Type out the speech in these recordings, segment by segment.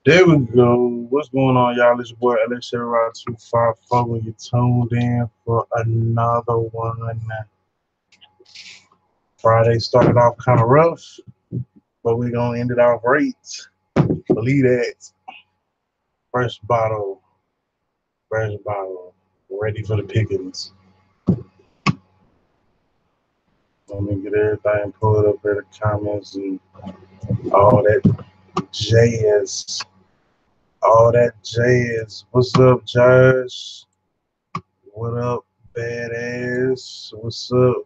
There we go. What's going on, y'all? It's your boy LXR254 when you tuned in for another one. Friday started off kind of rough, but we're going to end it off great. Believe that. Fresh bottle, ready for the pickings. Let me get everything pulled up in the comments and all that jazz. All that jazz. What's up, Josh? What up, badass? What's up,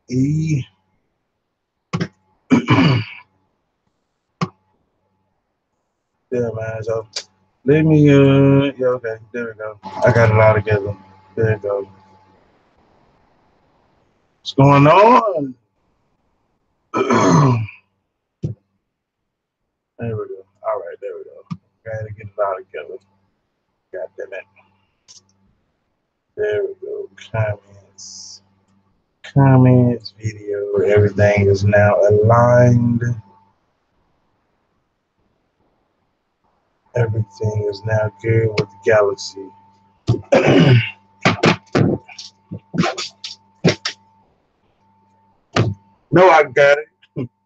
E? Yeah, man. So let me yeah, okay, there we go. I got it all together. There we go. What's going on? There we go. All right, there we go. Gotta get it all together. God damn it. There we go. Comments. Comments, video, everything is now aligned. Everything is now good with the galaxy. No, I got it.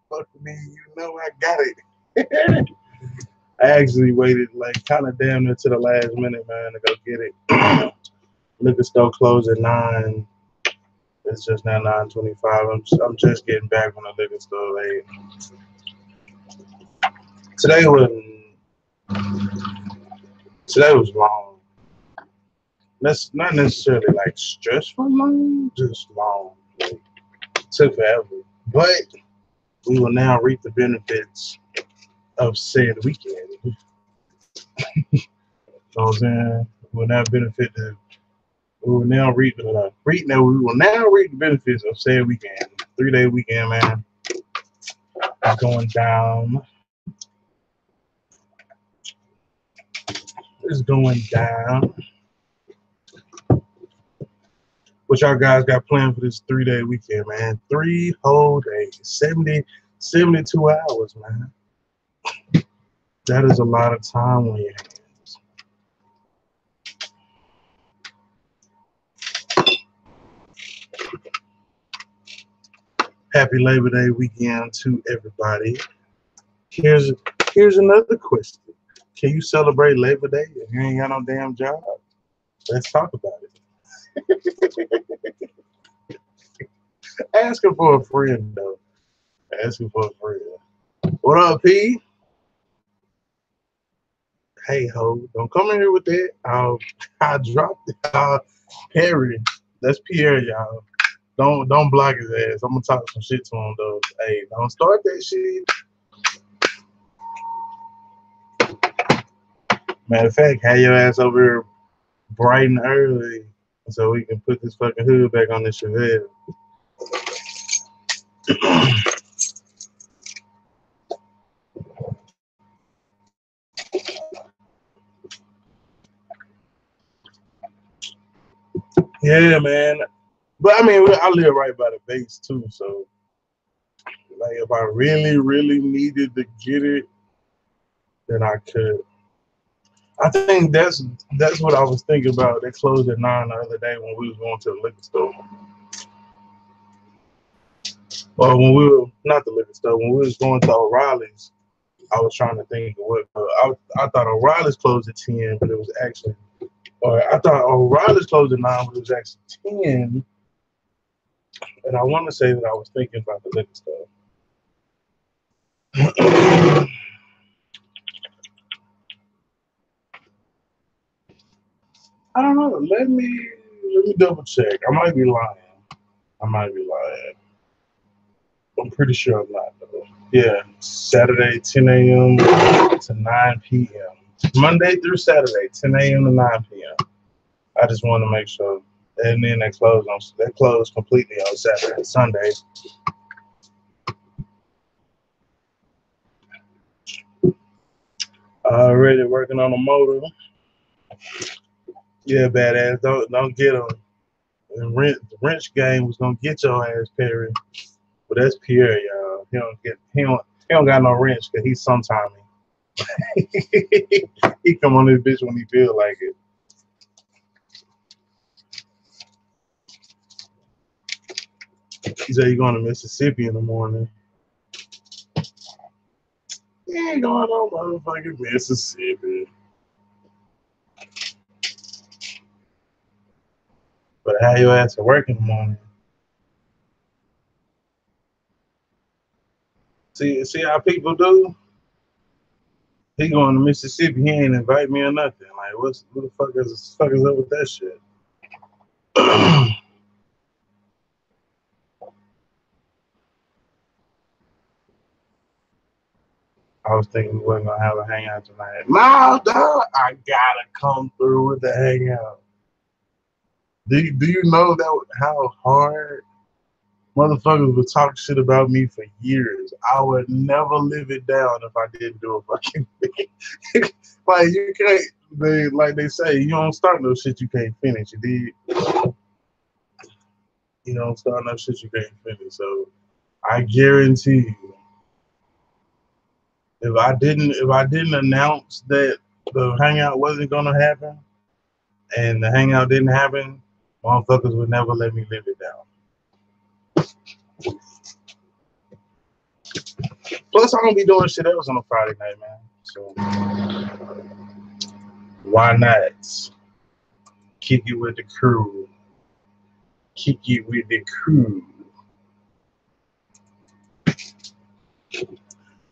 Fuck me, you know I got it. I actually waited like kind of damn near to the last minute, man, to go get it. Liquor store closed at 9. It's just now 9:25. I'm just getting back from the liquor store. Like, today was today was long. That's not necessarily like stressful long, just long. Like, took forever, but we will now reap the benefits of said weekend. You know what I'm saying? We will now benefit the. We will now reap the. We will now reap the benefits of said weekend. 3-day weekend, man. It's going down. It's going down. What y'all guys got planned for this 3-day weekend, man? 3 whole days, 72 hours, man. That is a lot of time on your hands. Happy Labor Day weekend to everybody. Here's another question. Can you celebrate Labor Day if you ain't got no damn job? Let's talk about it. Asking for a friend, though. Asking for a friend. What up, P? Hey, ho. Don't come in here with that. I'll drop it. Harry. That's Pierre, y'all. Don't block his ass. I'm gonna talk some shit to him, though. Hey, don't start that shit. Matter of fact, have your ass over here bright and early so we can put this fucking hood back on the Chevelle. Yeah, man. But I mean, I live right by the base too, so like if I really, really needed to get it, then I could. I think that's what I was thinking about. They closed at 9 the other day when we was going to the liquor store. Or when we were not the liquor store, when we was going to O'Reilly's, I was trying to think of what I thought O'Reilly's closed at 10, but it was actually, or I thought O'Reilly's closed at 9, but it was actually 10. And I want to say that I was thinking about the liquor store. I don't know. Let me double check. I might be lying. I'm pretty sure I'm not though. Yeah, Saturday 10 a.m. to 9 p.m. Monday through Saturday 10 a.m. to 9 p.m. I just want to make sure. And then they close completely on Saturday and Sunday. Already working on a motor. Yeah, badass. Don't get them. The wrench game was gonna get your ass, Perry. But that's Pierre, y'all. He don't got no wrench because he's sometimey. He come on this bitch when he feel like it. He said he going to Mississippi in the morning. He ain't going to motherfucking Mississippi. But how your ass to work in the morning? See how people do? He going to Mississippi, he ain't invite me or nothing. Like, what the fuck is up with that shit? I was thinking we wasn't gonna have a hangout tonight. No, dog, I gotta come through with the hangout. Do you know that how hard motherfuckers would talk shit about me for years? I would never live it down if I didn't do a fucking thing. Like, you can't, like they say, you don't start no shit you can't finish. You don't start no shit you can't finish. So I guarantee you, if I didn't announce that the hangout wasn't gonna happen and the hangout didn't happen, motherfuckers would never let me live it down. Plus, I'm gonna be doing shit else on a Friday night, man. So why not kick it with the crew? Kick it with the crew.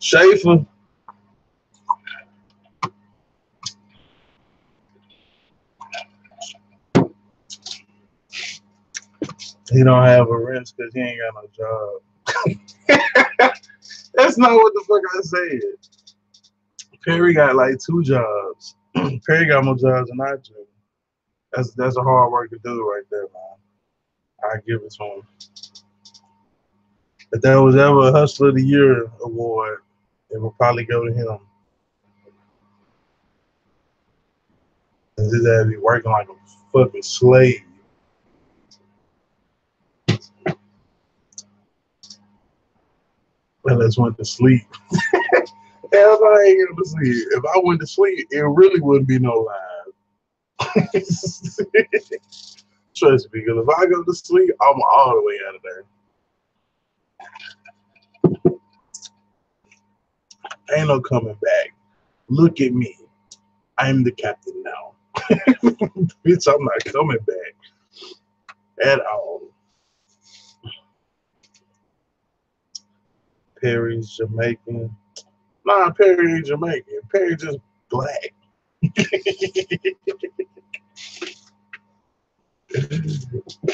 Schaefer. He don't have a wrench because he ain't got no job. That's not what the fuck I said. Perry got like 2 jobs. Perry got more jobs than I do. That's a hard work to do right there, man. I give it to him. If there was ever a Hustler of the Year award, it would probably go to him. Cause his ass be working like a fucking slave. Let's went to sleep. Hell, I ain't going to sleep. If I went to sleep, it really wouldn't be no live. Trust me, because if I go to sleep, I'm all the way out of there. Ain't no coming back. Look at me. I'm the captain now. Bitch, I'm not coming back at all. Perry's Jamaican. Nah, Perry ain't Jamaican. Perry just black.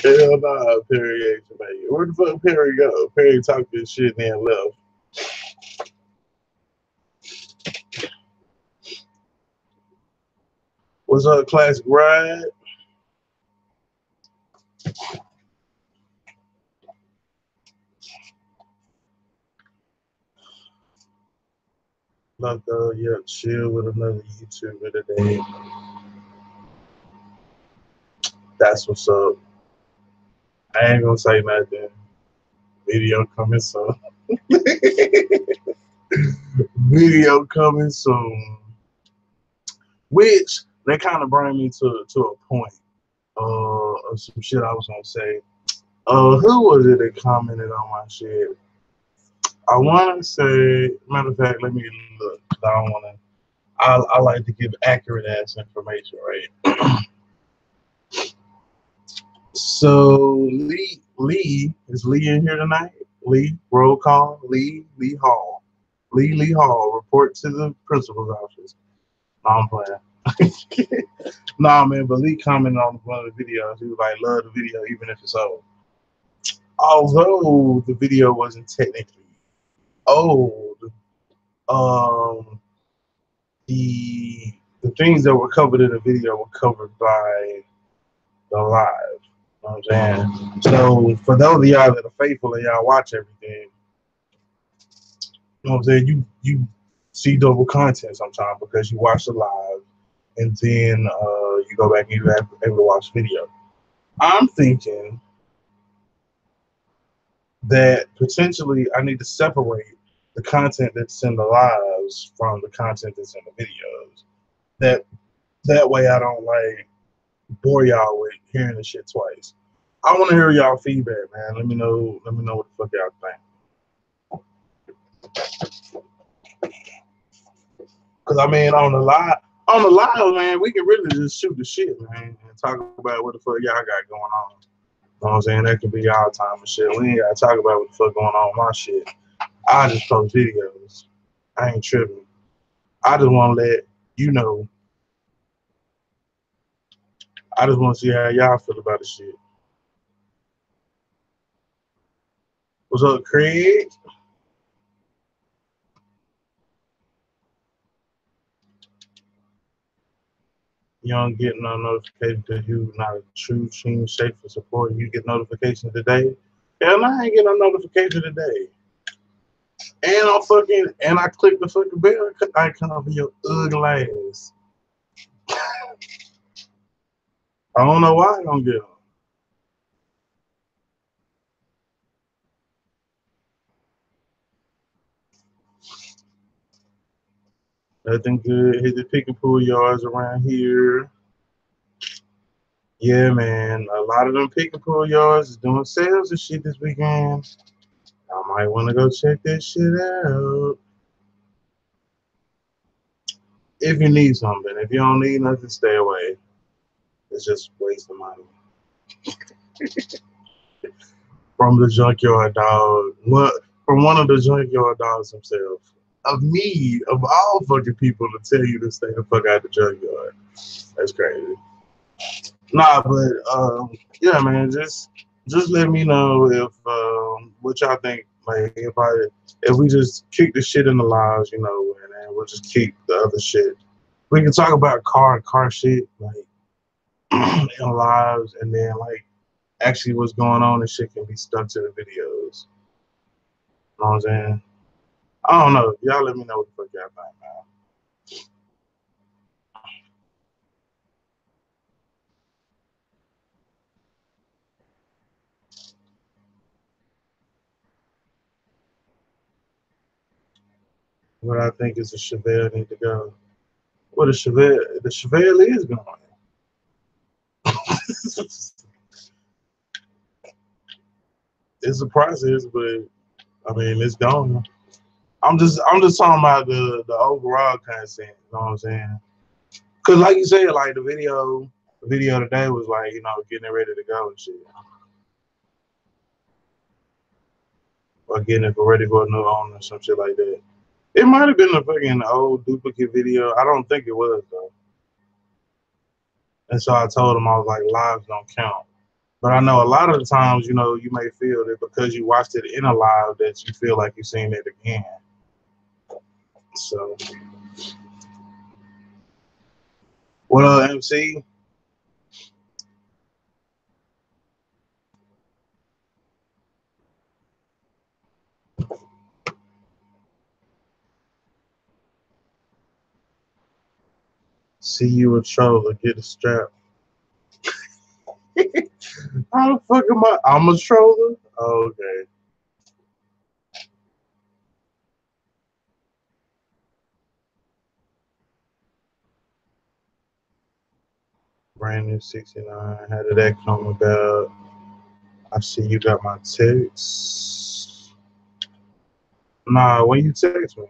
Hell nah, Perry ain't Jamaican. Where the fuck Perry go? Perry talked this shit and then left. What's up, Classic Ride? Yeah, chill with another YouTuber today. That's what's up. I ain't gonna say nothing. Video coming soon. Video coming soon. Which they kind of bring me to a point of some shit I was gonna say. Who was it that commented on my shit? I want to say, matter of fact, let me look. I don't want to. I like to give accurate ass information, right? So Lee is Lee in here tonight? Lee, roll call. Lee Hall. Lee Hall, report to the principal's office. No, I'm playing. Nah, man, but Lee commented on one of the videos. He was like, love the video even if it's old. Although the video wasn't technically old, the things that were covered in the video were covered by the live. You know what I'm saying? So for those of y'all that are faithful and y'all watch everything, you know what I'm saying, you see double content sometimes because you watch the live and then you go back and you're able to watch video. I'm thinking that potentially I need to separate the content that's in the lives from the content that's in the videos. That way I don't like bore y'all with hearing the shit twice. I want to hear y'all feedback, man. Let me know. Let me know what the fuck y'all think. Cause I mean, on the live, man, we can really just shoot the shit, man, and talk about what the fuck y'all got going on. You know what I'm saying? That could be y'all time and shit. We ain't gotta talk about what the fuck going on with my shit. I just post videos. I ain't tripping. I just want to let you know. I just want to see how y'all feel about the shit. What's up, Craig? You don't get no notification because you not a true team safe for support. You get notification today. Hell, I ain't get no notification today. And I clicked the fucking bell icon for your ugly ass. I don't know why I don't get them. Nothing good. Hit the pick and pull yards around here. Yeah, man. A lot of them pick and pull yards is doing sales and shit this weekend. I might want to go check that shit out. If you need something. If you don't need nothing, stay away. It's just waste of money. From the junkyard dog. What? From one of the junkyard dogs himself. Of me, of all fucking people, to tell you to stay the fuck out the junkyard. That's crazy. Nah, but yeah, man, just let me know if what y'all think. Like if we just kick the shit in the lives, you know, and then we'll just keep the other shit. We can talk about car shit, like in lives, and then like actually what's going on and shit can be stuck to the videos. You know what I'm saying? I don't know. Y'all let me know what the fuck y'all think, man. Where I think is a Chevelle need to go. Well, the Chevelle is going. It's a process, but I mean it's gone. I'm just talking about the overall content. You know what I'm saying? Cause like you said, like the video today was like, you know, getting it ready to go and shit, or getting it ready for a new owner or some shit like that. It might have been a fucking old duplicate video. I don't think it was though. And so I told him, I was like, lives don't count. But I know a lot of the times, you know, you may feel that because you watched it in a live that you feel like you've seen it again. So, well, MC, see you a troller, get a strap. How the fuck am I? I'm a troller? Oh, okay. Brand new 69. How did that come about? I see you got my text. Nah, when you text me.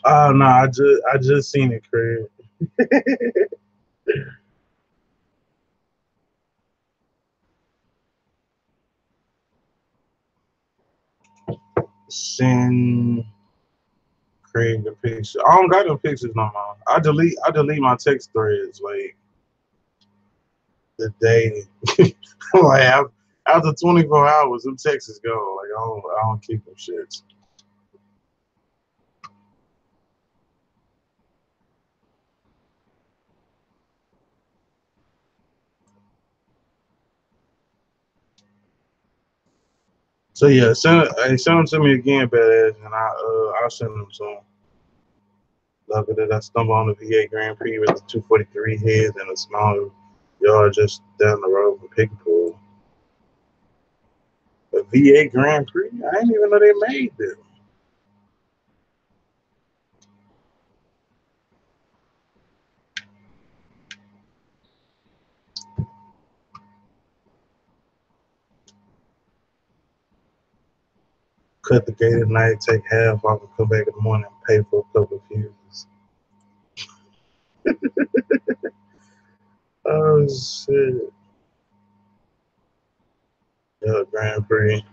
Oh no, I just seen it, Craig. Send Craig the picture. I don't got no pictures no more. I delete my text threads like the day like after 24 hours, them texts is gone. Like I don't keep them shits. So yeah, send them to me again, badass, and I'll send them to him. Lucky that I stumbled on the VA Grand Prix with the 243 heads and a small yard just down the road from Pickpool. The VA Grand Prix? I didn't even know they made them. Cut the gate at night, take half off, and come back in the morning and pay for a couple of fuses. Oh shit. Yeah, Grand Prix.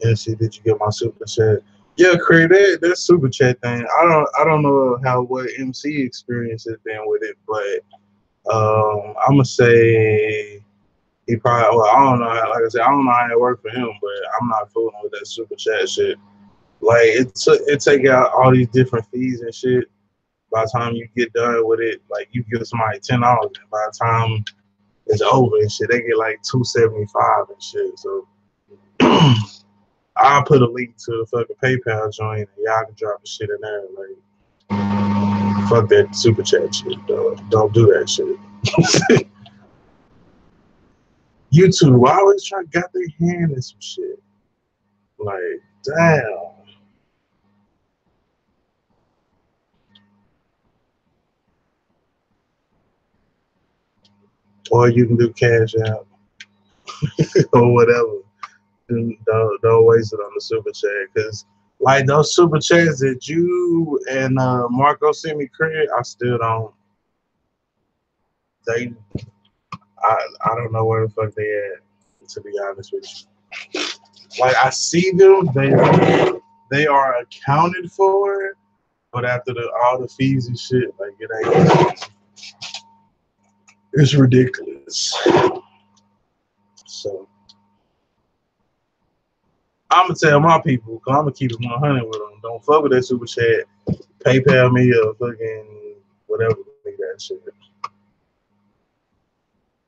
And see, did you get my super chat? Yeah, Craig, that super chat thing. I don't know how what MC experience has been with it, but I'm gonna say he probably. Well, I don't know. Like I said, I don't know how it worked for him, but I'm not fooling with that super chat shit. Like it take out all these different fees and shit. By the time you get done with it, like you give somebody $10, and by the time it's over and shit, they get like $2.75 and shit. So I'll put a link to the fucking PayPal joint, and y'all can drop the shit in there. Like, fuck that super chat shit, though. Don't do that shit. YouTube, I always try to got their hand in some shit. Like, damn. Or you can do cash out or whatever. Don't waste it on the super chat, because like those super chats that you and Marco sent me, Craig, I still don't. They, I don't know where the fuck they at. To be honest with you, like I see them, they are accounted for, but after all the fees and shit, like it ain't. It's ridiculous. So I'm gonna tell my people, cause I'm gonna keep it 100 with them. Don't fuck with that super chat. PayPal me or fucking whatever that shit.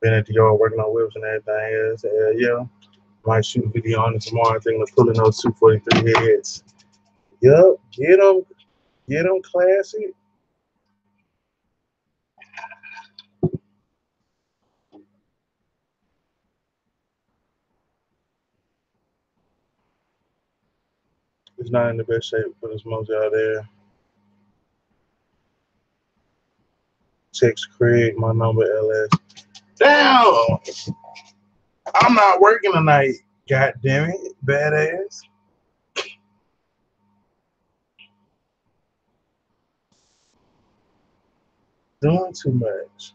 Been at the yard working on whips and everything else. Yeah, might shoot a video on it tomorrow. Thinking of pulling those 243 heads. Yup, get them, classy. It's not in the best shape for this most out there. Text Craig, my number LS. Damn, I'm not working tonight. God damn it, badass. Doing too much.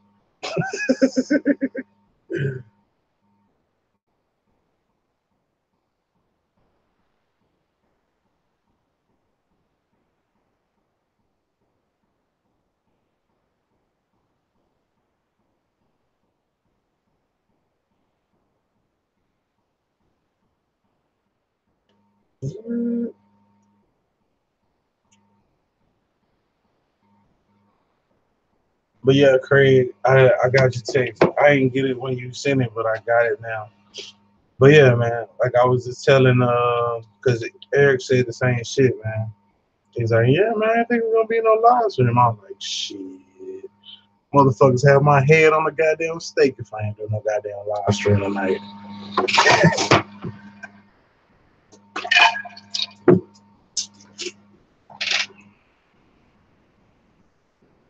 But yeah, Craig, I got your text. I didn't get it when you sent it, but I got it now. But yeah, man, like I was just telling, because Eric said the same shit, man. He's like, yeah, man, I think we're gonna be in no live stream. I was like, shit, motherfuckers have my head on the goddamn stake if I ain't doing no goddamn live stream tonight.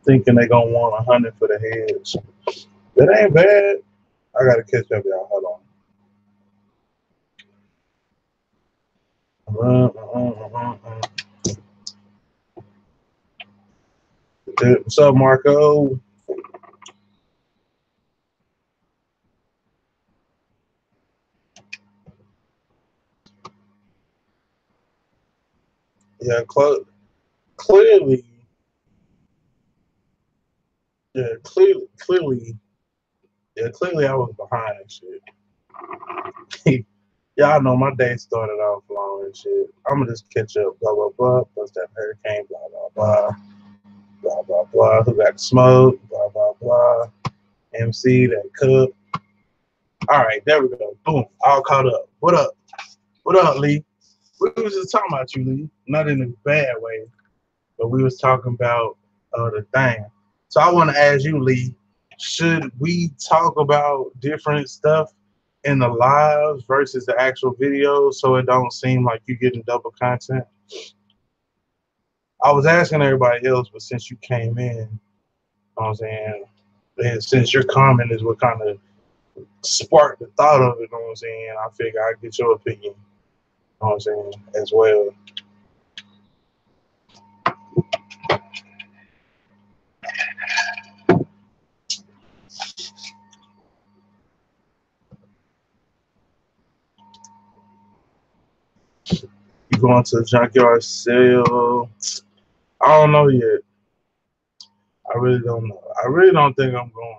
Thinking they gonna want 100 for the heads. That ain't bad. I gotta catch up, y'all. Hold on. What's up, Marco? Yeah, clearly, yeah, clearly, I was behind and shit. Y'all know my day started off long and shit. I'm gonna just catch up, blah blah blah. Plus that hurricane, blah blah blah, blah blah blah. Who got the smoke, blah blah blah. MC that cook. All right, there we go. Boom, all caught up. What up? What up, Lee? We was just talking about you, Lee. Not in a bad way, but we was talking about the thing. So I want to ask you, Lee, should we talk about different stuff in the lives versus the actual videos so it don't seem like you getting double content? I was asking everybody else, but since you came in, you know what I'm saying, and since your comment is what kind of sparked the thought of it, you know what I'm saying, I figure I'd get your opinion, you know what I'm saying, as well. You going to the junkyard sale? I don't know yet. I really don't know. I really don't think I'm going.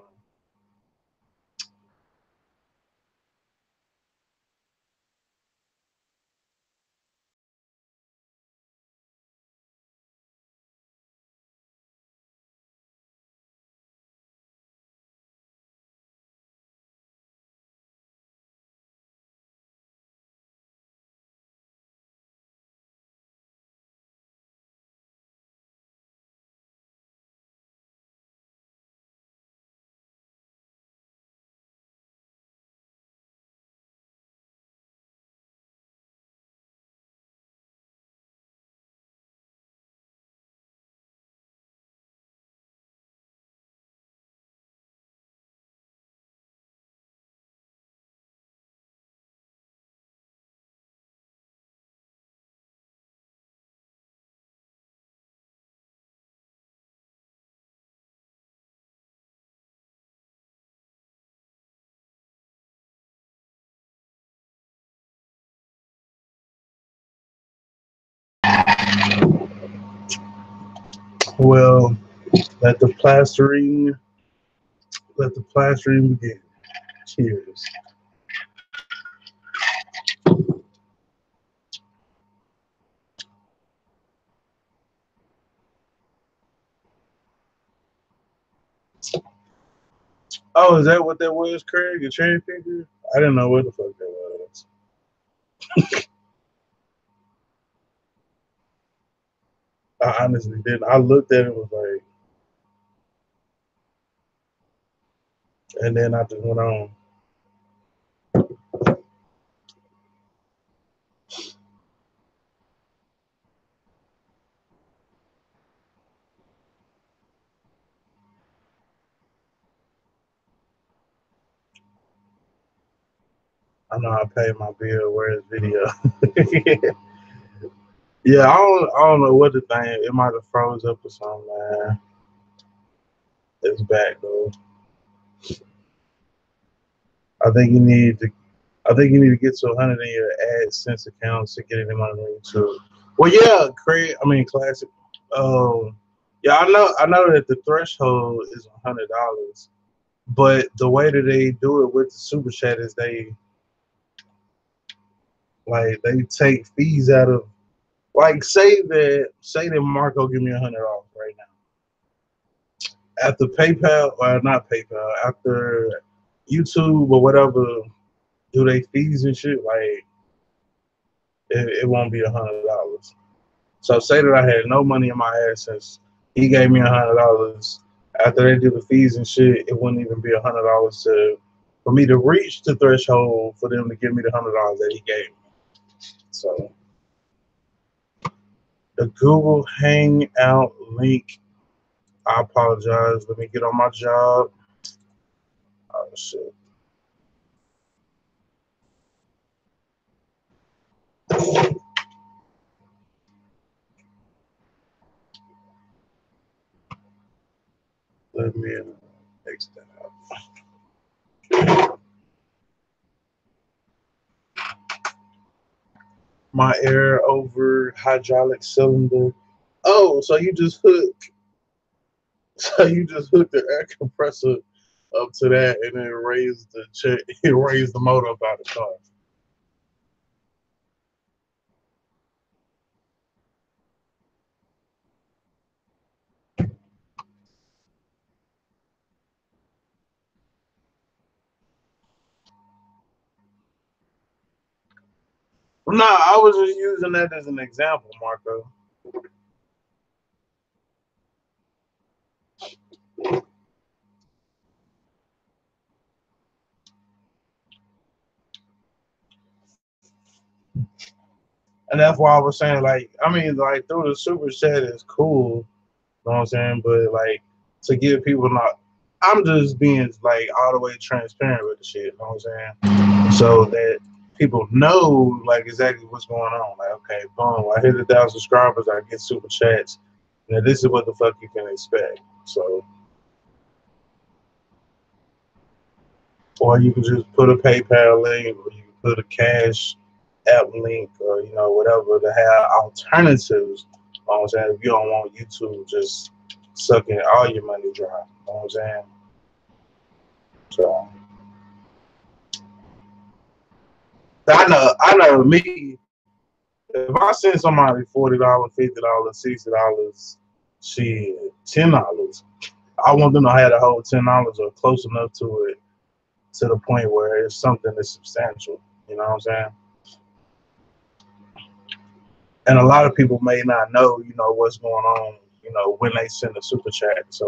Well, let the plastering, let the plastering begin. Cheers. Oh, is that what that was, Craig? A cherry picker? I didn't know what the fuck that was. I honestly didn't. I looked at it and was like, and then I just went on. I know I paid my bill. Where's video? Yeah, I don't know what the thing. It might have froze up or something, man. It's back though. I think you need to. I think you need to get to 100 in your AdSense accounts to get any money on YouTube. Well, yeah, Craig. I mean, classic. Um, yeah, I know. I know that the threshold is $100, but the way that they do it with the super chat is they take fees out of, like, say that Marco give me $100 right now. After PayPal, or not PayPal, after YouTube or whatever do they fees and shit, like it won't be $100. So say that I had no money in my AdSense, he gave me $100. After they do the fees and shit, it wouldn't even be $100 to for me to reach the threshold for them to give me the $100 that he gave me. So the Google Hangout link. I apologize. Let me get on my job. Oh shit. Let me X that out. My air over hydraulic cylinder. Oh, so you just hook so you just hook the air compressor up to that and then raise the check raise the motor up out of the car. No, I was just using that as an example, Marco. And that's why I was saying, like, I mean, like, through the super chat is cool, you know what I'm saying? But, like, to give people not, I'm just being, like, all the way transparent with the shit, you know what I'm saying? So that people know, like, exactly what's going on. Like, okay, boom, I hit 1,000 subscribers, I get super chats. Now, this is what the fuck you can expect. So, or you can just put a PayPal link, or you can put a Cash App link, or whatever to have alternatives. You know what I'm saying? If you don't want YouTube just sucking all your money dry, you know what I'm saying? So I know me. If I send somebody $40, $50, $60, shit, $10, I want them to have the whole $10 or close enough to it to the point where it's something that's substantial. You know what I'm saying? And a lot of people may not know, what's going on, when they send a super chat. So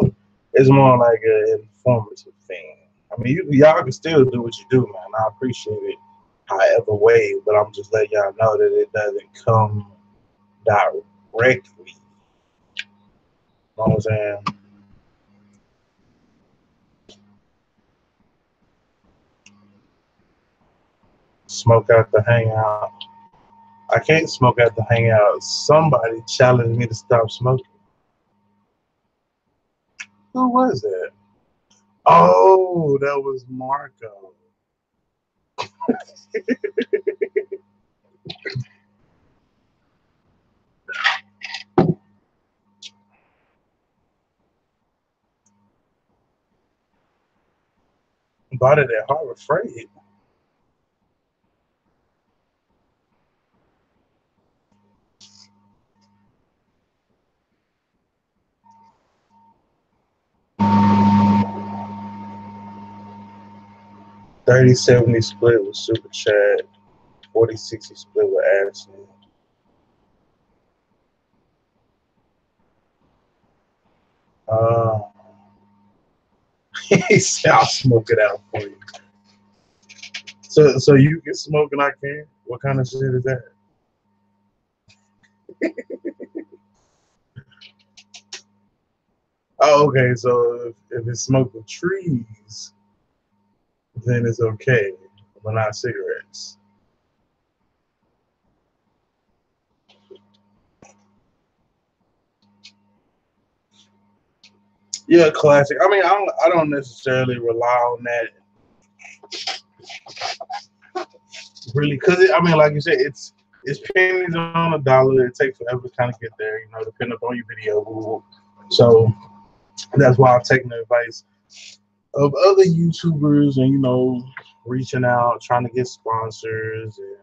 it's more like an informative thing. I mean, y'all can still do what you do, man. I appreciate it, however way, but I'm just letting y'all know that it doesn't come directly. You know what I'm saying? Smoke out the hangout. I can't smoke out the hangout. Somebody challenged me to stop smoking. Who was that? Oh, that was Marco. Bought it at Harbor Freight. $30-70 split with Super Chat. $40-60 split with Addison. He said, I'll smoke it out for you. So you can smoke and I can't? What kind of shit is that? Oh, okay. So if it's smoke with trees, then it's okay, but not cigarettes. Yeah, classic. I mean, I don't necessarily rely on that really, because I mean, like you said, it's pennies on a dollar. It takes forever to kind of get there, depending upon your video. So that's why I've taken the advice of other YouTubers and reaching out, trying to get sponsors, and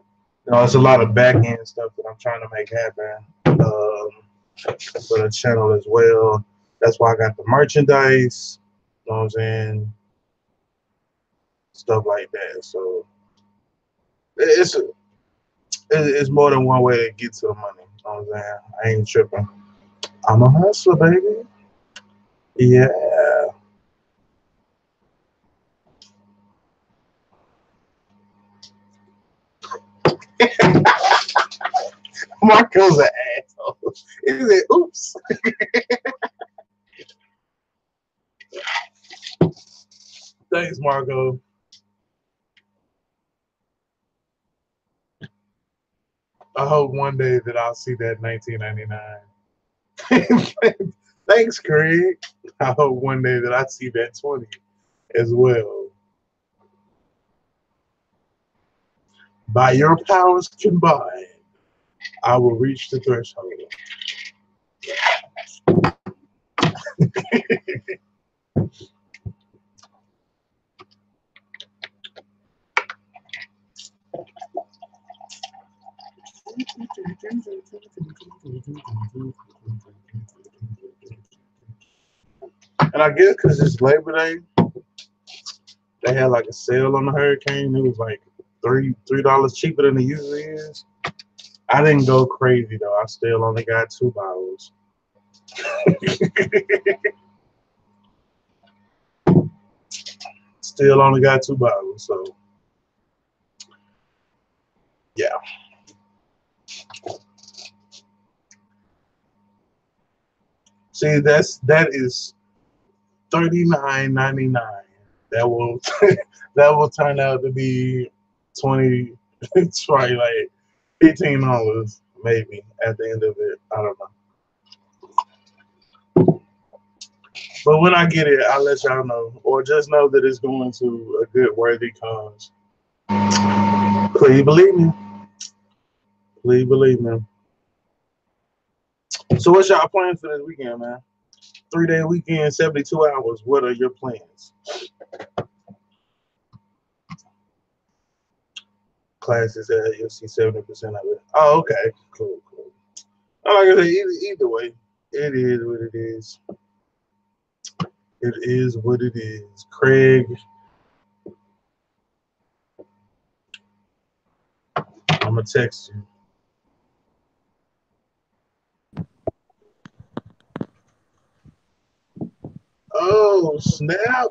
it's a lot of back end stuff that I'm trying to make happen for the channel as well. That's why I got the merchandise. You know what I'm saying? Stuff like that. So it's more than one way to get to the money. You know what I'm saying? I ain't tripping. I'm a hustler, baby. Yeah. Marco's an asshole. He said, oops. Thanks, Marco. I hope one day that I'll see that 1999. Thanks, Craig. I hope one day that I see that 20 as well. By your powers combined, I will reach the threshold. And I guess because it's Labor Day, they had like a sale on the Hurricane. It was like $3 cheaper than it usually is. I didn't go crazy though. I still only got 2 bottles. Still only got 2 bottles. So yeah. See, that is $39.99. That will that will turn out to be 20. It's probably like $15 maybe at the end of it. I don't know. But when I get it, I'll let y'all know. Or just know that it's going to a good worthy cause. Please believe me. Please believe me. So what's y'all plans for this weekend, man? 3-day weekend, 72 hours. What are your plans? Classes at you'll see 70% of it. Oh, okay. Cool. Like I said, either way, it is what it is. It is what it is. Craig, I'm gonna text you. Oh, snap.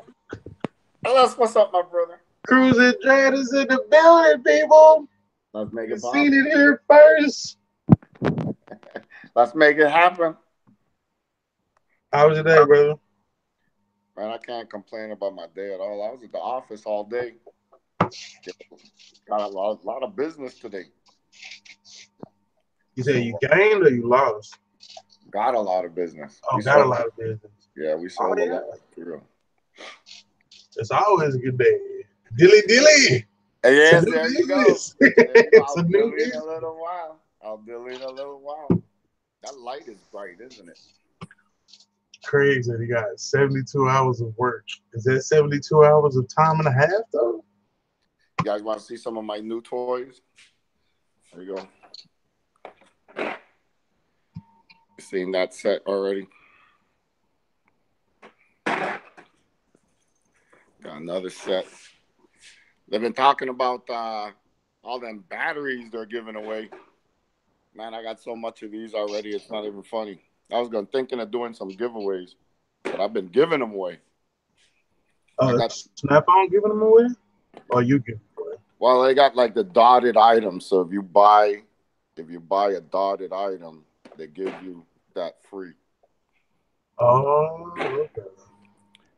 Ellis, what's up, my brother? Cruising Dread is in the building, people. Let's make You it seen it here first. Let's make it happen. How was your day, brother? Man, I can't complain about my day at all. I was at the office all day. Got a lot of business today. You said you gained or you lost? Got a lot of business. Oh, got a lot of business. Yeah, we sold a lot. For real. It's always a good day. Dilly. Yes, there you go. It's I'll deal in a little while. That light is bright, isn't it? Craig said he got 72 hours of work. Is that 72 hours of time and a half, though? You guys want to see some of my new toys? There you go. You seen that set already? Got another set. They've been talking about all them batteries they're giving away. Man, I got so much of these already, it's not even funny. I was thinking of doing some giveaways, but I've been giving them away. Snap-on giving them away? Or you give them away? Well, they got like the dotted items. So if you buy a dotted item, they give you that free. Oh, okay.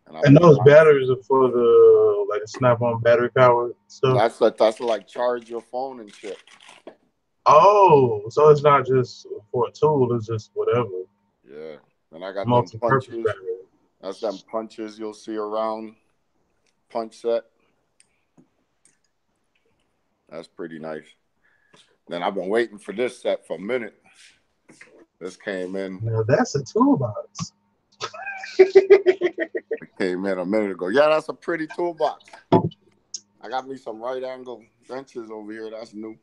And those batteries are for the like Snap-on battery power stuff. That's like charge your phone and shit. Oh, so it's not just for a tool; it's just whatever. Yeah, and I got multi-purpose them punches. battery. That's them punches you'll see around. Punch set. That's pretty nice. Then I've been waiting for this set for a minute. This came in. Now that's a toolbox. It came in a minute ago. Yeah, that's a pretty toolbox. I got me some right angle wrenches over here. That's new.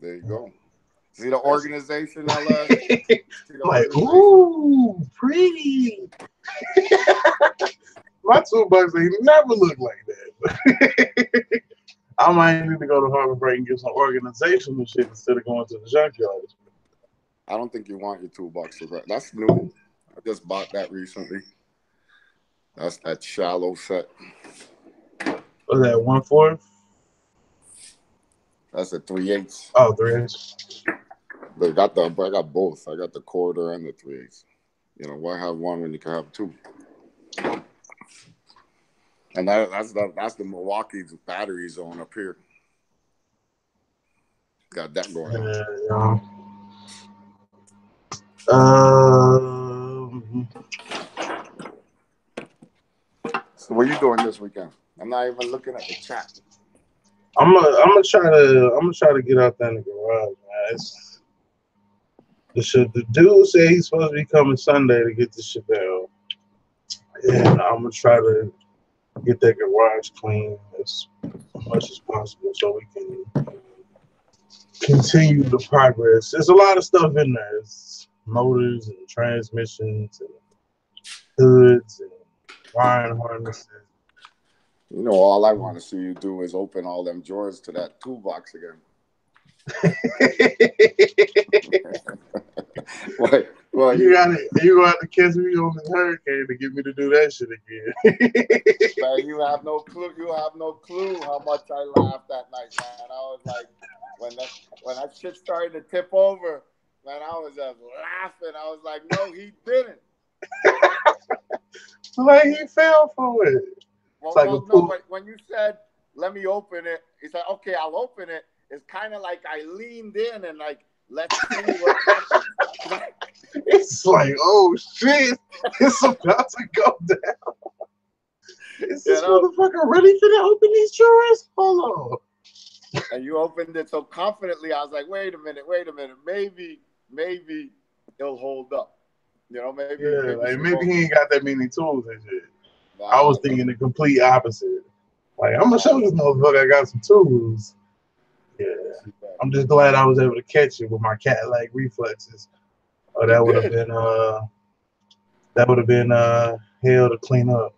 There you go. See the organization, LS? Like, ooh, pretty. My toolbox ain't never looked like that. I might need to go to Harbor Break and get some organizational shit instead of going to the junkyard. I don't think you want your toolbox to that. That's new. I just bought that recently. That's that shallow set. Was that 1/4? That's a 3/8. Oh, 3/8. I got both. I got the 1/4 and the 3/8. You know, why have one when you can have two? And that's the Milwaukee's battery zone up here. Got that going on. So what are you doing this weekend? I'm not even looking at the chat. I'm gonna try to get out there in the garage, man. The dude said he's supposed to be coming Sunday to get this shit down. And I'm gonna try to get that garage clean as much as possible so we can continue the progress. There's a lot of stuff in there. It's motors and transmissions and hoods and wiring harnesses. You know, all I want to see you do is open all them drawers to that toolbox again. Well, You gonna have to catch me on this hurricane to get me to do that shit again. man, you have no clue. You have no clue how much I laughed that night, man. I was like, when that shit started to tip over, man, I was just laughing. I was like, no, he didn't. Like he fell for it. Well, Like no, but when you said, let me open it, he said, okay, I'll open it. It's kind of like I leaned in and like, let's see what happens. It's like, oh shit, it's about to go down. Is this motherfucker ready for to open these drawers? Hold on. And you opened it so confidently, I was like, wait a minute. Maybe it'll hold up. You know, maybe he ain't got that many tools and shit. Nah, I was thinking the complete opposite. Like, I'm gonna show this motherfucker I got some tools. Yeah. I'm just glad I was able to catch it with my cat-like reflexes. Oh, that would have been hell to clean up.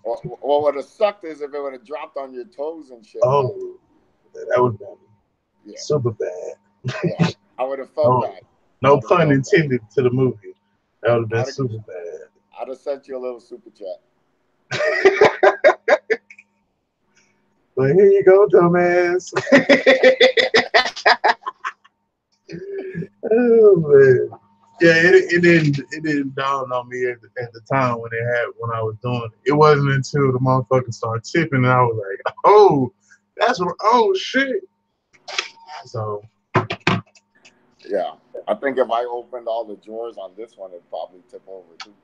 What would have sucked is if it would have dropped on your toes and shit. Oh, that would have been super bad. Yeah, I would have felt bad. No pun intended to the movie. That would have been super bad. I'd have sent you a little super chat. But here you go, dumbass. Oh man. Yeah, it didn't dawn on me at the time when I was doing it. It wasn't until the motherfucker started tipping and I was like, oh, shit. So yeah, I think if I opened all the drawers on this one, it'd probably tip over too.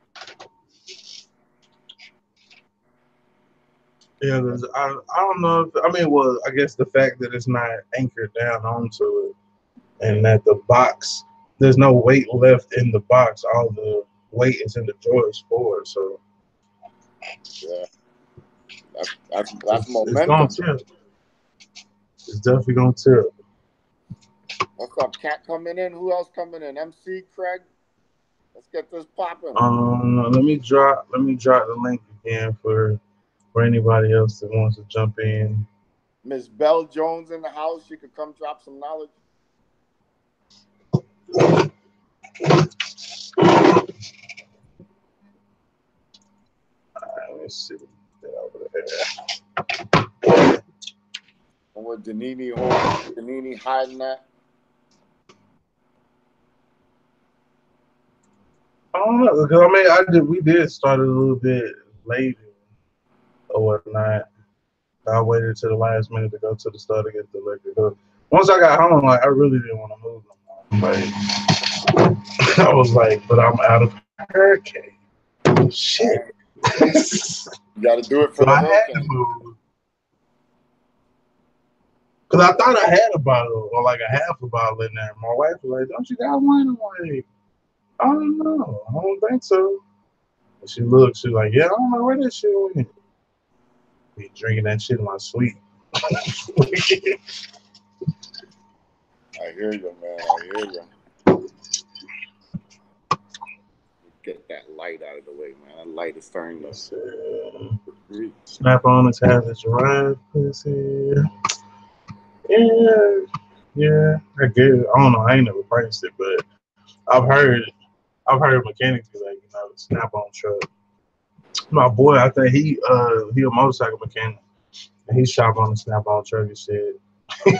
Yeah, I don't know. I guess the fact that it's not anchored down onto it, and that the box, there's no weight left in the box. All the weight is in the drawers for it. So yeah, that's momentum. It's gonna tip. It's definitely gonna tip. What's up, Cat coming in? Who else coming in? MC Craig. Let's get this popping. Let me drop the link again for anybody else that wants to jump in. Miss Belle Jones in the house. She could come drop some knowledge. Let's see over there. And where Danini hiding at? I don't know, because we did start a little bit late or whatnot. I waited till the last minute to go to the store to get the liquor. Once I got home, like I really didn't want to move no more. Like I was like, but I'm out of hurricane. Shit. You got to do it for the hurricane. Because I thought I had a bottle or like a half a bottle in there. My wife was like, "Don't you got one?" I'm like, "I don't know. I don't think so." And she looked. She's like, "Yeah, I don't know where that shit went." Be drinking that shit in my sleep. I hear you, man. I hear you. Get that light out of the way, man. That light is starting to snap on his has its right pussy. Yeah. I get it. I don't know. I ain't never practiced it, but I've heard mechanics be like, snap on truck. My boy, I think he a motorcycle mechanic. And he shop on the snap on truck and shit. He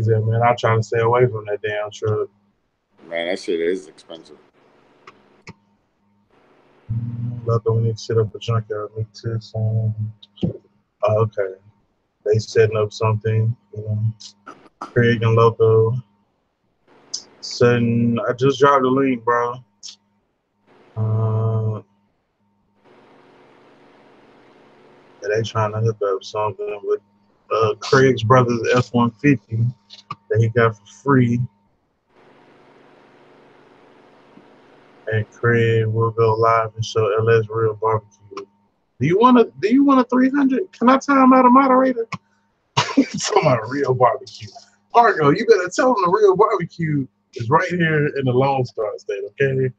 said, "Man, I try to stay away from that damn truck." Man, that shit is expensive. Loco, we need to set up a junkyard. Me too. So, okay. They setting up something, Craig and Loco. I just dropped the link, bro. They trying to hook up something with Craig's brother's F-150 that he got for free. And Craig will go live and show LS Real Barbecue. Do you want a 300? Can I time out a moderator? Talking about Real Barbecue. Margo, you better tell them the Real Barbecue is right here in the Lone Star State, okay?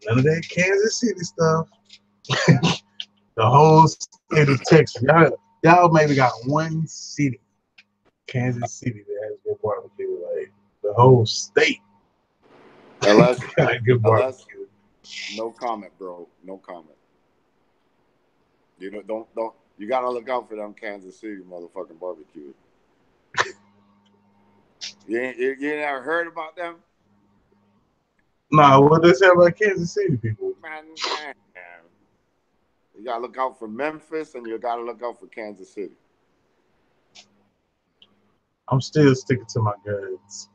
None of that Kansas City stuff. The whole state of Texas. Y'all maybe got one city, Kansas City, that has good barbecue. Like the whole state Unless, got good unless, barbecue. no comment, bro. No comment. You know, don't. You gotta look out for them Kansas City motherfucking barbecue. You ain't ever heard about them? Nah, what they say about Kansas City people? Man. You gotta look out for Memphis and you gotta look out for Kansas City. I'm still sticking to my guns.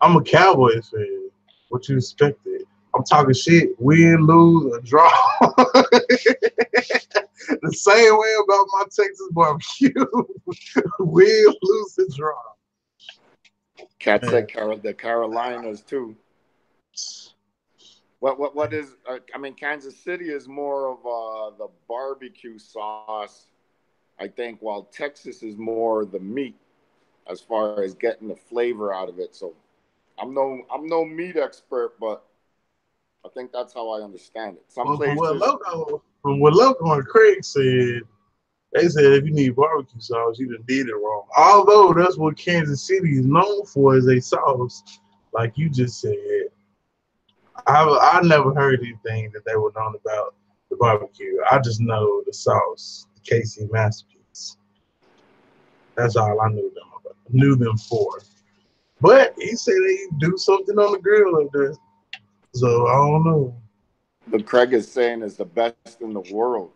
I'm a Cowboys fan. What you expected? I'm talking shit, win, lose, or draw. The same way about my Texas barbecue. Win, lose, or draw. Cat Man. said the Carolinas too. What is? I mean, Kansas City is more of the barbecue sauce, I think, while Texas is more the meat as far as getting the flavor out of it. So I'm no meat expert, but I think that's how I understand it. Some Well, places, from what Loco and Craig said, they said if you need barbecue sauce, you done did it wrong. Although that's what Kansas City is known for is a sauce, like you just said. I never heard anything that they were known about the barbecue. I just know the sauce, the KC masterpiece. That's all I knew them for. But he said they do something on the grill up there. So I don't know. what Craig is saying is the best in the world.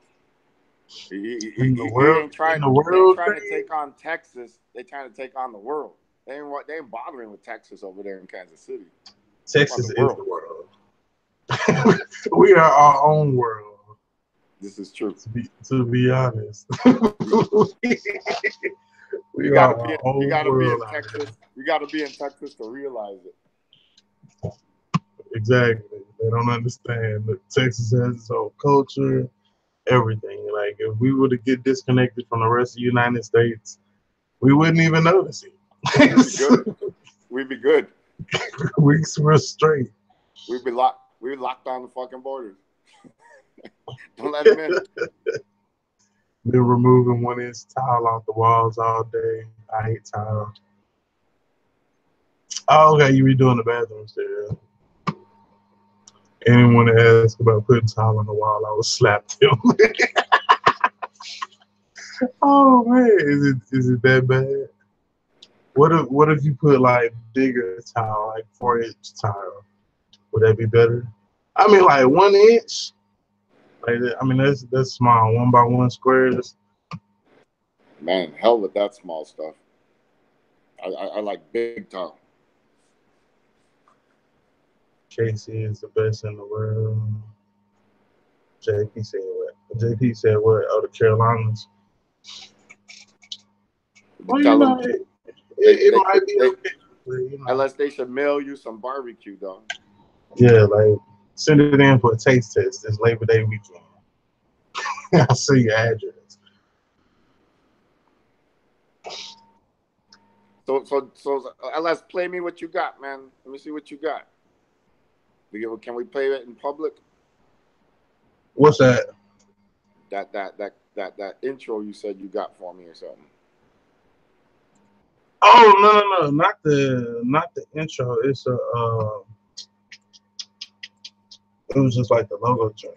He ain't In trying. the They ain't world, trying to Craig, take on Texas. They trying to take on the world. They ain't bothering with Texas over there in Kansas City. On Texas the is world. the world. We are our own world. This is true. To be honest, we You are gotta be. our own You gotta be world in out here. Texas. You gotta be in Texas to realize it. Exactly. They don't understand that Texas has its own culture, everything. Like if we were to get disconnected from the rest of the United States, we wouldn't even notice We'd be good. it. We'd be good. We're straight. We'd be locked. We'd locked down the fucking borders. Don't let them in. Been removing 1 inch tile off the walls all day. I hate tile. Oh, okay, you redoing the bathrooms there. Anyone that asks about putting tile on the wall, I will slap them. Oh man, is it that bad? What if you put like bigger tile, like 4 inch tile? Would that be better? I mean, like 1 inch. Like I mean, that's small. 1 by 1 squares. Man, hell with that small stuff. I like big time. Casey is the best in the world. JP said what? JP said what? Oh, the Carolinas. You Well, tell them it might be they okay. But, unless they should mail you some barbecue, dog. yeah, like send it in for a taste test this Labor Day weekend. I'll see your address. So LS, play me what you got, man. Let me see what you got. Can we play it in public? What's that? That intro you said you got for me or something. Oh no, not the intro. It's it was just like the logo joint.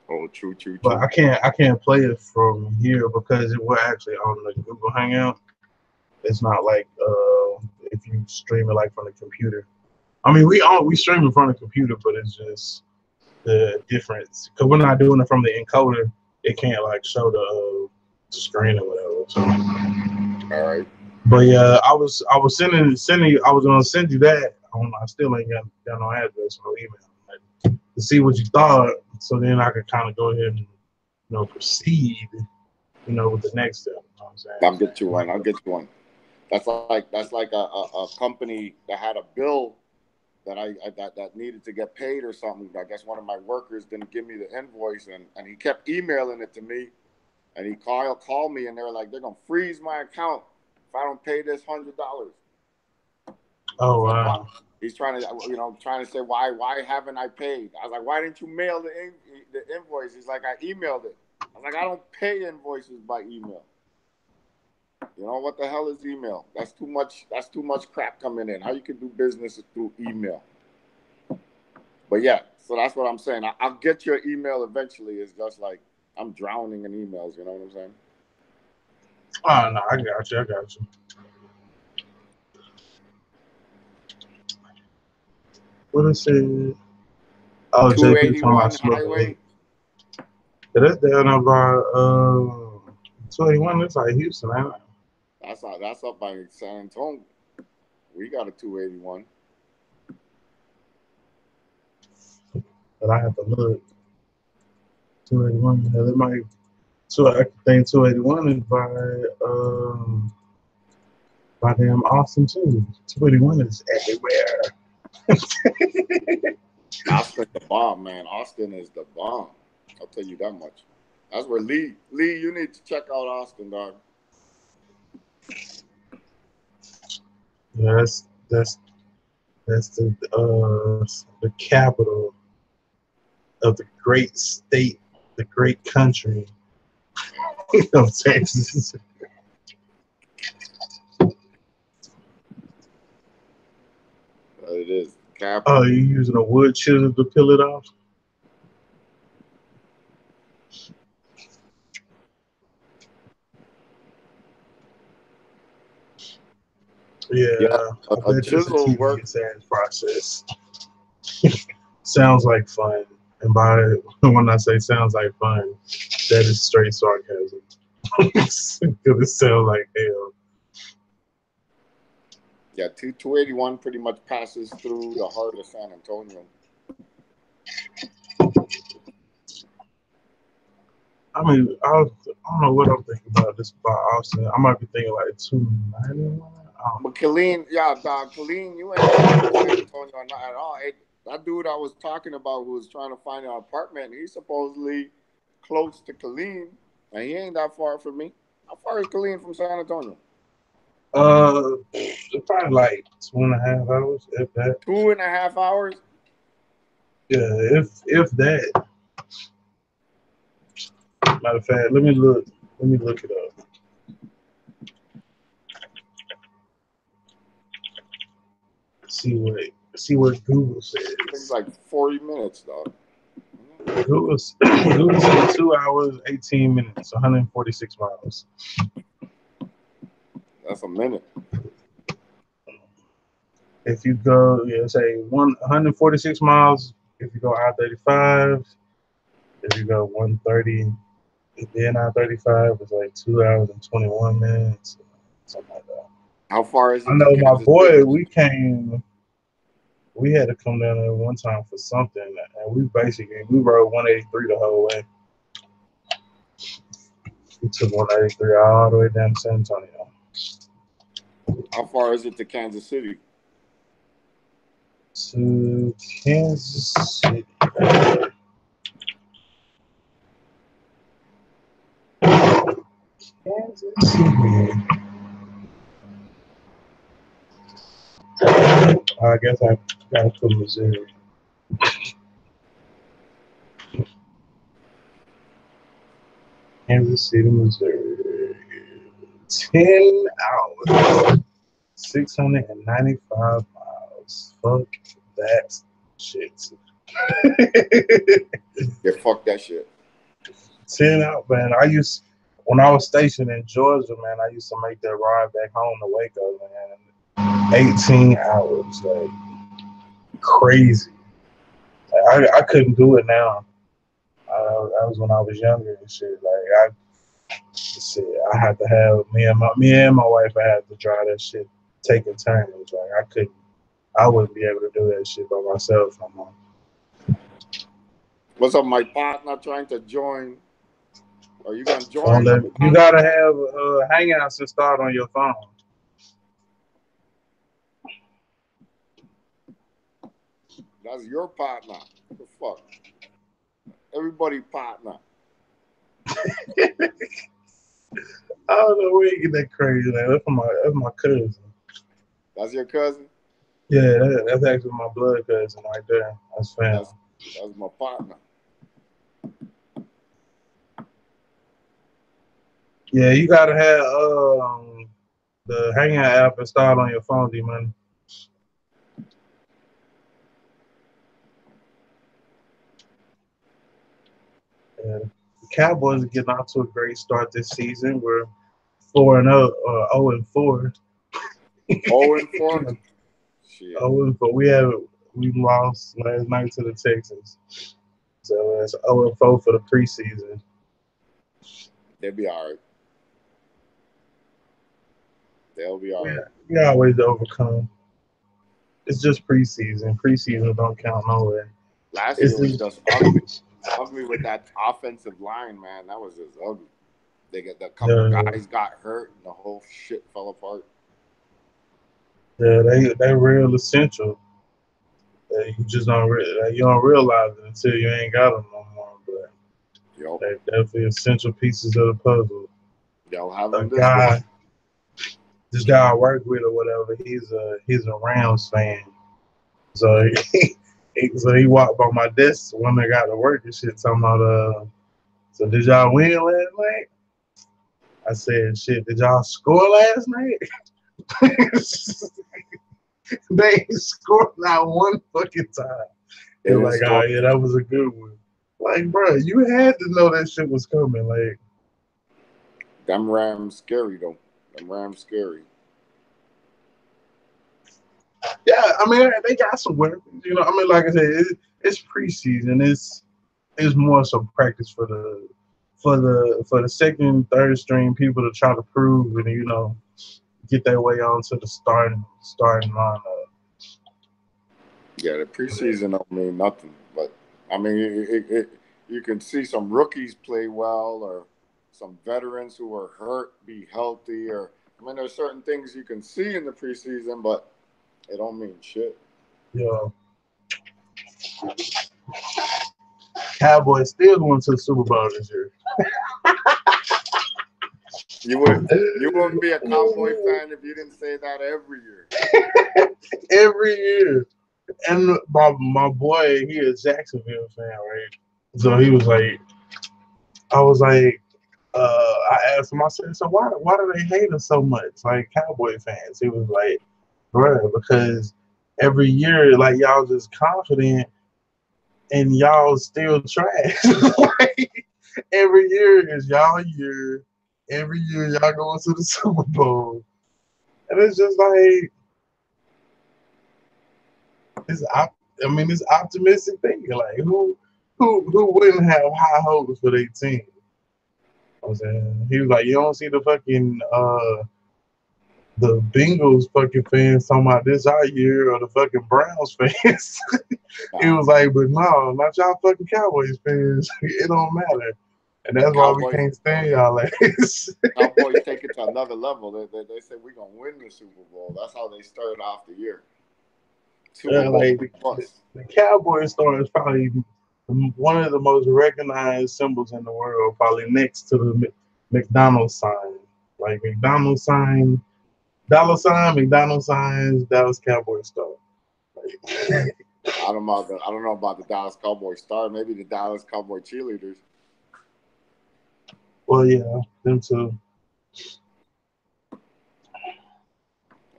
Oh, true. But I can't play it from here because it was actually on the Google Hangout. It's not like if you stream it like from the computer. I mean, we stream it from the computer, but it's just the difference because we're not doing it from the encoder. It can't like show the screen or whatever. So. All right. But yeah, I was sending you. I was gonna send you that. I still ain't got no address or no email like, to see what you thought. So then I could kind of go ahead and proceed. With the next step. You know what I'm saying? I'll get you one. That's like a company that had a bill that needed to get paid or something. I guess one of my workers didn't give me the invoice, and he kept emailing it to me, and he called me, and they were like, they're gonna freeze my account if I don't pay this $100. Oh It's like, why? wow. He's trying to, trying to say why haven't I paid? I was like, why didn't you mail the invoice? He's like, I emailed it. I was like, I don't pay invoices by email. You know what the hell is email? That's too much. That's too much crap coming in. How you can do business through email? But yeah, so that's what I'm saying. I'll get your email eventually. It's just like I'm drowning in emails. You know what I'm saying? Oh no, I got you. I got you. What is it? Oh, JP talking about 281 smoking highway. weed. Yeah, that's down about 281. That's like Houston, ain't it? That's up by San Antonio. We got a 281. But I have to look. 281. Yeah, it might. So I think 281 is by damn Austin too. 281 is everywhere. Austin the bomb, man. Austin is the bomb. I'll tell you that much. That's where Lee, you need to check out Austin, dog. Yeah, that's the capital of the great state, the great country of Texas. It is Oh, capital. you using a wood chisel to peel it off? Yeah, Yeah, I a bet that's a chisel tedious works. ass process. Sounds like fun. And by when I say sounds like fun, that is straight sarcasm. Because it sounds like hell. Yeah, 281 pretty much passes through the heart of San Antonio. I mean, I don't know what I'm thinking about this about Austin. I might be thinking like 291. But Colleen, yeah, dog, Colleen, you ain't far from San Antonio not at all. That dude I was talking about who was trying to find an apartment, he's supposedly close to Colleen, and he ain't that far from me. How far is Colleen from San Antonio? It's probably like 2.5 hours, if that. 2.5 hours? Yeah, if that. Matter of fact, let me look. Let me look it up. See what Google I think it's says. like 40 minutes, dog. Google Google said 2 hours, 18 minutes, 146 miles. That's a minute. If you go, yeah, say 146 miles. If you go I-35, if you go 130, then I-35 is like 2 hours and 21 minutes, something like that. How far is I it to know my Kansas boy. City? We had to come down there one time for something, and we rode 183 the whole way. We took 183 all the way down to San Antonio. How far is it to Kansas City? To Kansas City. Kansas City. I guess I gotta put Missouri. Kansas City, Missouri. 10 hours. 695 miles. Fuck that shit. Yeah, fuck that shit. 10 out, man. When I was stationed in Georgia, man, I used to make that ride back home to Waco, man. 18 hours, like crazy. Like, I couldn't do it now. That was when I was younger and shit. Like I had to have me and my wife. I had to drive that shit, taking turns. Like I wouldn't be able to do that shit by myself no more. What's up, my partner trying to join? Are you gonna Don't join the let me, you gotta have Hangouts installed on your phone. That's your partner. What the fuck? Everybody partner. I don't know where you get that crazy. Like, that's my cousin. That's your cousin? Yeah, that's actually my blood cousin right there. That's fam. That's my partner. Yeah, you gotta have the Hangout app installed on your phone, D man. Yeah. The Cowboys are getting off to a great start this season. We're 4-0 or 0-4. 0-4. Shit, 0-4. We lost last night to the Texans. So that's 0-4 for the preseason. they'll be all right. They'll be all Yeah, right. we always overcome. It's just preseason. Preseason don't count nowhere. Last It's year was just just ugly, ugly with that offensive line, man. That was just ugly. They get a couple yeah, guys got hurt, and the whole shit fell apart. yeah, they real essential. You just you don't realize it until you ain't got them no more. But Yo, they definitely essential pieces of the puzzle. y'all have A them this week. guy, this guy I work with or whatever, he's a Rams fan. So he walked by my desk when I got to work and shit, talking about so did y'all win last night? I said, shit, did y'all score last night? They ain't scored not one fucking time. They They're didn't like, score. oh yeah, that was a good one. Like, bro, you had to know that shit was coming. Like, Them Rams scary though. Them Rams scary. yeah, I mean, they got some weapons. You know, I mean, like I said, it's preseason. It's more so practice for the second, third string people to try to prove and get their way onto the starting lineup. Yeah, the preseason don't mean nothing, but I mean, you can see some rookies play well, or some veterans who are hurt be healthy, or I mean, there's certain things you can see in the preseason, but it don't mean shit. You know, Cowboys still going to the Super Bowl this year. You wouldn't be a Cowboy fan if you didn't say that every year. Every year. And my boy, he a Jacksonville fan, right? So he was like, I was like, I asked him, I said, so why do they hate us so much, like Cowboy fans? He was like, bro, because every year, like y'all just confident and y'all still trash. Like, every year is y'all year. Every year y'all going to the Super Bowl, and it's just like it's I mean it's optimistic thinking. Like who wouldn't have high hopes for their team? I'm saying he was like, you don't see the Bengals fucking fans talking about this our year or the fucking Browns fans. He Nah, was like, but no, not y'all fucking Cowboys fans. It don't matter. And the that's why we can't stand y'all ass. Cowboys take it to another level. They say we're gonna win the Super Bowl. That's how they started off the year. Super Bowl Like plus. the Cowboy store is probably one of the most recognized symbols in the world, probably next to the McDonald's sign. Like McDonald's sign, dollar sign, McDonald's signs, Dallas Cowboy store. Like, I don't know about the Dallas Cowboy star. Maybe the Dallas Cowboy cheerleaders. well, yeah, them too.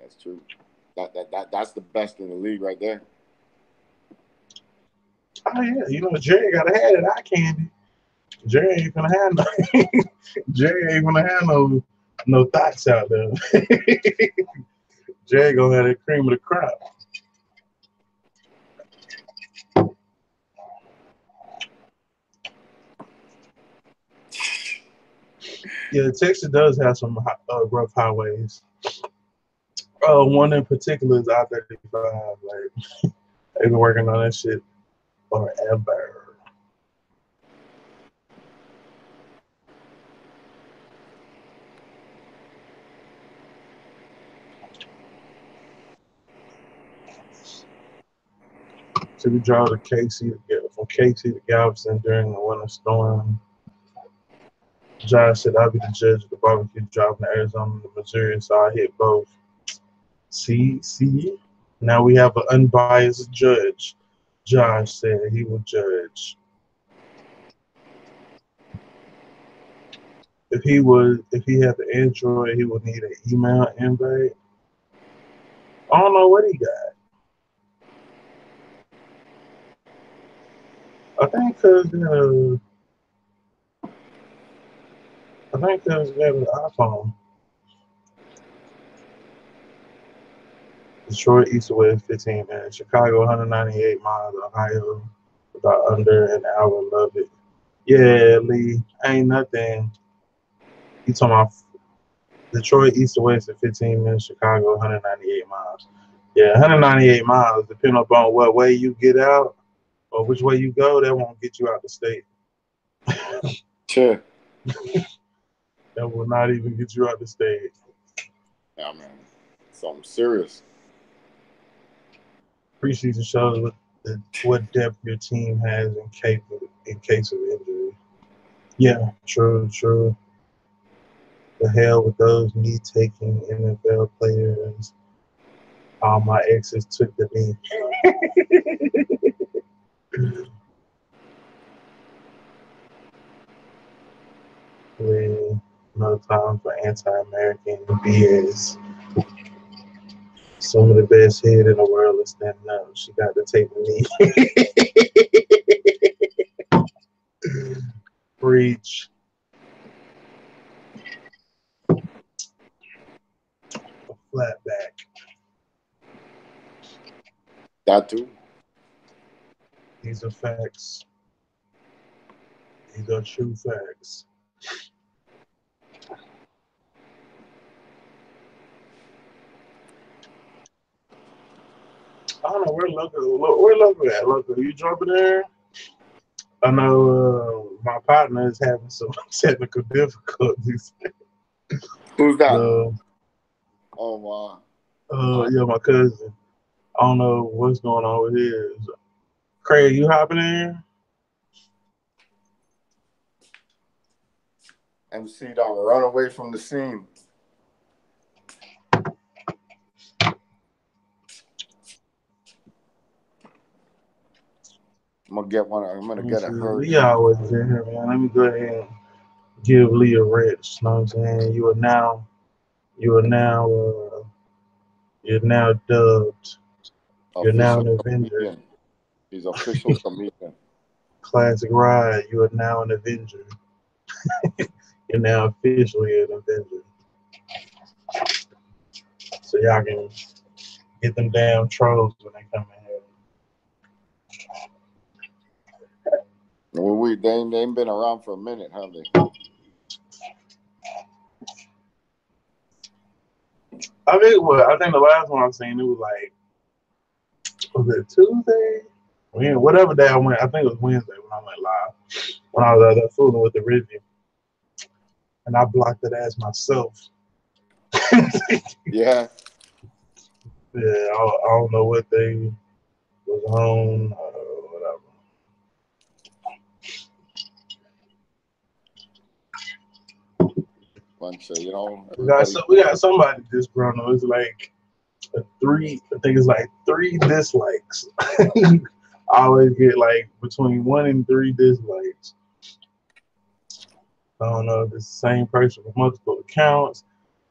That's true. That's the best in the league right there. Oh yeah, Jerry gotta have that eye candy. Jerry ain't gonna have no. Jerry ain't gonna have no thoughts out there. Jerry gonna have the cream of the crop. Yeah, Texas does have some rough highways. One in particular is I-35. Like they've been working on that shit forever. So we drove to Casey to get from Casey to Galveston during the winter storm. Josh said I'll be the judge of the barbecue driving to Arizona and Missouri, so I hit both. See? Now we have an unbiased judge. Josh said he will judge. If he had the Android, he would need an email invite. I don't know what he got. I think cause he got an iPhone. Detroit east to west 15 minutes. Chicago 198 miles. Ohio about under an hour. Love it. Yeah, Lee. Ain't nothing. You talking about Detroit east to west at 15 minutes. Chicago 198 miles. Yeah, 198 miles. Depending upon what way you get out or which way you go, that won't get you out the state. Sure. That will not even get you out the state. Yeah, man. Something serious. Preseason shows what depth your team has in case of injury. Yeah, true. The hell with those knee taking NFL players. All my exes took the knee. No time for anti-American BS. Some of the best head in the world is standing up. She got to take the knee. Preach. A flat back. That too. These are facts. These are true facts. I don't know where local at. Local, you jumping there? I know my partner is having some technical difficulties. Who's that? So, Oh, wow. yeah, my cousin. I don't know what's going on with his. Craig, you hopping in? MC don't run away from the scene. I'm gonna get one. I'm gonna get a herd. Lee always in here, man. Let me go ahead and give Lee a rich. You know what I'm saying? You're now dubbed. You're now Official an Avenger. comedian. He's official comedian. Classic Ride. You are now an Avenger. You're now officially an Avenger. So y'all can get them damn trolls when they come in here. Well, they ain't been around for a minute, have they? I think the last one I seen it was it Tuesday? Whatever day I went, I think it was Wednesday when I went live. When I was out there fooling with the review. And I blocked it as myself. Yeah. Yeah, I don't know what they was on, whatever. Bunch of, we got somebody disgruntled. It's like I think it's like 3 dislikes. I always get like between 1 and 3 dislikes. I don't know if it's the same person with multiple accounts,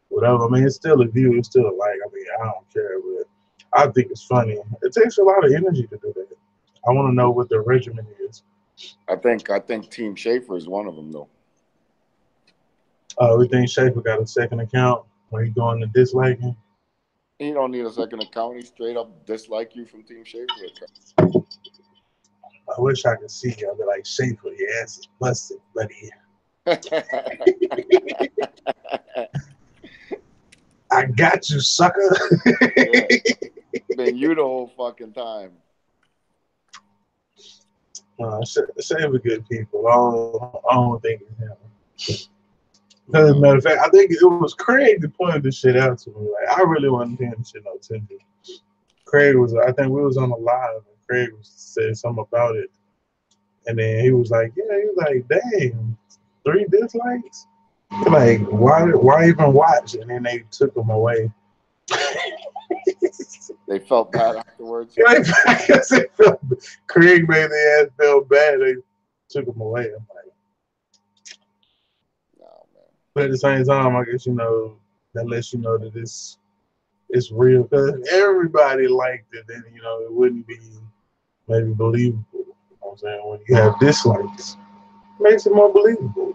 whatever. I mean, it's still a view, it's still a like. I mean, I don't care, but I think it's funny. It takes a lot of energy to do that. I want to know what the regimen is. I think Team Schaefer is one of them, though. We think Schaefer got a second account where he's going to disliking. He don't need a second account. He straight up dislike you from Team Schaefer I account. wish I could see you. I'd be like, Schaefer, your ass is busted, buddy. I got you, sucker. Yeah. Been you the whole fucking time. Schaefer good people. I don't think it's him. As a matter of fact, I think it was Craig that pointed this shit out to me. Like, I really wasn't paying this shit no attention. I think we was on the live, and Craig said something about it. And then he was like, dang, 3 dislikes? Like, why even watch? And then they took them away. They felt bad afterwards. I guess they felt, Craig made their ass feel bad. They took him away. I'm like, No, man. but at the same time, I guess that lets you know that it's real. Because if everybody liked it, then it wouldn't be maybe believable. You know what I'm saying? When you have dislikes, it makes it more believable.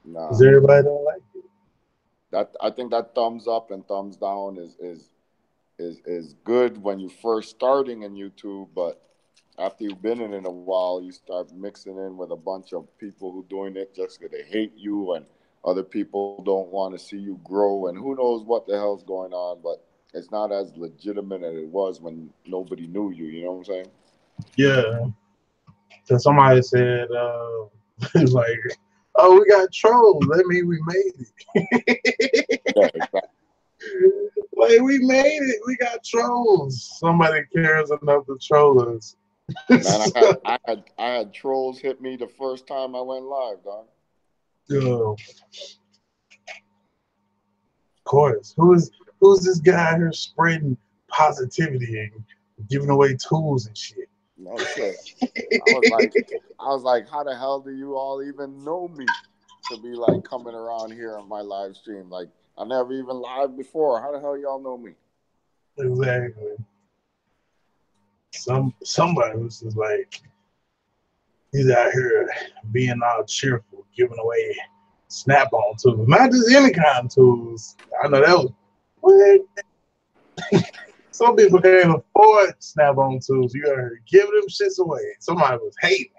No. Because everybody don't like it. I think that thumbs up and thumbs down is good when you're first starting in YouTube, but after you've been in it a while, you start mixing in with a bunch of people who doing it just because they hate you, and other people don't want to see you grow, and who knows what the hell's going on. But it's not as legitimate as it was when nobody knew you. You know what I'm saying? Yeah. So somebody said, like, oh, we got trolls. That means we made it. Yeah, exactly. Like, we made it. We got trolls. Somebody cares enough to troll us. Man, I had trolls hit me the first time I went live, dog. Of course. Who's this guy here spreading positivity and giving away tools and shit? No shit. I was like, how the hell do you all even know me to be like coming around here on my live stream? Like, I never even live before. How the hell y'all know me? Exactly. Somebody was just like, he's out here being all cheerful, giving away snap-on tools, not just any kind of tools. I know that was what. Some people can't afford snap-on tools. You gotta give them shits away. Somebody was hate.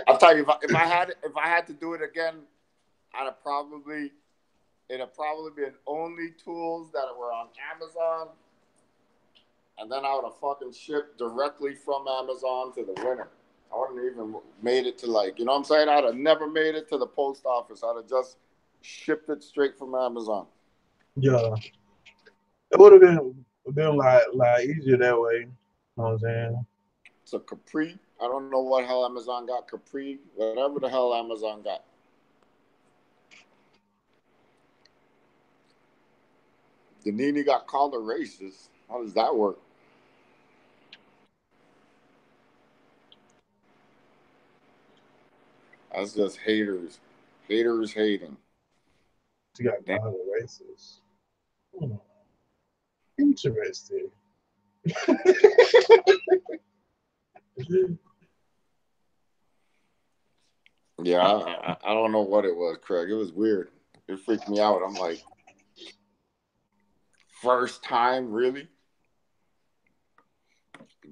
I'll tell you, if I had to do it again, it'd probably been only tools that were on Amazon, and then I would have fucking shipped directly from Amazon to the winner. I wouldn't even made it to, like, you know what I'm saying? I'd have never made it to the post office. I'd have just shipped it straight from Amazon. Yeah, it would have been a lot easier that way. You know what I'm saying? It's a Capri. I don't know what hell Amazon got. Capri, whatever the hell Amazon got. Danini got called a racist. How does that work? That's just haters. Haters hating. You got called a racist. Interesting. Yeah, I don't know what it was, Craig. It was weird. It freaked me out. I'm like, first time, really?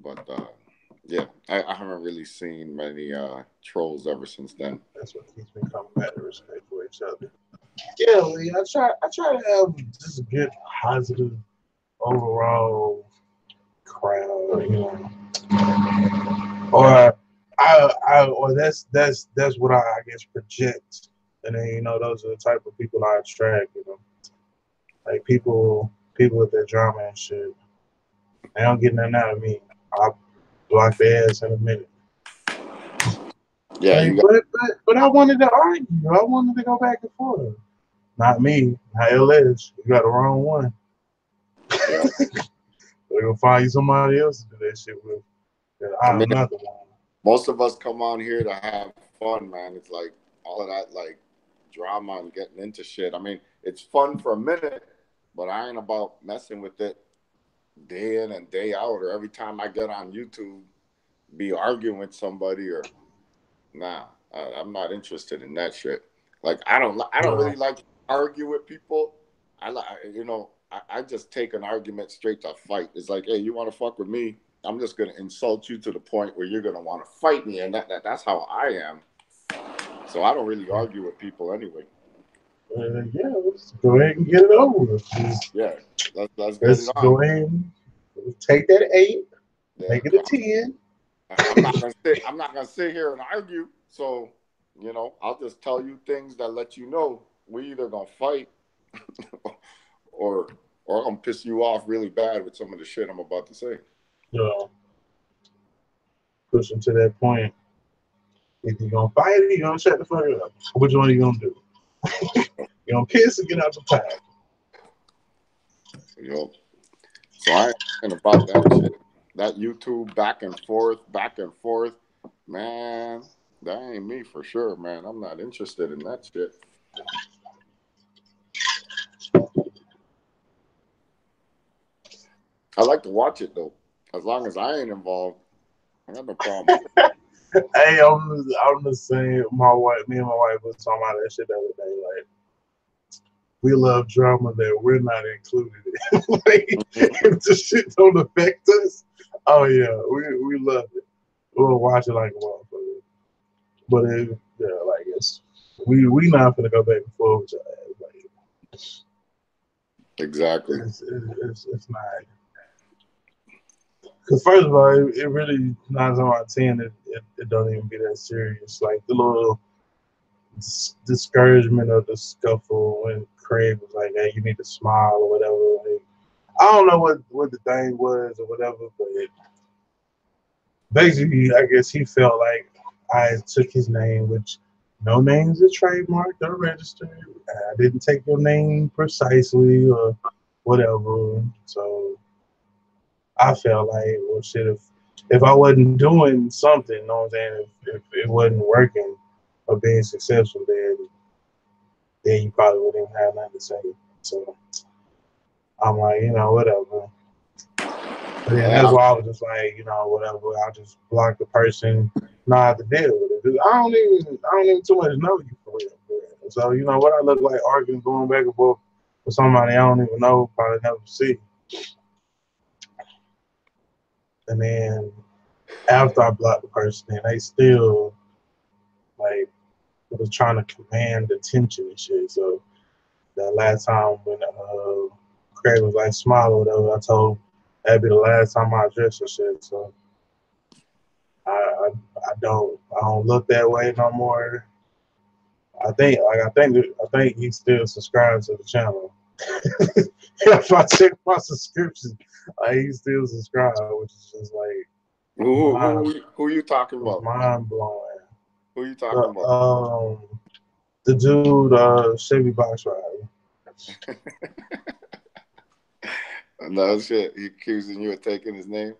But yeah, I haven't really seen many trolls ever since then. That's what keeps me coming back to respect for each other. Yeah, Lee, I try to have just a good positive overall crowd, or that's what I guess project, and then those are the type of people I attract, like people with their drama and shit. They don't get nothing out of me. I'll block their ass in a minute. Yeah, Like, but I wanted to argue. I wanted to go back and forth. Not me. LS. You got the wrong one. Yeah. They're gonna find you somebody else to do that shit with. I'm not the one. Most of us come on here to have fun, man. It's like all of that, like, drama and getting into shit. I mean, it's fun for a minute, but I ain't about messing with it day in and day out, or every time I get on YouTube, be arguing with somebody, or nah. I'm not interested in that shit. Like, I don't really like to argue with people. I just take an argument straight to fight. It's like, hey, you want to fuck with me? I'm just gonna insult you to the point where you're gonna want to fight me, and that's how I am. So I don't really argue with people anyway. Yeah, let's go ahead and get it over with. Yeah, let's get it on. Go ahead and take that 8, make it a 10. I'm not gonna sit here and argue. So, I'll just tell you things that let you know we either gonna fight or I'm gonna piss you off really bad with some of the shit I'm about to say. Pushing to that point. If you're gonna fight it, you're gonna shut the fuck up. Which one are you gonna do? You gonna piss or get out the pack? Yo. So I ain't about that shit. That YouTube back and forth, man. That ain't me for sure, man. I'm not interested in that shit. I like to watch it though. As long as I ain't involved, I got no problem. Hey, I'm the same. Me and my wife was talking about that shit the other day. Like, we love drama that we're not included in. Like, if the shit don't affect us, oh yeah, we love it. We'll watch it like a motherfucker. But yeah, like we not gonna go back and forth with your ass. Like, Exactly. it's not. Because first of all, it really 9 times out of 10, it don't even be that serious. Like the little discouragement of the scuffle when Craig was like, "Hey, you need to smile" or whatever. Like, I don't know what the thing was or whatever, but basically, I guess he felt like I took his name, which no names are trademarked or registered. I didn't take your name precisely or whatever. So I felt like, well, shit, if I wasn't doing something, you know what I'm saying, if it wasn't working or being successful, then you probably wouldn't have nothing to say. So I'm like, whatever. But then that's Yeah, why I was just like, whatever. I'll just block the person, not have to deal with it. 'Cause I don't even too much know you for real. For real. So what I look like arguing, going back and forth with somebody I don't even know, probably never see. And then after I blocked the person, and they still like was trying to command attention and shit. So that last time when Craig was like smile or whatever, I told that'd be the last time I address your shit. So I don't look that way no more. I think he still subscribes to the channel. If I check my subscriptions, he still subscribed, which is just like who you talking about? mind blowing. Who you talking The about? the dude Chevy Box Rider. No shit. He accusing you of taking his name.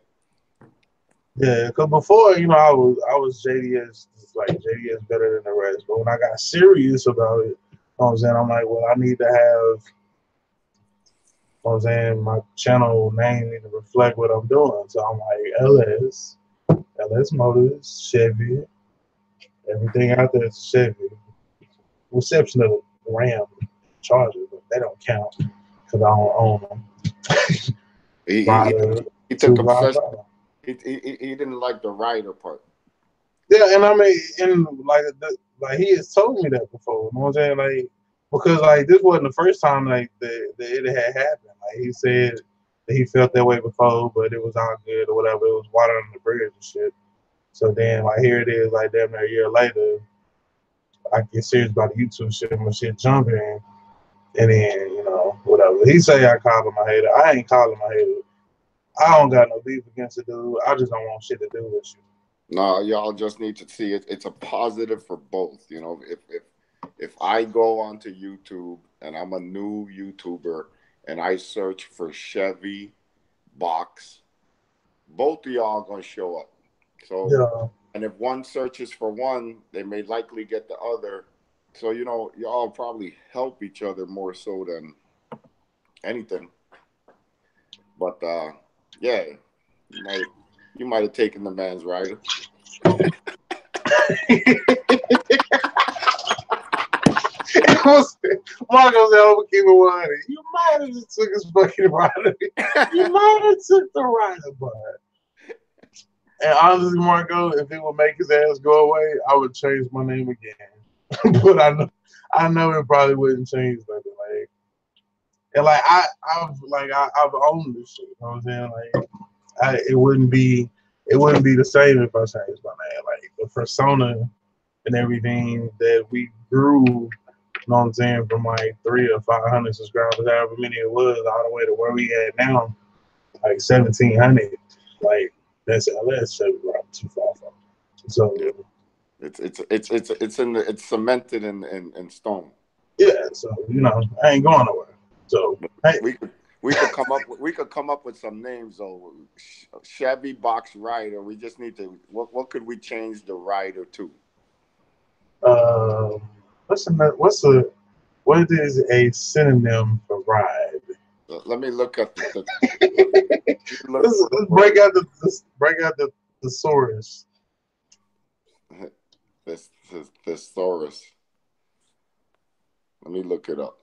Yeah, because before, I was JDS, like JDS better than the rest. But when I got serious about it, what I'm saying, I'm like, well, I need to have, what I'm saying, my channel name need to reflect what I'm doing. So I'm like, LS Motors, Chevy, everything out there is Chevy. With exception of Ram Charger, but they don't count because I don't own them. He he, Rider, he took two Rider. obsession. He didn't like the rider part. Yeah, and I mean, and like he has told me that before. You know what I'm saying? Like, because like this wasn't the first time like that it had happened. Like he said that he felt that way before, but it was all good or whatever. It was water under the bridge and shit. So then like here it is, like damn near a year later, I get serious about the YouTube shit, my shit jumping, and then whatever. He say I call him a hater. I ain't calling him a hater. I don't got no beef against the dude. I just don't want shit to do with you. No, y'all just need to see it. It's a positive for both. If I go onto YouTube and I'm a new YouTuber and I search for Chevy box, both of y'all gonna show up. So, Yeah. and if one searches for one, they may likely get the other. So y'all probably help each other more so than anything. But yeah, you might have taken the man's rider. Marco said, "I'm gonna keep it 100. You might have just took his fucking rider. You might have took the rider, but." And honestly, Marco, if it would make his ass go away, I would change my name again. But I know it probably wouldn't change nothing. Like, and like I've owned this shit. You know what I'm saying? Like, it wouldn't be the same if I changed my name. Like the persona and everything that we grew. You know what I'm saying? From like 300 or 500 subscribers, however many it was, all the way to where we at now, like 1,700. Like that's LS Chevy Rock too far from. Yeah, So it's cemented in stone. yeah, so I ain't going nowhere. So hey, We could We could come up with some names though. Chevy box rider. We just need to. What could we change the rider to? Um, what is a synonym for ride? Let me look at let me look for the Let's word. break out the thesaurus. This thesaurus. Let me look it up.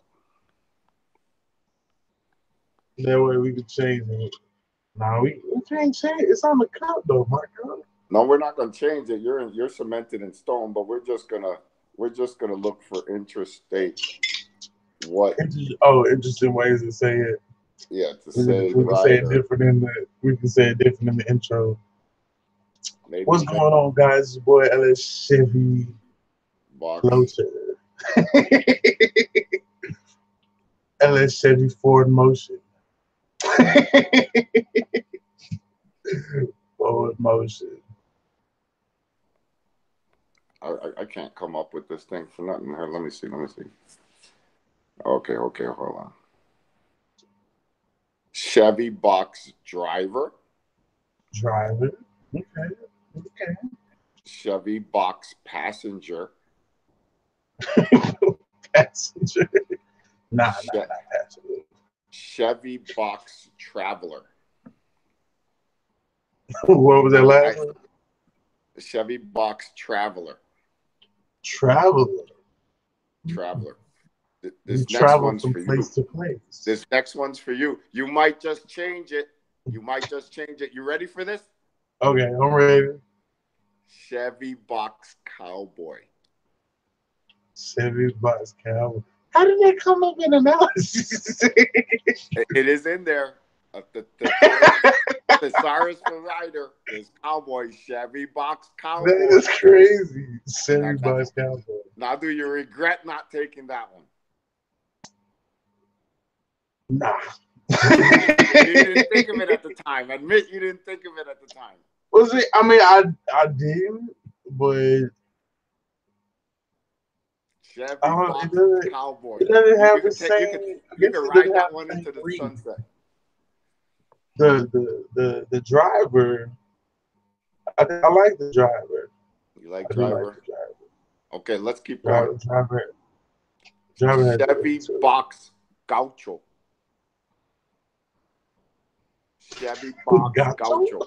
That way we can change it. No, we can't change it. It's on the cup though, Marco. No, we're not going to change it. You're cemented in stone, but we're just gonna look for interstate. What? Interesting ways to say it. Yeah, to say We can say it rider. different in the. We can say it different in the intro. Maybe What's going on, guys? It's your boy LS Chevy box. Floater. LS Chevy Ford Motion. Forward motion. I can't come up with this thing for nothing. Here, let me see. Let me see. Okay, hold on. Chevy box driver. Driver. Okay. Okay. Chevy box passenger. Passenger. Nah, Che- not passenger. Chevy box traveler. What was that last I, one? Chevy box traveler. Traveler. Traveler. You This next travel one's from for place you. to place. This next one's for you. You might just change it. You ready for this? Okay, I'm ready. Chevy box cowboy. Chevy Box Cowboy. How did that come up in analysis? It is in there. The thesaurus for rider is cowboy. Chevy box That cowboy. is crazy. Now, Chevy Box Cowboy. now, do you regret not taking that one? Nah. You didn't think of it at the time. Admit you didn't think of it at the time. Was it? I mean, I did, but Chevy box cowboy. it doesn't You, have you the could take same. I you guess could it ride doesn't that have one the same into the ring. sunset. The driver. I like the driver. You like I do like driver? the driver. Okay, let's keep going. Driver has a ring Chevy to box gaucho. Chevy it. box Gato? gaucho.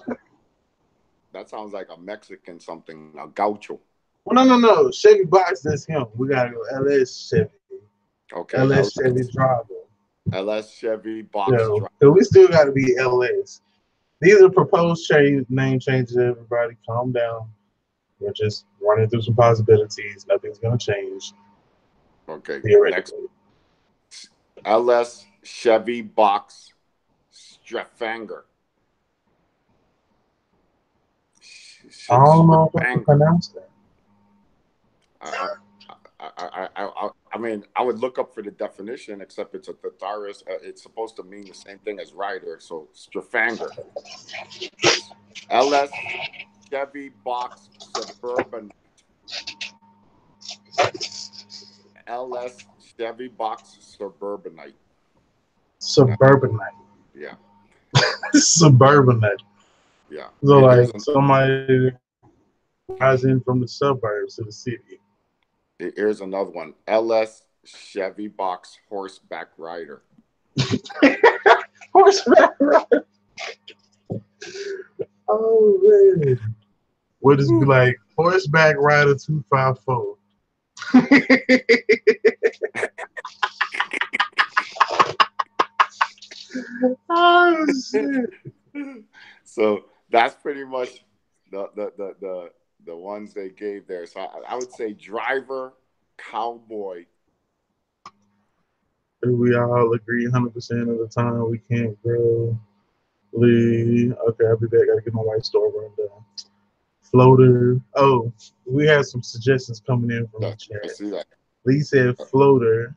That sounds like a Mexican something. A gaucho. Well, no. Chevy Box, that's him. We gotta go LS Chevy. Okay, LS Chevy driver. LS Chevy box So, driver. we still got to be LS. These are proposed name changes. Everybody, calm down. We're just running through some possibilities. Nothing's gonna change Okay, next. theoretically. LS Chevy box Strafanger. I don't know if I can Strafanger. pronounce that. I mean, I would look up for the definition, except it's a thesaurus. It's supposed to mean the same thing as rider. So Strafanger. LS Chevy box Suburban. LS Chevy box Suburbanite. Suburbanite. Yeah. Suburbanite. Yeah. So like Here's somebody drives in from the suburbs to the city. here's another one. LS Chevy box horseback rider. Horseback rider. Oh man. Would this be like horseback rider 254? Oh shit. So that's pretty much the ones they gave there. So I would say driver, cowboy. We all agree 100% of the time we can't grow. Okay, I'll be back. Gotta get my white store run down. Floater. Oh, we had some suggestions coming in from the I chat. see that. Lee said floater.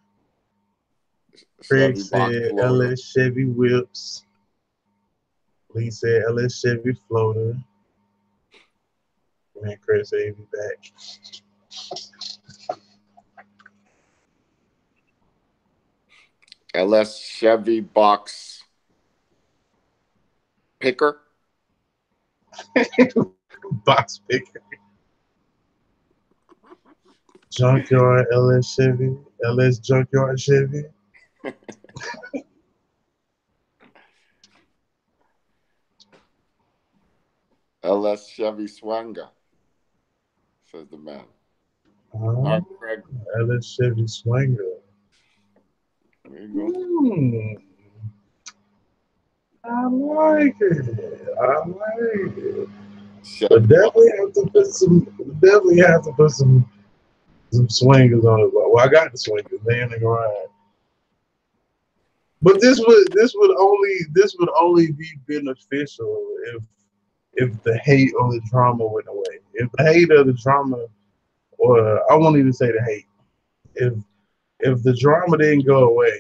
Craig Chevy box said floater. LS Chevy whips. Lee said LS Chevy floater. Man, Chris said he'll be back. LS Chevy box picker. Box picker. Junkyard LS Chevy. LS Junkyard Chevy. LS Chevy Swanger, says the man. All Uh, right, Craig. LS Chevy Swanger. There you go. Hmm. I like it. I like it. Chevy But box. definitely have to put some swingers on it. Well, I got the swingers. They in the garage. But this would only be beneficial if the hate or the drama went away. If the hate or the drama, or I won't even say the hate. If if the drama didn't go away,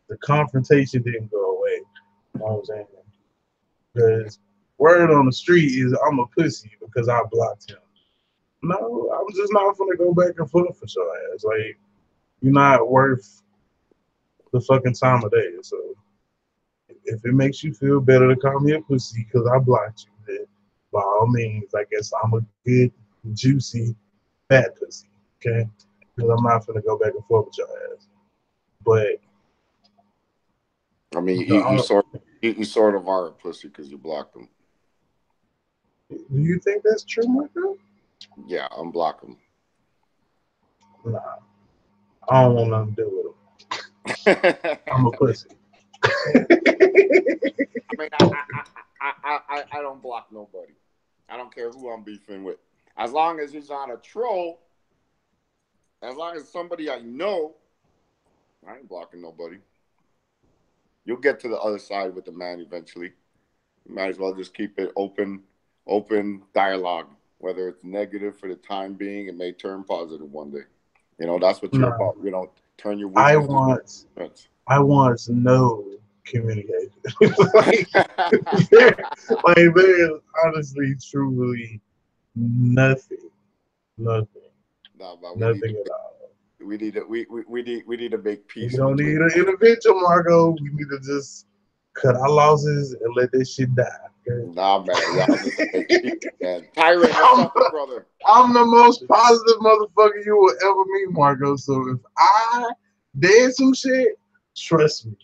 the confrontation didn't go away. You know what I'm saying? Because word on the street is I'm a pussy because I blocked him. No, I'm just not gonna go back and forth for your ass. Like you're not worth the fucking time of day. So if it makes you feel better to call me a pussy because I blocked you, then by all means, I guess I'm a good, juicy, fat pussy. Okay, because I'm not gonna go back and forth with your ass. But I mean, the, you sort of are a pussy because you blocked them. do you think that's true, Michael? Yeah, unblock them. Nah, I don't want nothing to do with him. I'm a pussy. I mean, I don't block nobody. I don't care who I'm beefing with. As long as he's not a troll, as long as somebody I know, I ain't blocking nobody. You'll get to the other side with the man eventually. You might as well just keep it open dialogue. Whether it's negative for the time being, it may turn positive one day. You know, that's what you're Nah, about. You know, turn your I weaknesses into want strengths. I want no communication. like, there, there is honestly, truly nothing, nothing, No, but nothing at all. we need to make We peace don't between need an us. intervention, Margot. We need to just cut our losses and let this shit die. Okay? Nah, man, y'all need to make peace, man. Tyrant, what's I'm, up, my brother? I'm the most positive motherfucker you will ever meet, Margot. So if I did some shit, trust me,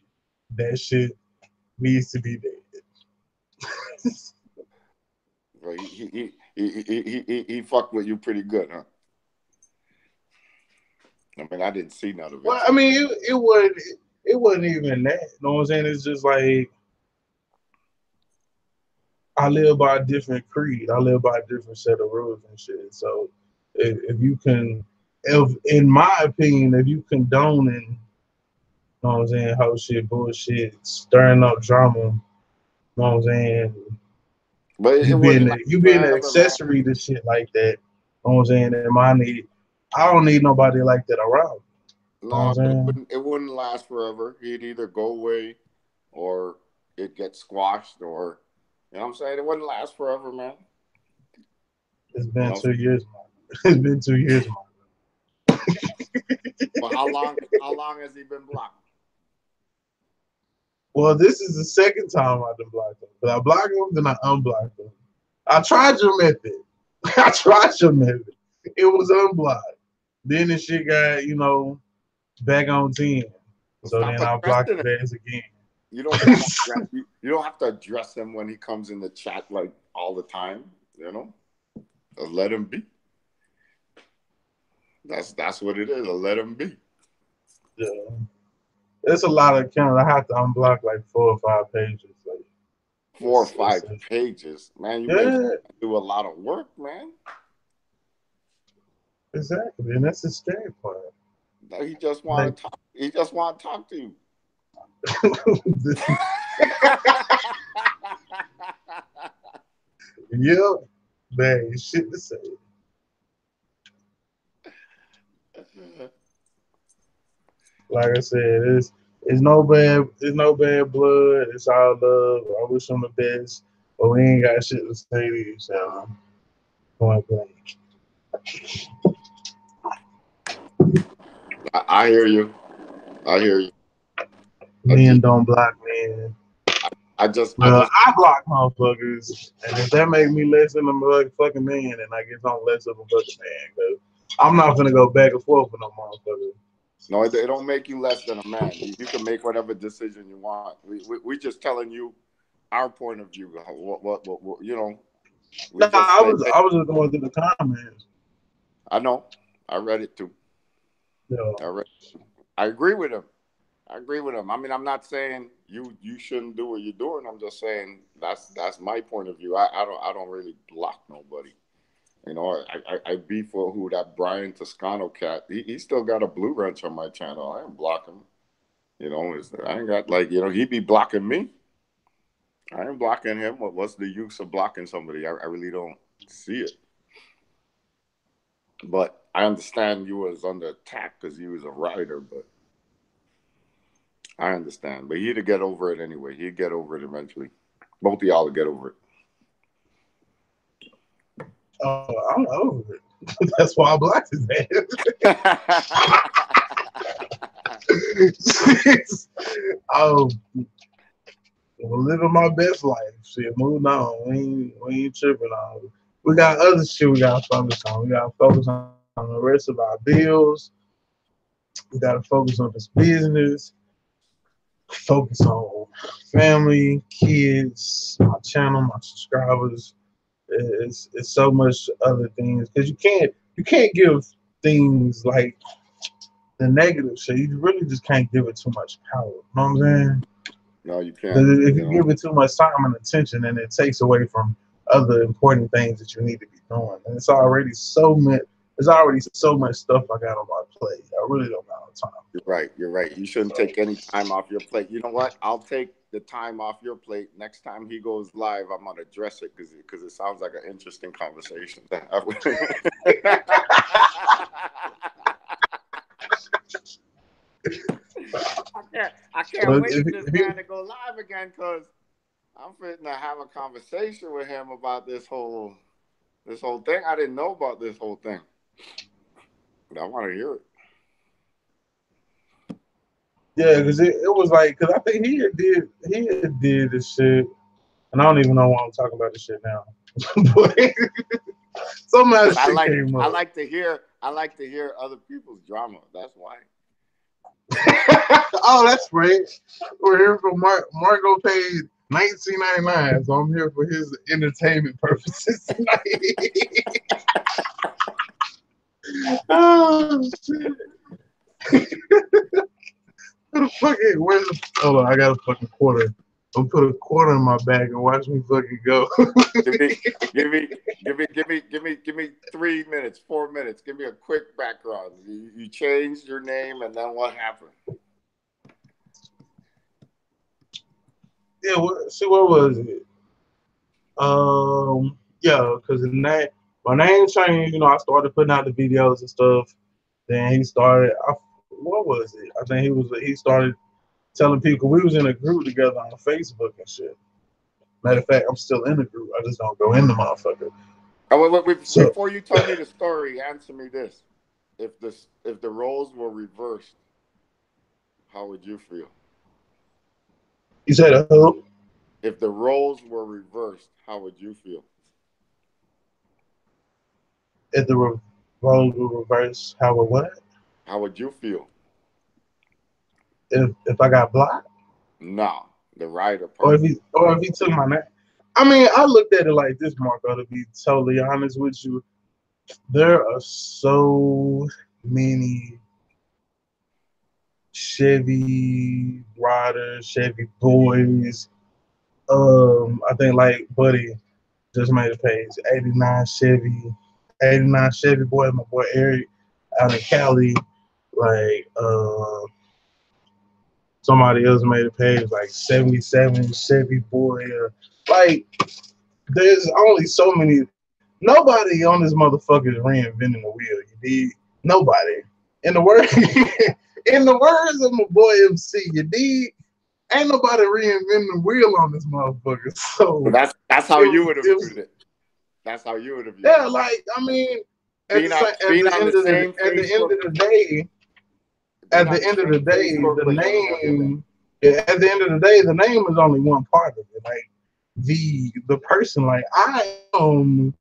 that shit needs to be dead. Bro, he fucked with you pretty good, huh? I mean, I didn't see none of it. Well, I mean, it wasn't even that. You know what I'm saying? It's just like I live by a different creed. I live by a different set of rules and shit. So if you can, if in my opinion, if you condoning, you know what I'm saying, whole shit, bullshit, stirring up drama, you know what I'm saying, But it you wouldn't last being an forever, man. accessory to shit like that. You know what I'm saying? And I don't need nobody like that around. You know what I'm No, saying? it wouldn't last forever. He'd either go away or it get squashed or you know what I'm saying? It wouldn't last forever, man. It's You been know. 2 years, man. It's been 2 years, man. But how long has he been blocked? Well, this is the second time I've been blocked him. But I blocked him, then I unblocked him. I tried your method. I tried your method. It was unblocked. Then the shit got, back on 10. Well, So stop then I blocked addressing him. his ass again. You don't gotta you don't have to address him when he comes in the chat like all the time, you know? Just let him be. That's what it is. Let him be. Yeah. There's a lot of accounts. I have to unblock like 4 or 5 pages. Like, 4 or 5 pages, man. You make yeah, do a lot of work, man. exactly. And that's the scary part. No, he just Like, want to talk. He just want to talk to you. yep, man, shit to say. Like I said, it's no bad blood. It's all love. I wish him the best, but we ain't got shit to say to each other. Point blank. I hear you. I hear you. Men don't block men. I just I block motherfuckers, and if that make me less than a fucking man, then I guess I'm less of a fucking man. Cause I'm not gonna go back and forth with no motherfucker. No, it don't make you less than a man. You can make whatever decision you want. We just telling you our point of view. What you know. We No, just say, hey, I was just going through the comments. I know. I read it too. Yeah. I agree with him. I agree with him. I mean, I'm not saying you shouldn't do what you're doing. I'm just saying that's my point of view. I don't really block nobody. You know, I beef for who that Brian Toscano cat. He still got a blue wrench on my channel. I ain't blocking him. You know, I ain't got like, you know, he be blocking me. I ain't blocking him. What's the use of blocking somebody? I really don't see it. But I understand you was under attack because you was a writer, but I understand. But he'd get over it anyway. He'd get over it eventually. Both of y'all will get over it. I'm over it. That's why I blocked his ass. Living my best life. Shit, moving on. We ain't tripping on it. We got other shit we gotta focus on. We gotta focus on the rest of our bills. We gotta focus on this business. Focus on family, kids, my channel, my subscribers. It's so much other things because you can't give things like the negative shit. You really just can't give it too much power. You know what I'm saying? No, you can't. If you give it too much time and attention, then it takes away from other important things that you need to be doing. And it's already so much. There's already so much stuff I got on my plate. I really don't got no time. You're right. You shouldn't take any time off your plate. You know what? I'll take the time off your plate. Next time he goes live, I'm going to address it because it sounds like an interesting conversation. I can't wait for this man to go live again because I'm fitting to have a conversation with him about this whole thing. I didn't know about this whole thing. But I want to hear it. Yeah, because it was like, because I think he had did this shit, and I don't even know why I'm talking about this shit now. But somehow shit came up. I like to hear other people's drama. That's why. Oh, that's right. We're here for Marco paid $19.99, so I'm here for his entertainment purposes tonight. Oh shit. Hold on, I got a fucking quarter. I'll put a quarter in my bag and watch me fucking go. give me 3 minutes, 4 minutes. Give me a quick background. You changed your name and then what happened? Yeah, what was it? Yeah, because my name changed. You know, I started putting out the videos and stuff. Then he started. What was it? I think he started telling people. We was in a group together on Facebook and shit. Matter of fact, I'm still in the group. I just don't go in the motherfucker. Oh, wait, before you tell me the story, answer me this: if the roles were reversed, how would you feel? You said who? If the roles were reversed, how would you feel? If the roles were reversed, how would what? How would you feel? If I got blocked? No, the writer part. Or if he took my name. I mean, I looked at it like this, Marco, to be totally honest with you. There are so many Chevy riders, Chevy boys. I think like Buddy just made a page. 89 Chevy boy, my boy Eric out in Cali. Like somebody else made a page like 77 Chevy boy. Like there's only so many. Nobody on this motherfucker is reinventing the wheel. You dig? Nobody. In the words of my boy MC, you dig? Ain't nobody reinventing the wheel on this motherfucker. So that's how you would have viewed it. That's how you would have viewed it. Yeah, like I mean, at the end of the day, the name At the end of the day, the name is only one part of it. Like the person, like I am, you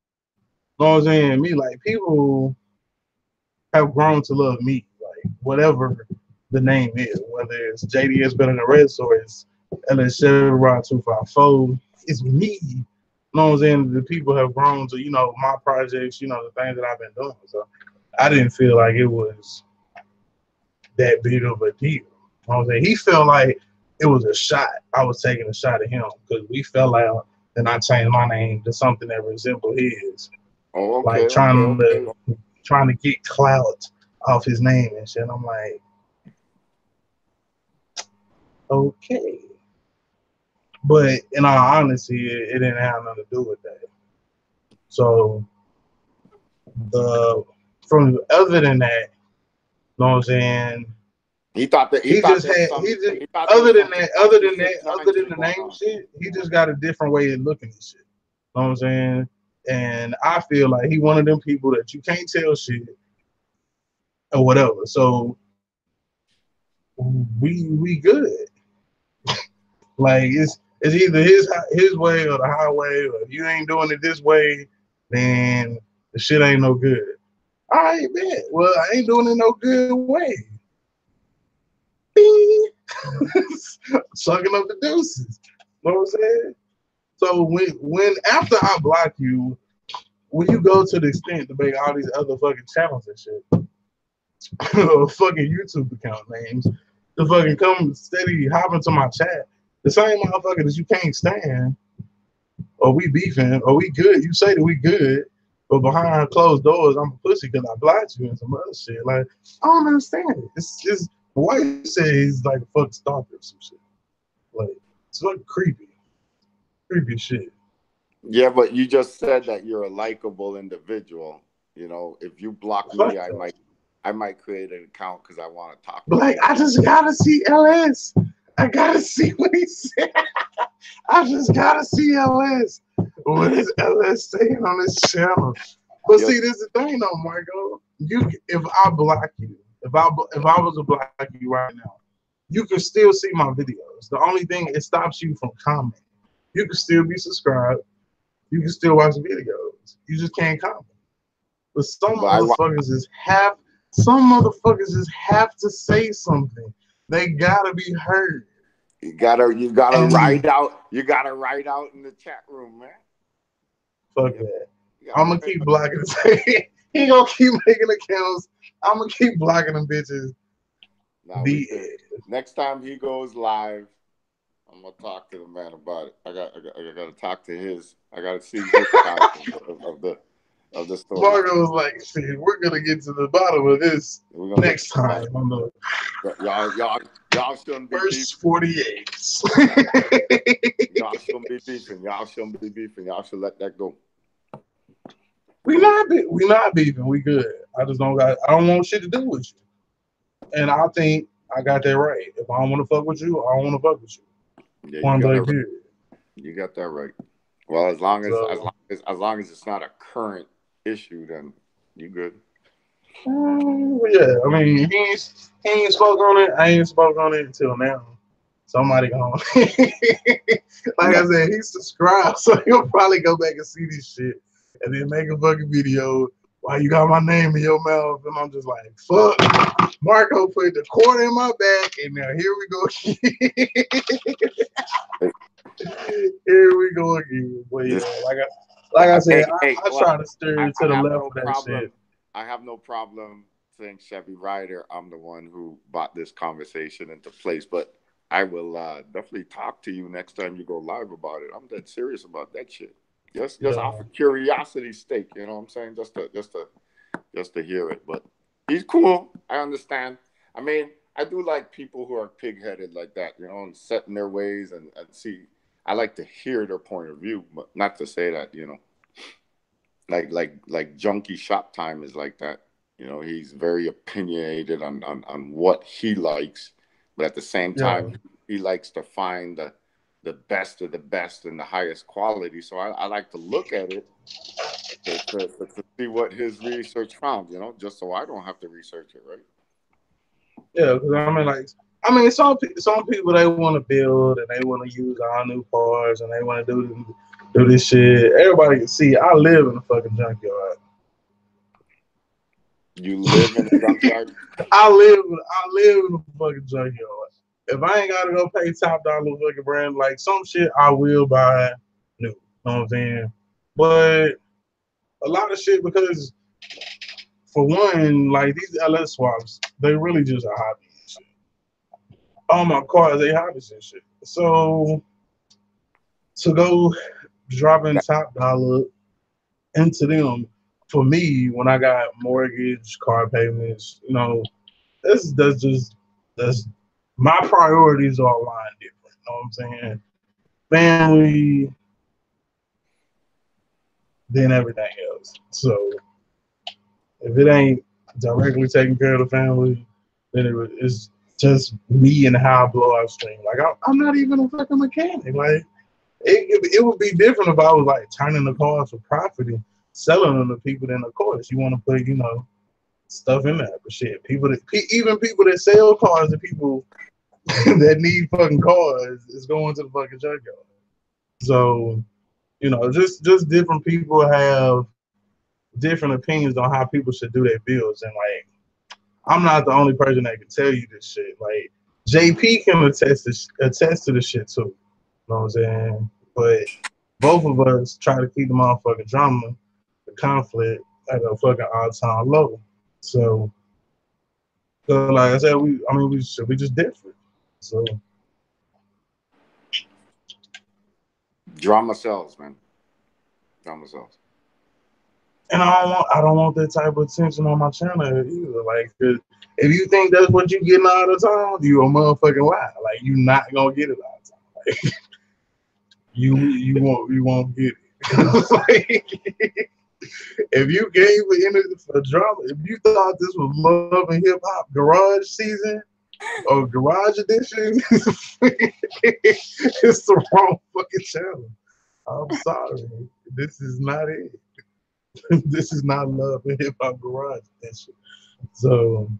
know what I'm saying? Me, like people have grown to love me, like whatever the name is, whether it's JDS better than Reds or it's LS Chevron 254, it's me. You know what I'm saying? The people have grown to, my projects, the things that I've been doing. So I didn't feel like it was that big of a deal. You know what I'm saying? He felt like it was a shot. I was taking a shot at him because we fell out and I changed my name to something that resembled his. Oh, Like okay, okay, okay. trying to get clout off his name and shit. I'm like, okay. But in all honesty, it didn't have nothing to do with that. So the from other than that, you know what I'm saying? He thought there was He some just he thought there was some Pikachu other 6ix9ine than shit the going name on. shit, he just got a different way of looking at shit. You know what I'm saying? And I feel like he one of them people that you can't tell shit or whatever. So we good. Like it's either his way or the highway, or if you ain't doing it this way, then the shit ain't no good. All right, man. Well, I ain't doing it no good way. Bing. Sucking up the deuces. You know what I'm saying? So when after I block you, when you go to the extent to make all these other fucking channels and shit, fucking YouTube account names, to fucking come steady hopping to my chat, the same motherfucker that you can't stand, or we beefing, or we good. You say that we good, but behind closed doors, I'm a pussy because I blocked you and some other shit. Like I don't understand it. It's just White said he's like a fuck stalker or some shit. Like it's fucking creepy shit. Yeah, but you just said that you're a likable individual. You know, if you block Fuck me, that. I might create an account because I want to talk But to like you. I just gotta see LS. I gotta see what he said. I just gotta see LS. What is LS saying on this channel? But Yes. see, this is the thing though, Marco. You, if I block you, if I was to block you right now, you can still see my videos. The only thing it stops you from commenting. You can still be subscribed. You can still watch videos. You just can't comment. But But I want some motherfuckers just have to say something. They gotta be heard. you gotta And write out in the chat room, man. fuck Yeah, that. you gotta I'm gonna write keep out. blocking. He gonna keep making accounts. I'm gonna keep blocking them bitches. Now we The could next time he goes live, I'm gonna talk to the man about it. I gotta talk to his. I gotta see his side of the story. Margo was like, "Shit, we're gonna get to the bottom of this We're gonna get to next the bottom. time on the Y'all shouldn't be beefing. first 48." Y'all shouldn't be beefing. Y'all shouldn't be beefing. Y'all should let that go. We not beefing. We good. I don't want shit to do with you. And I think I got that right. If I don't want to fuck with you, I don't want to fuck with you. Yeah, you Point got it blank right. period. You got that right. Well, So as long as it's not a current issue, then you good. yeah, I mean he ain't spoke on it. I ain't spoke on it until now. Somebody gonna like I Next, said, he's subscribed, so he'll probably go back and see this shit and then make a fucking video. Why you got my name in your mouth? And I'm just like, fuck. Marco put the cord in my back, and now here we go again. Here we go again. But yeah, this, like I said, hey, I well, try to steer to I the have left no of that shit. problem. I have no problem saying Chevy Rider. I'm the one who brought this conversation into place, but I will definitely talk to you next time you go live about it. I'm dead serious about that shit. Just Yeah. off of curiosity's sake, you know what I'm saying? Just to hear it. But he's cool. I understand. I mean, I do like people who are pig-headed like that, you know, and set in their ways and see. I like to hear their point of view, but not to say that, you know, like Junkie Shop Time is like that. You know, he's very opinionated on what he likes, but at the same Yeah. time, he likes to find the best of the best and the highest quality. So I like to look at it to see what his research found, you know, just so I don't have to research it, right? Yeah, because I mean, like, I mean, some people they want to build and they want to use all new cars and they want to do this shit. Everybody can see. I live in a fucking junkyard. You live in a junkyard? I live in a fucking junkyard. If I ain't gotta go pay top dollar fucking brand, like some shit I will buy new. You know what I'm saying? But a lot of shit because for one, like these LS swaps, they really just a hobby and shit. All my cars, they hobbies and shit. So to go dropping top dollar into them for me when I got mortgage, car payments, you know, that's my priorities are aligned different. You know what I'm saying? Family, then everything else. So if it ain't directly taking care of the family, then it's just me and how I blow out stream. Like I'm not even a fucking mechanic. Like it would be different if I was like turning the cars for profit and selling them to people. Then of course you want to put stuff in there. But shit, even people that sell cars to people that need fucking cars is going to the fucking junkyard. So just different people have different opinions on how people should do their bills, and like I'm not the only person that can tell you this shit. Like JP can attest to this shit too. You know what I'm saying? But both of us try to keep the motherfucking drama, the conflict at a fucking all-time low. So like I said, we just different. So Drama sells, man. Drama sells. and I don't want that type of attention on my channel either. Like, if you think that's what you getting all the time, you a motherfucking lie. Like, you not gonna get it all the time. Like, you won't get it. Like, if you gave it energy for drama, if you thought this was Love and Hip Hop Garage season or Garage Edition, it's the wrong fucking channel. I'm sorry, this is not it. This is not Love and Hip Hop Garage Edition. So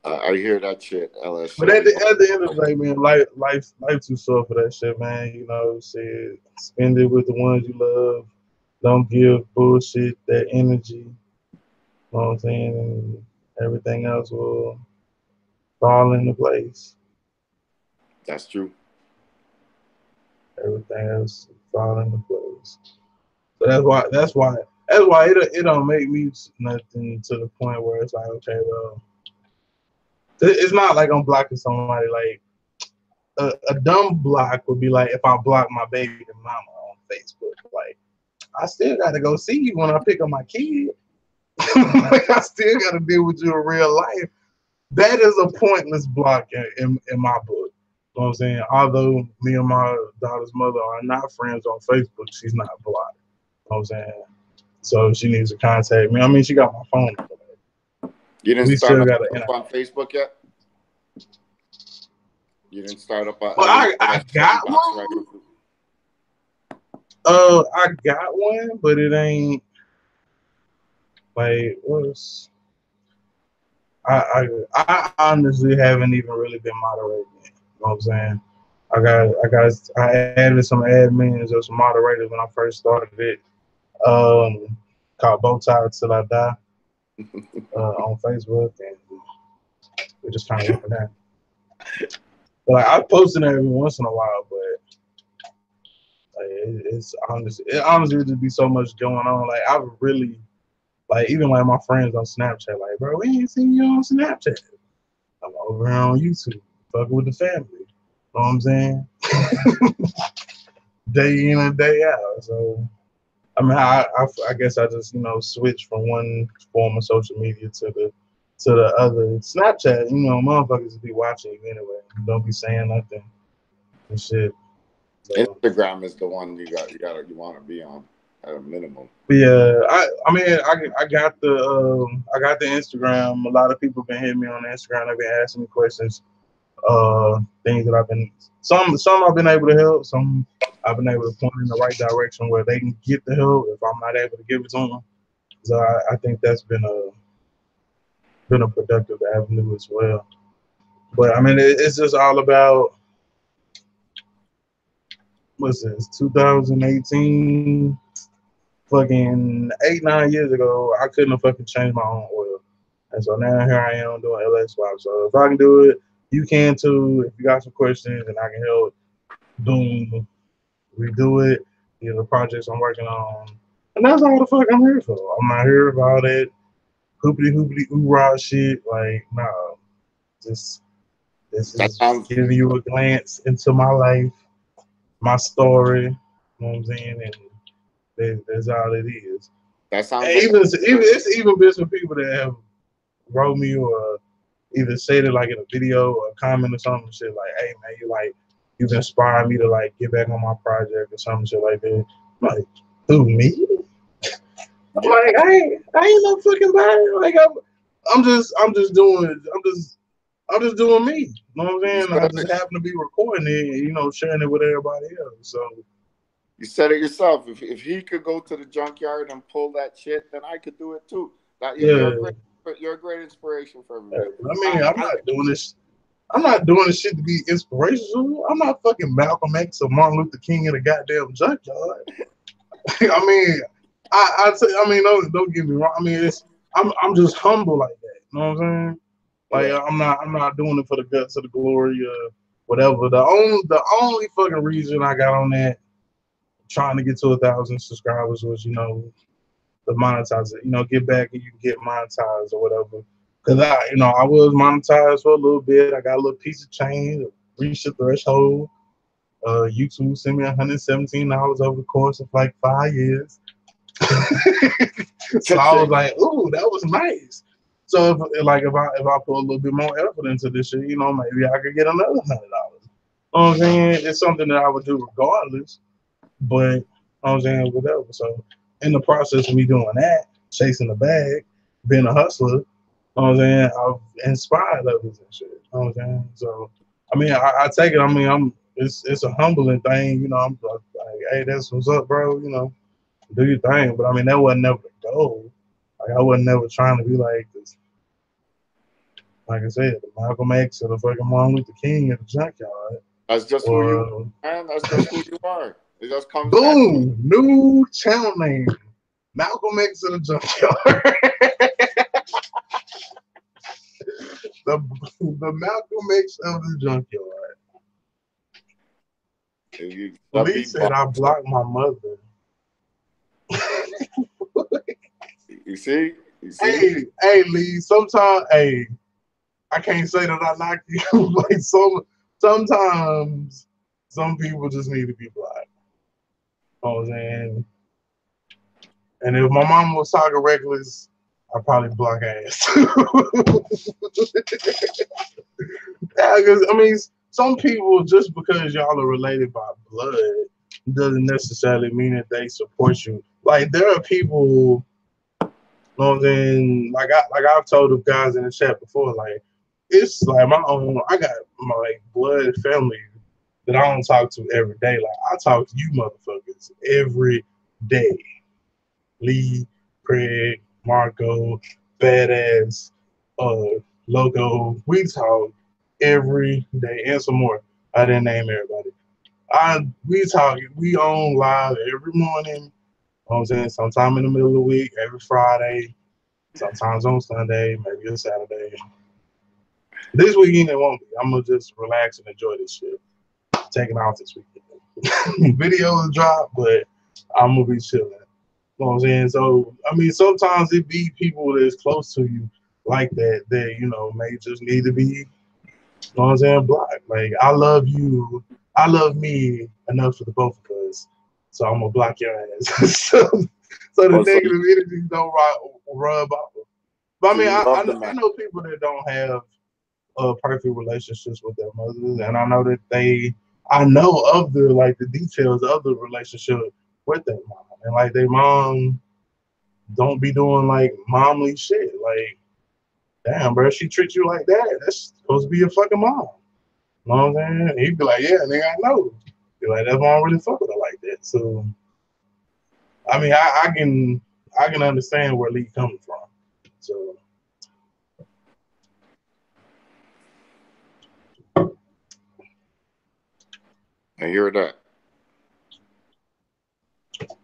I hear that shit, LS. but at the end of the day, man, life too short for that shit, man. You know, shit, spend it with the ones you love. Don't give bullshit that energy. You know what I'm saying? And everything else will fall into place. That's true. Everything else will fall into place. So that's why it don't make me nothing to the point where it's like, okay, well, it's not like I'm blocking somebody. Like a dumb block would be like if I block my baby mama on Facebook. Like I still got to go see you when I pick up my kid. Like I still got to deal with you in real life. That is a pointless block in my book. You know what I'm saying? Although me and my daughter's mother are not friends on Facebook, she's not blocked. You know what I'm saying? So she needs to contact me. I mean, she got my phone number. You didn't We start still up got on Facebook yet? You didn't start up on. Well, I got one. I got one, but it ain't like what's. I honestly haven't even really been moderating it. You know what I'm saying? I added some admins or some moderators when I first started it. Called Bowtie Till I Die on Facebook, and we're just kind of looking at. But like, I post it every once in a while, but like, it honestly just be so much going on. Like I really like even like my friends on Snapchat, like bro, we ain't seen you on Snapchat. I'm over here on YouTube, fucking with the family. You know what I'm saying? Day in and day out. So I mean, I guess I just switch from one form of social media to the other. Snapchat, motherfuckers be watching you anyway. Don't be saying nothing and shit. So, Instagram is the one you want to be on at a minimum. Yeah, I mean, I got the Instagram. A lot of people been hitting me on Instagram. They've been asking me questions, things that some I've been able to help. Some I've been able to point in the right direction where they can get the help if I'm not able to give it to them. So I think that's been a productive avenue as well. But I mean, it's just all about what's this? 2018. Fucking 8, 9 years ago, I couldn't have fucking changed my own oil. And so now here I am doing LA swap. So if I can do it, you can too. If you got some questions and I can help, boom, redo it. You know, the projects I'm working on. And that's all the fuck I'm here for. I'm not here for all that hoopity hoopity oorah shit. Like, nah. Just this That is sounds giving you a glance into my life, my story. You know what I'm saying? And that's all it is. that sounds And like even it's even been some people that have wrote me or either said it like in a video or a comment or something shit like, hey man, you like you've inspired me to like get back on my project or something shit like that. I'm like, who me? I'm yeah. like, I ain't no fucking body. Like I'm just doing me. You know what I'm You saying? I said just it. happen to be recording it and sharing it with everybody else. So You said it yourself. If he could go to the junkyard and pull that shit, then I could do it too. That you're a yeah. great inspiration for everybody. I mean, I'm not doing this shit to be inspirational. I'm not fucking Malcolm X or Martin Luther King in a goddamn junkyard. I mean, I mean, don't get me wrong. I mean, I'm just humble like that. You know what I'm saying? Like Yeah. I'm not doing it for the guts or the glory or whatever. The only fucking reason I got on that trying to get to 1,000 subscribers was the monetize it. Get back and you can get monetized or whatever. Cause I was monetized for a little bit. I got a little piece of change, reached the threshold. YouTube sent me $117 over the course of like 5 years. So I was like, ooh, that was nice. So if I put a little bit more effort into this shit, maybe I could get another $100. You know what I'm saying? It's something that I would do regardless. But I'm saying whatever. So in the process of me doing that, chasing the bag, being a hustler, I'm saying I've inspired others and shit. You know what I'm saying? So I mean I take it, it's a humbling thing, I'm like, hey, that's what's up, bro, do your thing. But I mean that wasn't never the goal. Like I wasn't never trying to be like this, like I said, the Malcolm X or the fucking Martin Luther King at the junkyard. That's just who you Or are, man. That's just who you are. It just comes naturally. boom, new channel name. Malcolm X in the junkyard. the Malcolm X of the junkyard. Let Lee people, said I blocked my mother. you see, you see. Hey, Lee. Sometimes, hey, I can't say that I like you. Like sometimes, some people just need to be blocked. You know what I'm saying? And if my mom was talking reckless, I'd probably block her ass too. Yeah, because I mean, some people just because y'all are related by blood doesn't necessarily mean that they support you. Like there are people, you know what I'm saying? Like I've told the guys in the chat before, like it's like my own. I got my like, blood family that I don't talk to every day. Like I talk to you motherfuckers every day. Lee, Craig, Marco, Badass, Logo. We talk every day and some more. I didn't name everybody. We talk. We on live every morning. You know what I'm saying, sometime in the middle of the week, every Friday, sometimes on Sunday, maybe a Saturday. This weekend it won't be. I'm gonna just relax and enjoy this shit. Taking off this weekend. Videos drop, but I'm gonna be chilling. You know what I'm saying? So I mean, sometimes it be people that's close to you like that may just need to be, you know what I'm saying, blocked. Like I love you, I love me enough for the both of us, so I'm gonna block your ass. So the Oh, negative energies don't rub off. But I so mean, you love the I man. know people that don't have perfect relationships with their mothers, and I know that I know of the details of the relationship with their mom, and like their mom don't be doing like momly shit. Like, damn, bro, she treats you like that. That's supposed to be your fucking mom. You know what I'm saying? He'd be like, yeah, nigga, I know. Be like, that's why I don't really fuck with her like that. So, I mean, I can understand where Lee coming from. So, I hear that.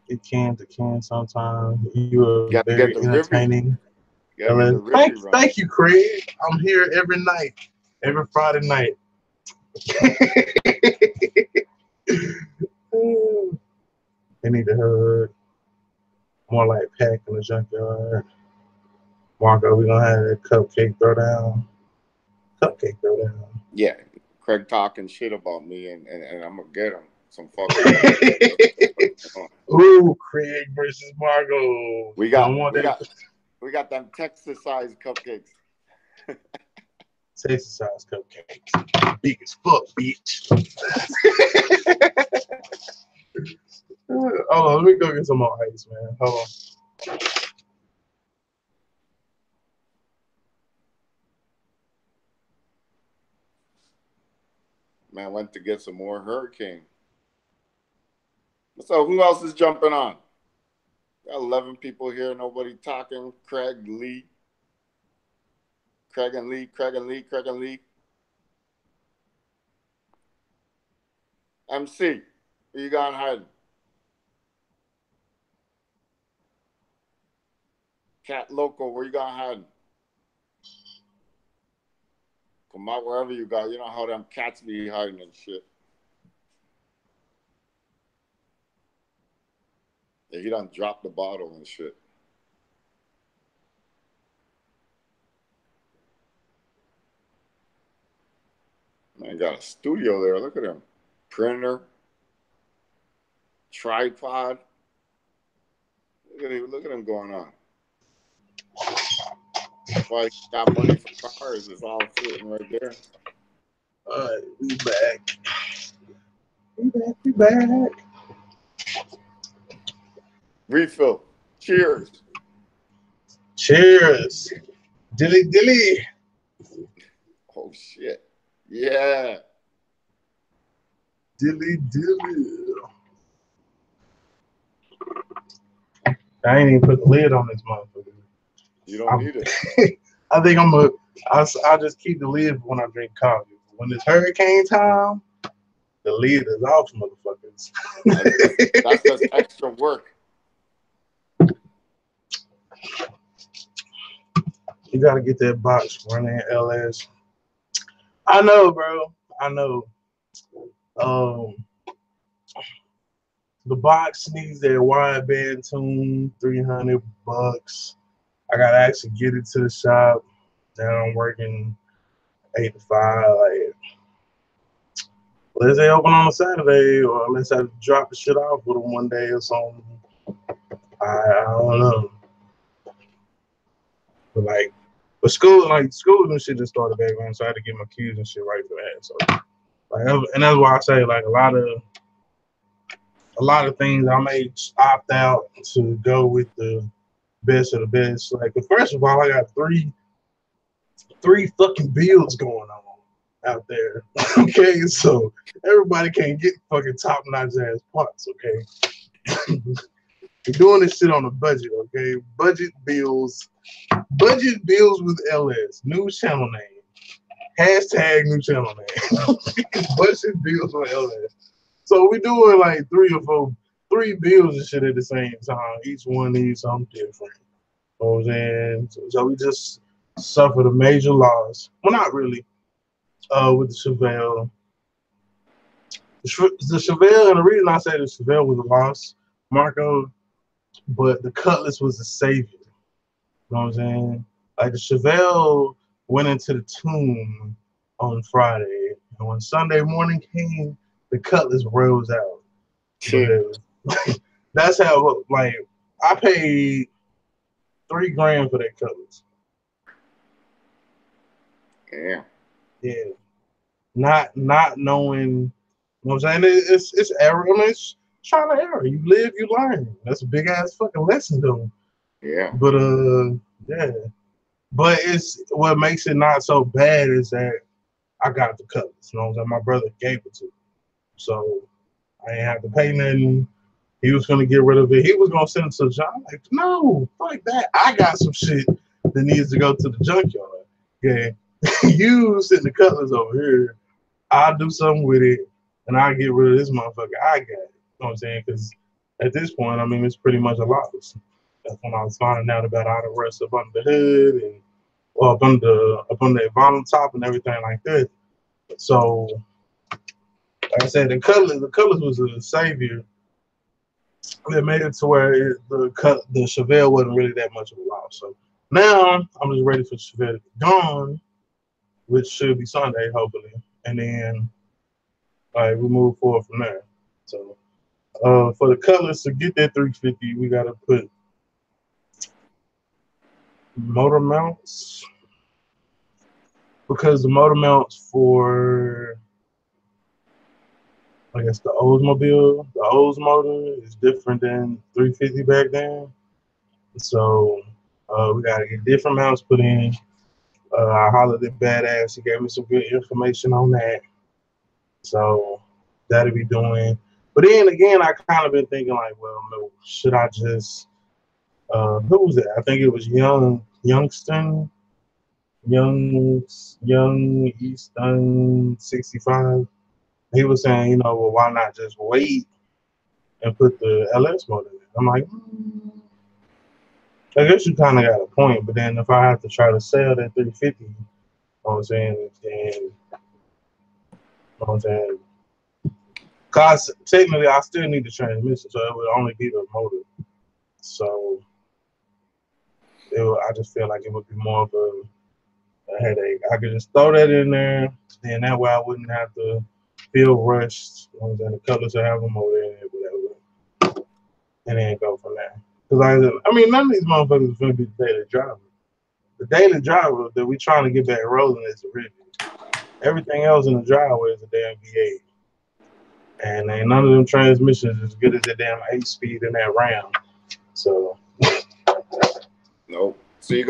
It can sometimes. You are You got very to get the Rippy. entertaining. You got to get the Rippy run. Thank you, Craig. I'm here every night, every Friday night. They need a hug. More like pack in the junkyard. Marco, we gonna have that cupcake throwdown. Cupcake throwdown. Yeah, Craig talking shit about me, and I'm gonna get him some fucking. Ooh, Craig versus Marco. We got we got them Texas sized cupcakes. Texas size cupcakes. Big as fuck, bitch. Hold on, let me go get some more ice, man. Hold on. Man, went to get some more hurricane. So who else is jumping on? Got 11 people here, nobody talking. Craig and Lee. MC, where you gone hiding? Cat Loco, where you gone hiding? Come out wherever you go. You know how them cats be hiding and shit. Yeah, he done dropped the bottle and shit. Man, got a studio there. Look at him. Printer. Tripod. Look at him going on. That's why he got money for cars. It's all sitting right there. All right, we back. We back. Refill. Cheers. Cheers. Dilly dilly. Oh, shit. Yeah. Dilly dilly. I ain't even put the lid on this motherfucker. You don't need it. I think I'll just keep the lid when I drink coffee. When it's hurricane time, the lid is off, motherfuckers. That's just extra work. You gotta get that box running LS. I know, bro. I know. The box needs that wideband tune, $300. I gotta actually get it to the shop. Now I'm working 8 to 5. Like, let's say open on a Saturday, or let's have to drop the shit off with them one day or something. I don't know. But school and shit just started back on, so I had to get my cues and shit right for that. So, and that's why I say like a lot of things I may opt out to go with the best of the best. Like, first of all, I got three fucking builds going on out there. Okay, so everybody can't get fucking top notch ass parts. Okay, we're doing this shit on a budget. Okay, budget bills with LS. New channel name. Hashtag new channel name. Budget bills with LS. So we doing like 3 bills and shit at the same time. Each one needs something different. You know what I'm saying? So we just suffered a major loss. Well, not really. With the Chevelle. The Chevelle, and the reason I say the Chevelle was a loss, Marco, but the Cutlass was the savior. You know what I'm saying? Like, the Chevelle went into the tomb on Friday, and when Sunday morning came, the Cutlass rose out. But that's how, like, I paid $3,000 for that Cutlass. Yeah. Yeah. Not knowing, you know what I'm saying? It's error. I mean, it's trial and error. You live, you learn. That's a big ass fucking lesson, though. Yeah. But yeah. But it's what makes it not so bad is that I got the Cutlass. You know what I'm saying? My brother gave it to me, so I ain't have to pay nothing. He was gonna get rid of it. He was gonna send it to John. I'm like, no, fuck that. I got some shit that needs to go to the junkyard. Okay, you send the Cutlass over here. I'll do something with it. and I get rid of this motherfucker I got. You know what I'm saying? Because at this point, I mean, it's pretty much a loss. That's when I was finding out about all the rust up under the hood and up on the vinyl top and everything like that. So, like I said, the colors was a savior that made it to where the Chevelle wasn't really that much of a loss. So now I'm just ready for Chevelle to be gone, which should be Sunday, hopefully, and then we move forward from there. So for the colors to get that 350, we gotta put motor mounts because the motor mounts for I guess the Oldsmobile, the Olds motor is different than 350 back then. So we gotta get different mounts put in. I hollered at Badass. He gave me some good information on that. So that'll be doing. But then again, I kind of been thinking like, well, no, should I just who was that? I think it was Young Easton 65. He was saying, well, why not just wait and put the LS motor in? I'm like, I guess you kind of got a point. But then if I have to try to sell that 350, you know what I'm saying, then, you know what I'm saying, cause technically I still need the transmission, so it would only be the motor. So I just feel like it would be more of a headache. I could just throw that in there, then that way I wouldn't have to feel rushed. You know what I'm saying? The colors will have a motor in it, whatever, and then go from there. Because I mean, none of these motherfuckers is gonna be the daily driver. The daily driver that we trying to get back rolling is the Rivian. Everything else in the driveway is a damn V8. And ain't none of them transmissions as good as that damn 8-speed in that Ram. So nope. So you're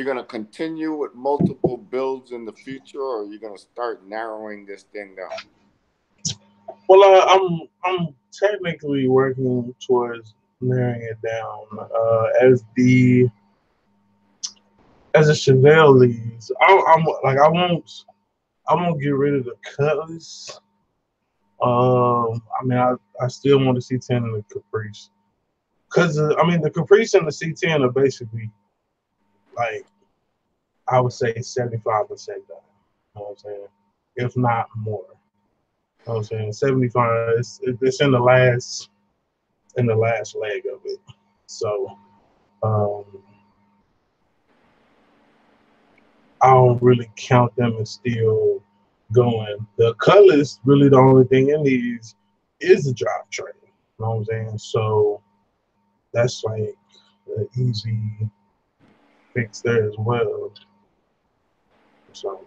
gonna continue with multiple builds in the future, or you're gonna start narrowing this thing down? well, I'm technically working towards narrowing it down as a Chevelle leads. I won't get rid of the Cutlass. I mean, I still want the C10 and the Caprice. Because, I mean, the Caprice and the C10 are basically, like, I would say 75% done. You know what I'm saying? If not more. You know what I'm saying? 75, it's in the last leg of it. So, um, I don't really count them as still going. The Cutlass, really the only thing in these is the drivetrain. You know what I'm saying? So, that's like an easy fix there as well. So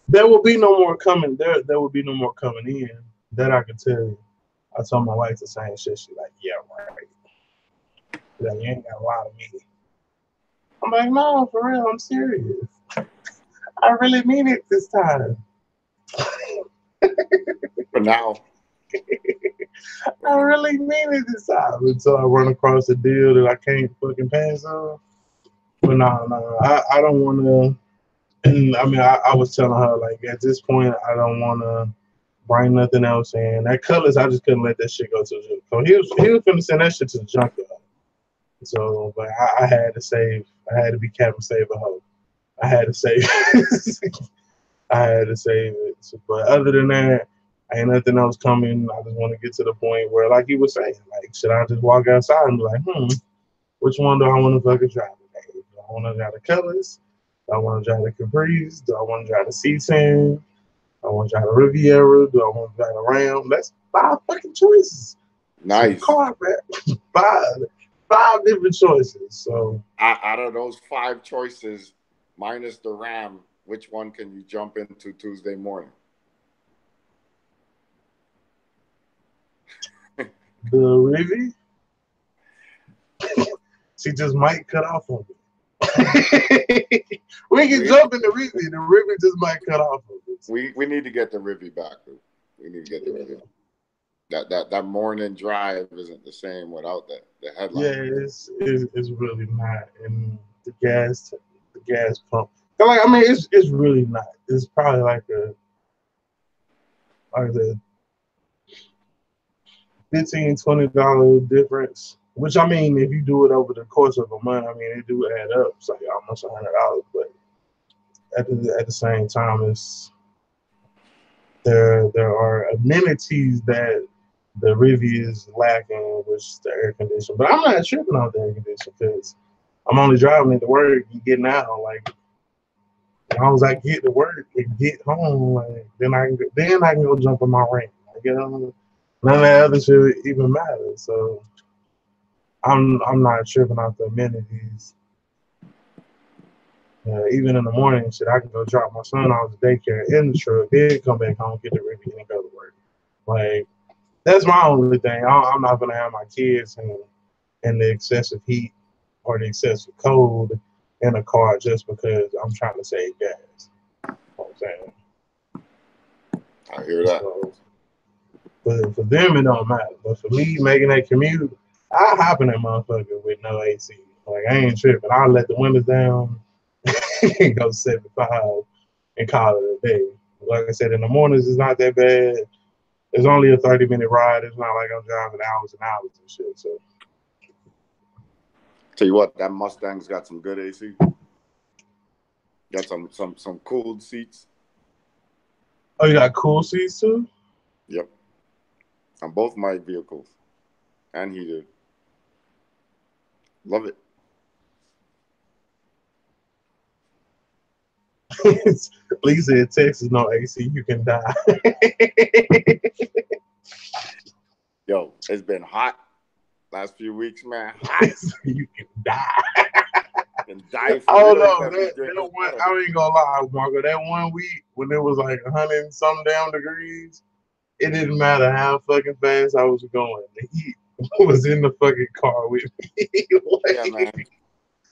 there will be no more coming. There will be no more coming in. That I can tell you. I told my wife the same shit. She's like, yeah, right. Like, you ain't got a lot of me. I'm like, no, for real, I'm serious. I really mean it this time. For now. I really mean it this time until I run across a deal that I can't fucking pass on. But no, I don't want to. And I mean, I was telling her like at this point, I don't want to bring nothing else in. That Cutlass, I just couldn't let that shit go to the. So he was finna send that shit to the junkyard. So, but I had to save. I had to be Captain Save a Hoe. I had to save. I had to save it. So, but other than that, ain't nothing else coming. I just want to get to the point where, like you were saying, like, should I just walk outside and be like, which one do I want to fucking drive today? Do I want to drive the Cutlass? Do I want to drive the Caprice? Do I want to drive the C10? Do I want to drive the Riviera? Do I want to drive the Ram? That's 5 fucking choices. Nice. So car, man. Five different choices. So out of those 5 choices, minus the Ram, which one can you jump into Tuesday morning? The Rivi? She just might cut off on me. We can jump in the Rivi. The Rivi just might cut off on us. We need to get the Rivi back. We need to get the Rivi. That morning drive isn't the same without the headline. Yeah, it's really not. And the gas pump. Like, I mean, it's really not. It's probably like like I said, $15, $20 difference. Which I mean, if you do it over the course of a month, I mean it do add up. It's like almost $100. But at the same time, it's there are amenities that the Rivian is lacking, which is the air conditioning. But I'm not tripping off the air conditioning because I'm only driving it to work and getting out. Like as long as I get to work and get home, like then I can go jump on my rank. Like, you know, none of that other shit even matters. So I'm not tripping off the amenities. Even in the morning, shit, I can go drop my son off to daycare in the truck, then come back home, get the Rivian, and go to work. Like that's my only thing. I'm not gonna have my kids in the excessive heat or the excessive cold in a car just because I'm trying to save gas. You know what I'm saying? I hear that. So, but for them, it don't matter. But for me, making that commute, I hop in that motherfucker with no AC. Like I ain't tripping. I'll let the windows down and go 75 and call it a day. Like I said, in the mornings, it's not that bad. It's only a 30-minute ride. It's not like I'm driving hours and hours and shit. So, tell you what, that Mustang's got some good AC. Got some cooled seats. oh, you got cool seats too? Yep. On both my vehicles. And heated. Love it. Lisa in Texas, no AC, you can die. Yo, it's been hot last few weeks, man. Hot. You can die. And die for Oh real. no, that one, I ain't gonna lie, Marco. That 1 week when it was like 100 and some damn degrees, it didn't matter how fucking fast I was going. The heat was in the fucking car with me. Yeah, man.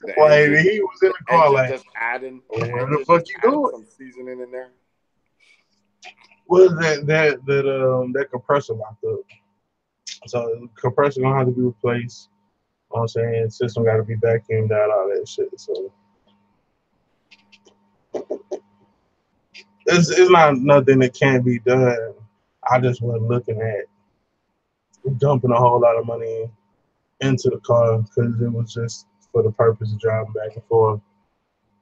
The heat was in the car. Like, just adding. where the fuck you going? Some seasoning in there. Was that compressor locked up? So the compressor gonna have to be replaced. You know what I'm saying? System got to be vacuumed out, all that shit. So it's not nothing that can't be done. I just wasn't looking at dumping a whole lot of money into the car because it was just for the purpose of driving back and forth.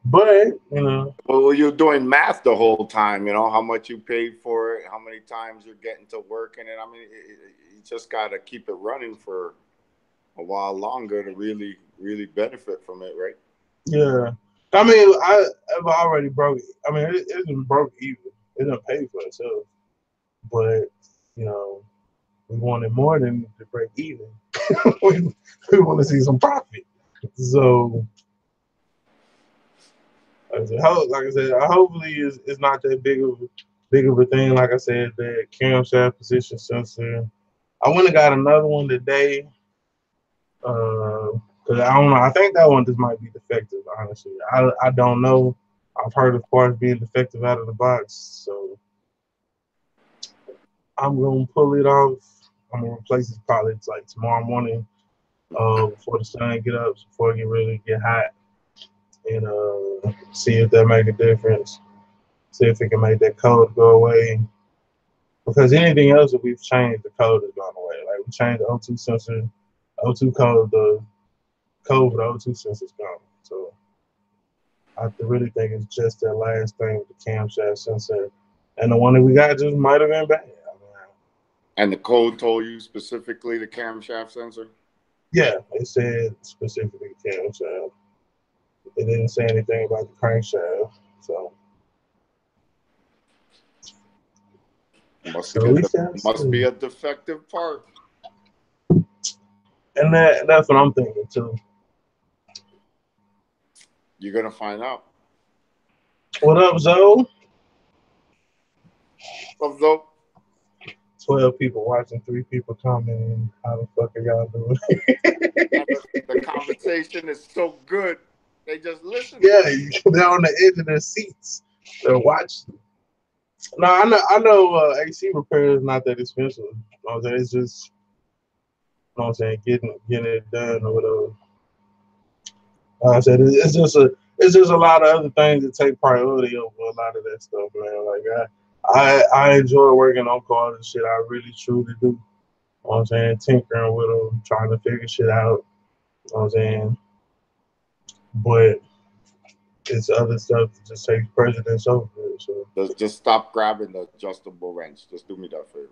But you know, well, you're doing math the whole time. You know how much you paid for it, how many times you're getting to work in it. I mean, you just got to keep it running for a while longer to really benefit from it, right? Yeah. I mean, I've already broke. I mean, it been broke even. It didn't pay for itself. But you know, we wanted more than to break even. we want to see some profit. So, like I said, hopefully it's not that big of a thing. Like I said, that camshaft position sensor. I went and got another one today. Cause I don't know. I think that one just might be defective. Honestly, I don't know. I've heard of parts being defective out of the box, so I'm gonna pull it off. I'm gonna replace it probably like tomorrow morning, before the sun get up, before it really get hot, and see if that make a difference. See if it can make that code go away. Because anything else that we've changed, the code has gone away. Like we changed the O2 sensor, O2 code, the code for the O2 sensor is gone. So I really think it's just that last thing with the camshaft sensor, and the one that we got just might have been bad. And the code told you specifically the camshaft sensor? Yeah, it said specifically camshaft. It didn't say anything about the crankshaft. So must be a defective part. And that's what I'm thinking too. You're gonna find out. What up, Zoe? What's up, Zoe? 12 people watching, 3 people commenting. How the fuck are y'all doing? The conversation is so good. They just listen. Yeah, they're on the edge of their seats. They're watching. No, I know AC repair is not that expensive. You know what I'm saying? It's just, you know what I'm saying, getting it done or whatever. Like I said, it's just a lot of other things that take priority over a lot of that stuff, man. Like I enjoy working on cars and shit. I really truly do. You know what I'm saying? Tinkering with them, trying to figure shit out. You know what I'm saying? But it's other stuff that just takes precedence over it. So Just stop grabbing the adjustable wrench. Just do me that favor.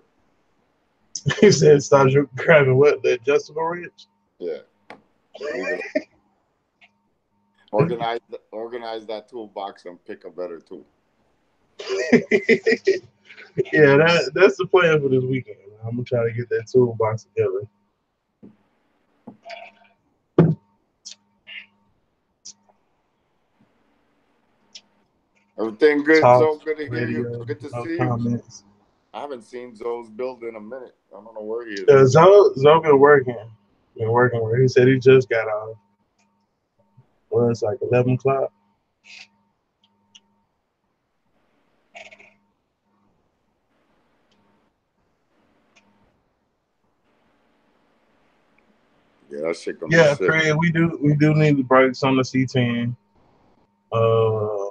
he said, "Stop you grabbing what the adjustable wrench." Yeah. Leave it. Organize that toolbox and pick a better tool. Yeah, that's the plan for this weekend. I'm gonna try to get that toolbox together. Everything good, Talk Zoe? Good to hear you. radio, Good to no see you. comments. I haven't seen Zoe's build in a minute. I don't know where he is. Zoe been working. Been working where he said he just got off. Well, it's like 11 o'clock. Yeah, that shit gonna be Yeah, sick. Craig, we do need the brakes on the C10. Uh,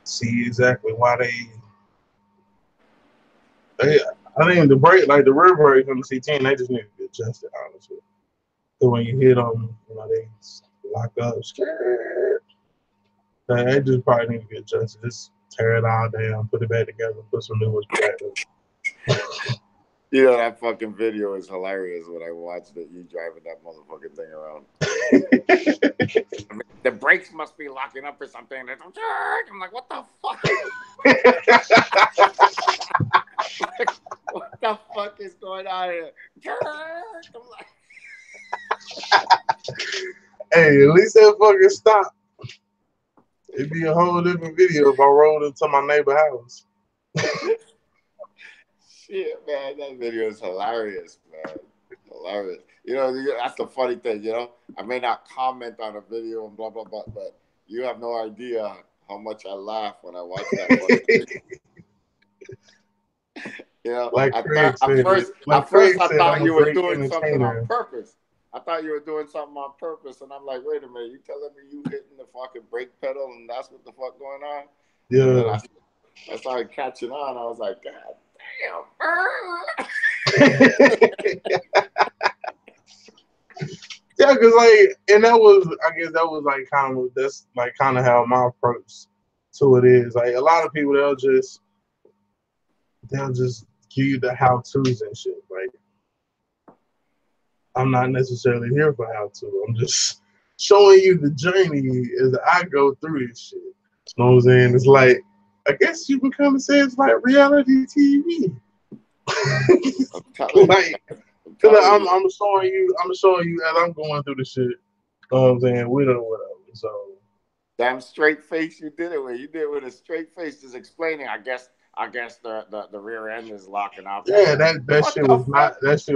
see exactly why they I think the brake, like the rear brake on the C10, they just need to be adjusted, honestly. So when you hit them, they lock up. Scared. They just probably need to be adjusted. Just tear it all down, put it back together, put some new ones back. You know, that fucking video is hilarious when I watched it. You driving that motherfucking thing around. The brakes must be locking up or something. I'm like, what the fuck? Like, what the fuck is going on here? I'm like, Hey, at least that fucking stop. It'd be a whole different video if I rolled into my neighbor's house. shit, man, that video is hilarious, man. Hilarious. You know, that's the funny thing, I may not comment on a video and blah, blah, blah, but you have no idea how much I laugh when I watch that fucking video. Like at Craig said, first I thought I'm a you were great doing something on entertainer. purpose. I thought you were doing something on purpose, and I'm like, wait a minute, you telling me you hitting the fucking brake pedal and that's what the fuck going on? Yeah. And then I started catching on. I was like, God damn. Yeah, cause and that was, I guess that was that's kind of how my approach to it is. Like a lot of people, they'll just give you the how tos and shit. Like I'm not necessarily here for how to. I'm just showing you the journey as I go through this shit. You know what I'm saying? It's like, I guess you can kind of say it's like reality TV. I'm telling you. I'm showing you as I'm going through the shit. You know what I'm saying? With or whatever. So damn straight face you did it with. You did it with a straight face, just explaining. I guess the rear end is locking up. yeah, that shit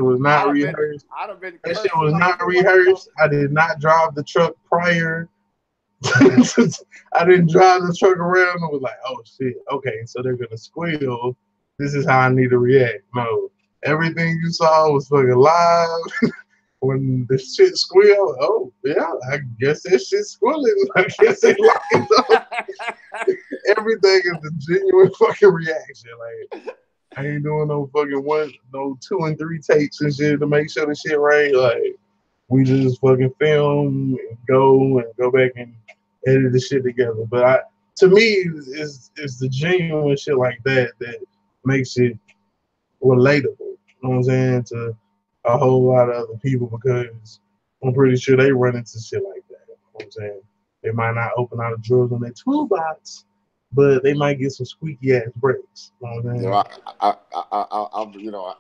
was not rehearsed. I'd have been That shit cursing was like not you. rehearsed. I did not drive the truck prior. I didn't drive the truck around and was like, oh shit, okay, so they're gonna squeal. This is how I need to react. No. Everything you saw was fucking live. When the shit squealed, oh yeah, I guess that shit's squealing. I guess they locking up. Everything is a genuine fucking reaction. Like I ain't doing no fucking 2 and 3 takes and shit to make sure the shit right. Like we just fucking film and go back and edit the shit together. But to me, it's the genuine shit like that makes it relatable. You know what I'm saying? To a whole lot of other people because I'm pretty sure they run into shit like that. You know what I'm saying? They might not open all the drawers on their toolbox, but they might get some squeaky ass brakes. You know what I'm saying?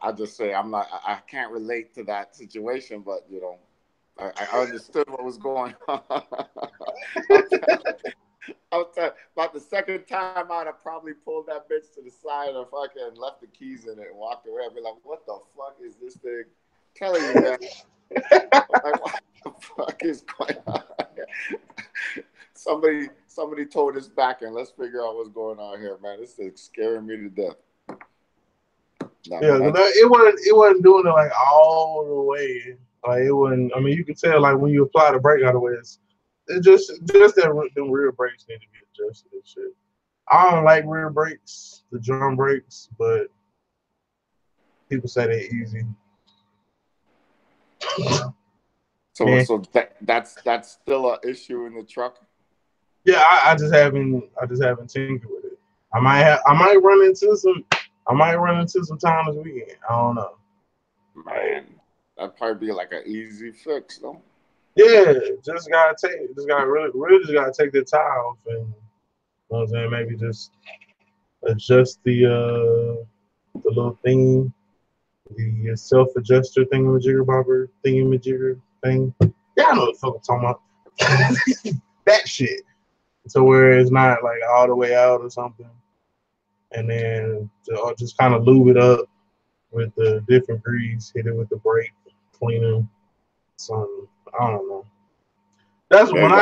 I just say I can't relate to that situation, but I understood what was going on. About the second time I'd have probably pulled that bitch to the side and fucking left the keys in it and walked away. I'd be like, what the fuck is this thing telling you, man? Like, what the fuck is going on? Somebody towed us back and let's figure out what's going on here, man. This is scaring me to death. It wasn't doing it like all the way. Like it wasn't. I mean, you could tell like when you apply the brake out of the way, It's just that the rear brakes need to be adjusted and shit. I don't like rear brakes, the drum brakes, but people say they're easy. So Yeah, so that's still an issue in the truck. yeah. I just haven't tinkered with it. I might run into some time this weekend. I don't know. Like, Man, that'd probably be like an easy fix, though. yeah, just gotta really just gotta take the tie off and you know what I'm saying, maybe just adjust the little thing, the self adjuster thingamajigger bobber thingamajigger thing. Yeah, I know what the fuck I'm talking about. That shit. So where it's not like all the way out or something, and then or just kind of lube it up with the different grease, hit it with the brake cleaner, some I don't know. That's There when you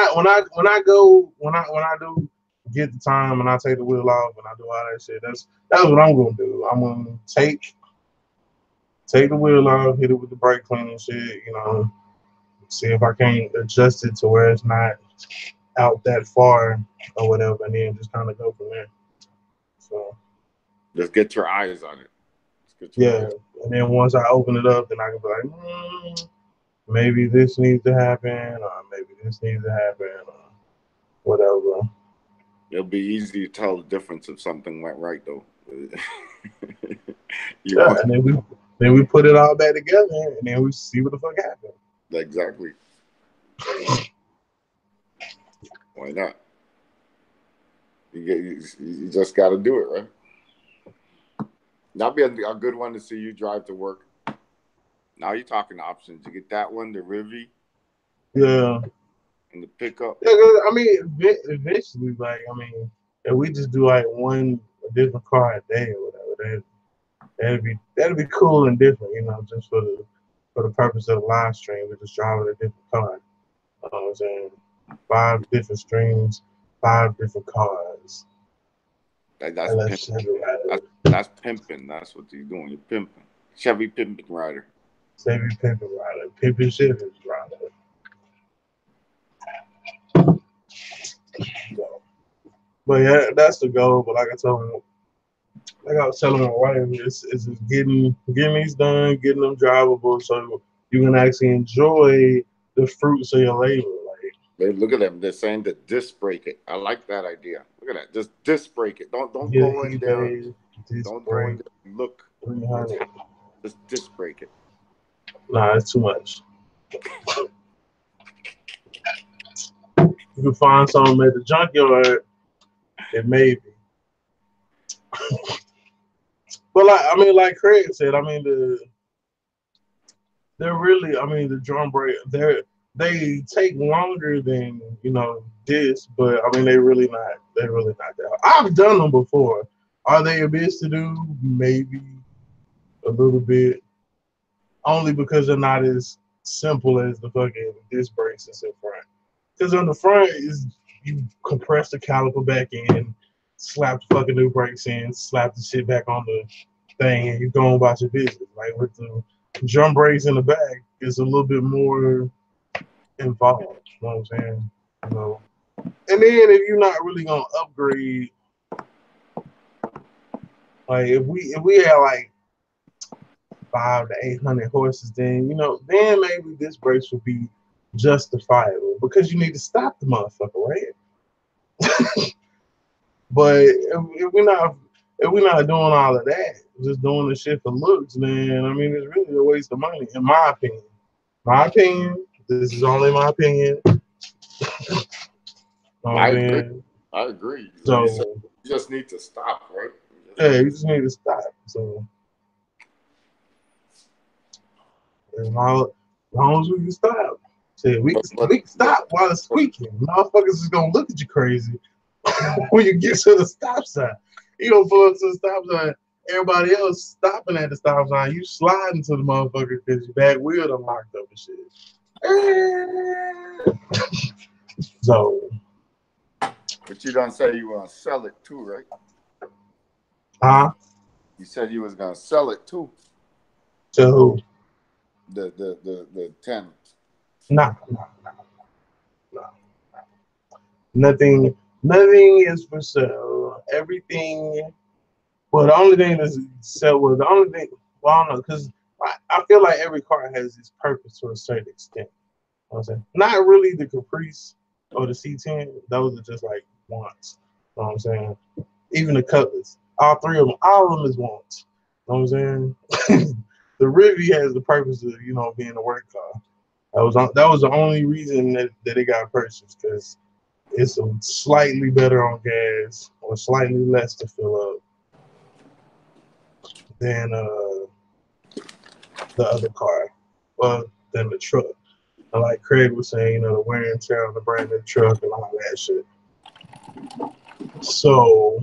go. I do get the time and I take the wheel off and I do all that shit. That's what I'm gonna do. I'm gonna take the wheel off, hit it with the brake cleaner shit, you know, see if I can't adjust it to where it's not out that far or whatever, and then just kind of go from there. So Just get your eyes on it. Just get your yeah, eyes. and then once I open it up, then I can be like, maybe this needs to happen, or maybe this needs to happen, or whatever. It'll be easy to tell the difference if something went right, though. You Yeah, want and then we put it all back together, and then we see what the fuck happened. exactly. Why not? You just got to do it, right? That'd be a good one to see you drive to work. Now you're talking options. You get that one, the Rivi, Yeah, and the pickup. yeah. 'Cause, I mean, eventually, like, I mean, if we just do like one a different car a day or whatever, that'd be cool and different, you know, just for the purpose of the live stream. We're just driving a different car. You know what I'm saying? 5 different streams, 5 different cars. That's And let's pimping. check it That's, out. that's pimping. That's what you're doing. You're pimping. Chevy pimping rider. Savvy pimping rider, pimping shit is rider. So, but yeah, that's the goal. But like I was telling my wife, it's just getting these done, getting them drivable, so you can actually enjoy the fruits of your labor. Like, Look at them. They're saying to disc brake it. I like that idea. Look at that. Just disc brake it. Don't get go in there. eBay, disc Don't go in brake, there and look what's 300. happening. Just disc brake it. Nah, it's too much. You can find something at the junkyard. It may be, but like I mean, like Craig said, I mean they're really, I mean, the drum brake, they take longer than this, but I mean they're really not that hard. I've done them before. Are they a bitch to do? Maybe a little bit, only because they're not as simple as the fucking disc brakes that's in front. Because on the front is you compress the caliper back in, slap the fucking new brakes in, slap the shit back on the thing, and you go about your business. Like with the drum brakes in the back, it's a little bit more involved. You know what I'm saying? You know. And then if you're not really gonna upgrade, like if we had like 500 to 800 horses, then then maybe this brakes would be justifiable because you need to stop the motherfucker, right? But if we're not doing all of that, just doing the shit for looks, man, I mean it's really a waste of money, in my opinion. My opinion. This is only my opinion. You know what I'm I agree. saying? I agree. You said So you just need to stop, right? You just yeah, need you to just need to stop. So as long as we can stop. Say we can stop while it's but squeaking. Motherfuckers is gonna look at you crazy when you get to the stop sign. You gonna pull up to the stop sign. Everybody else stopping at the stop sign. You sliding to the motherfucker because your back wheel done locked up and shit. So, you don't say you want to sell it too, right? huh? You said you was gonna sell it too. To who? The 10. Nah, nah, nah, nah. Nothing is for sale. Everything. Well, the only thing that's sell. Well, the only thing. Well, I don't know because I feel like every car has its purpose to a certain extent. You know what I'm saying? Not really the Caprice or the C10. Those are just like wants. You know what I'm saying? Even the Cutlass. all of them is wants. You know what I'm saying? The Rivi has the purpose of being a work car. That was the only reason that it got purchased because it's slightly better on gas or slightly less to fill up than the other car, well, than the truck. And like Craig was saying, the wear and tear on the brand new truck and all that shit. So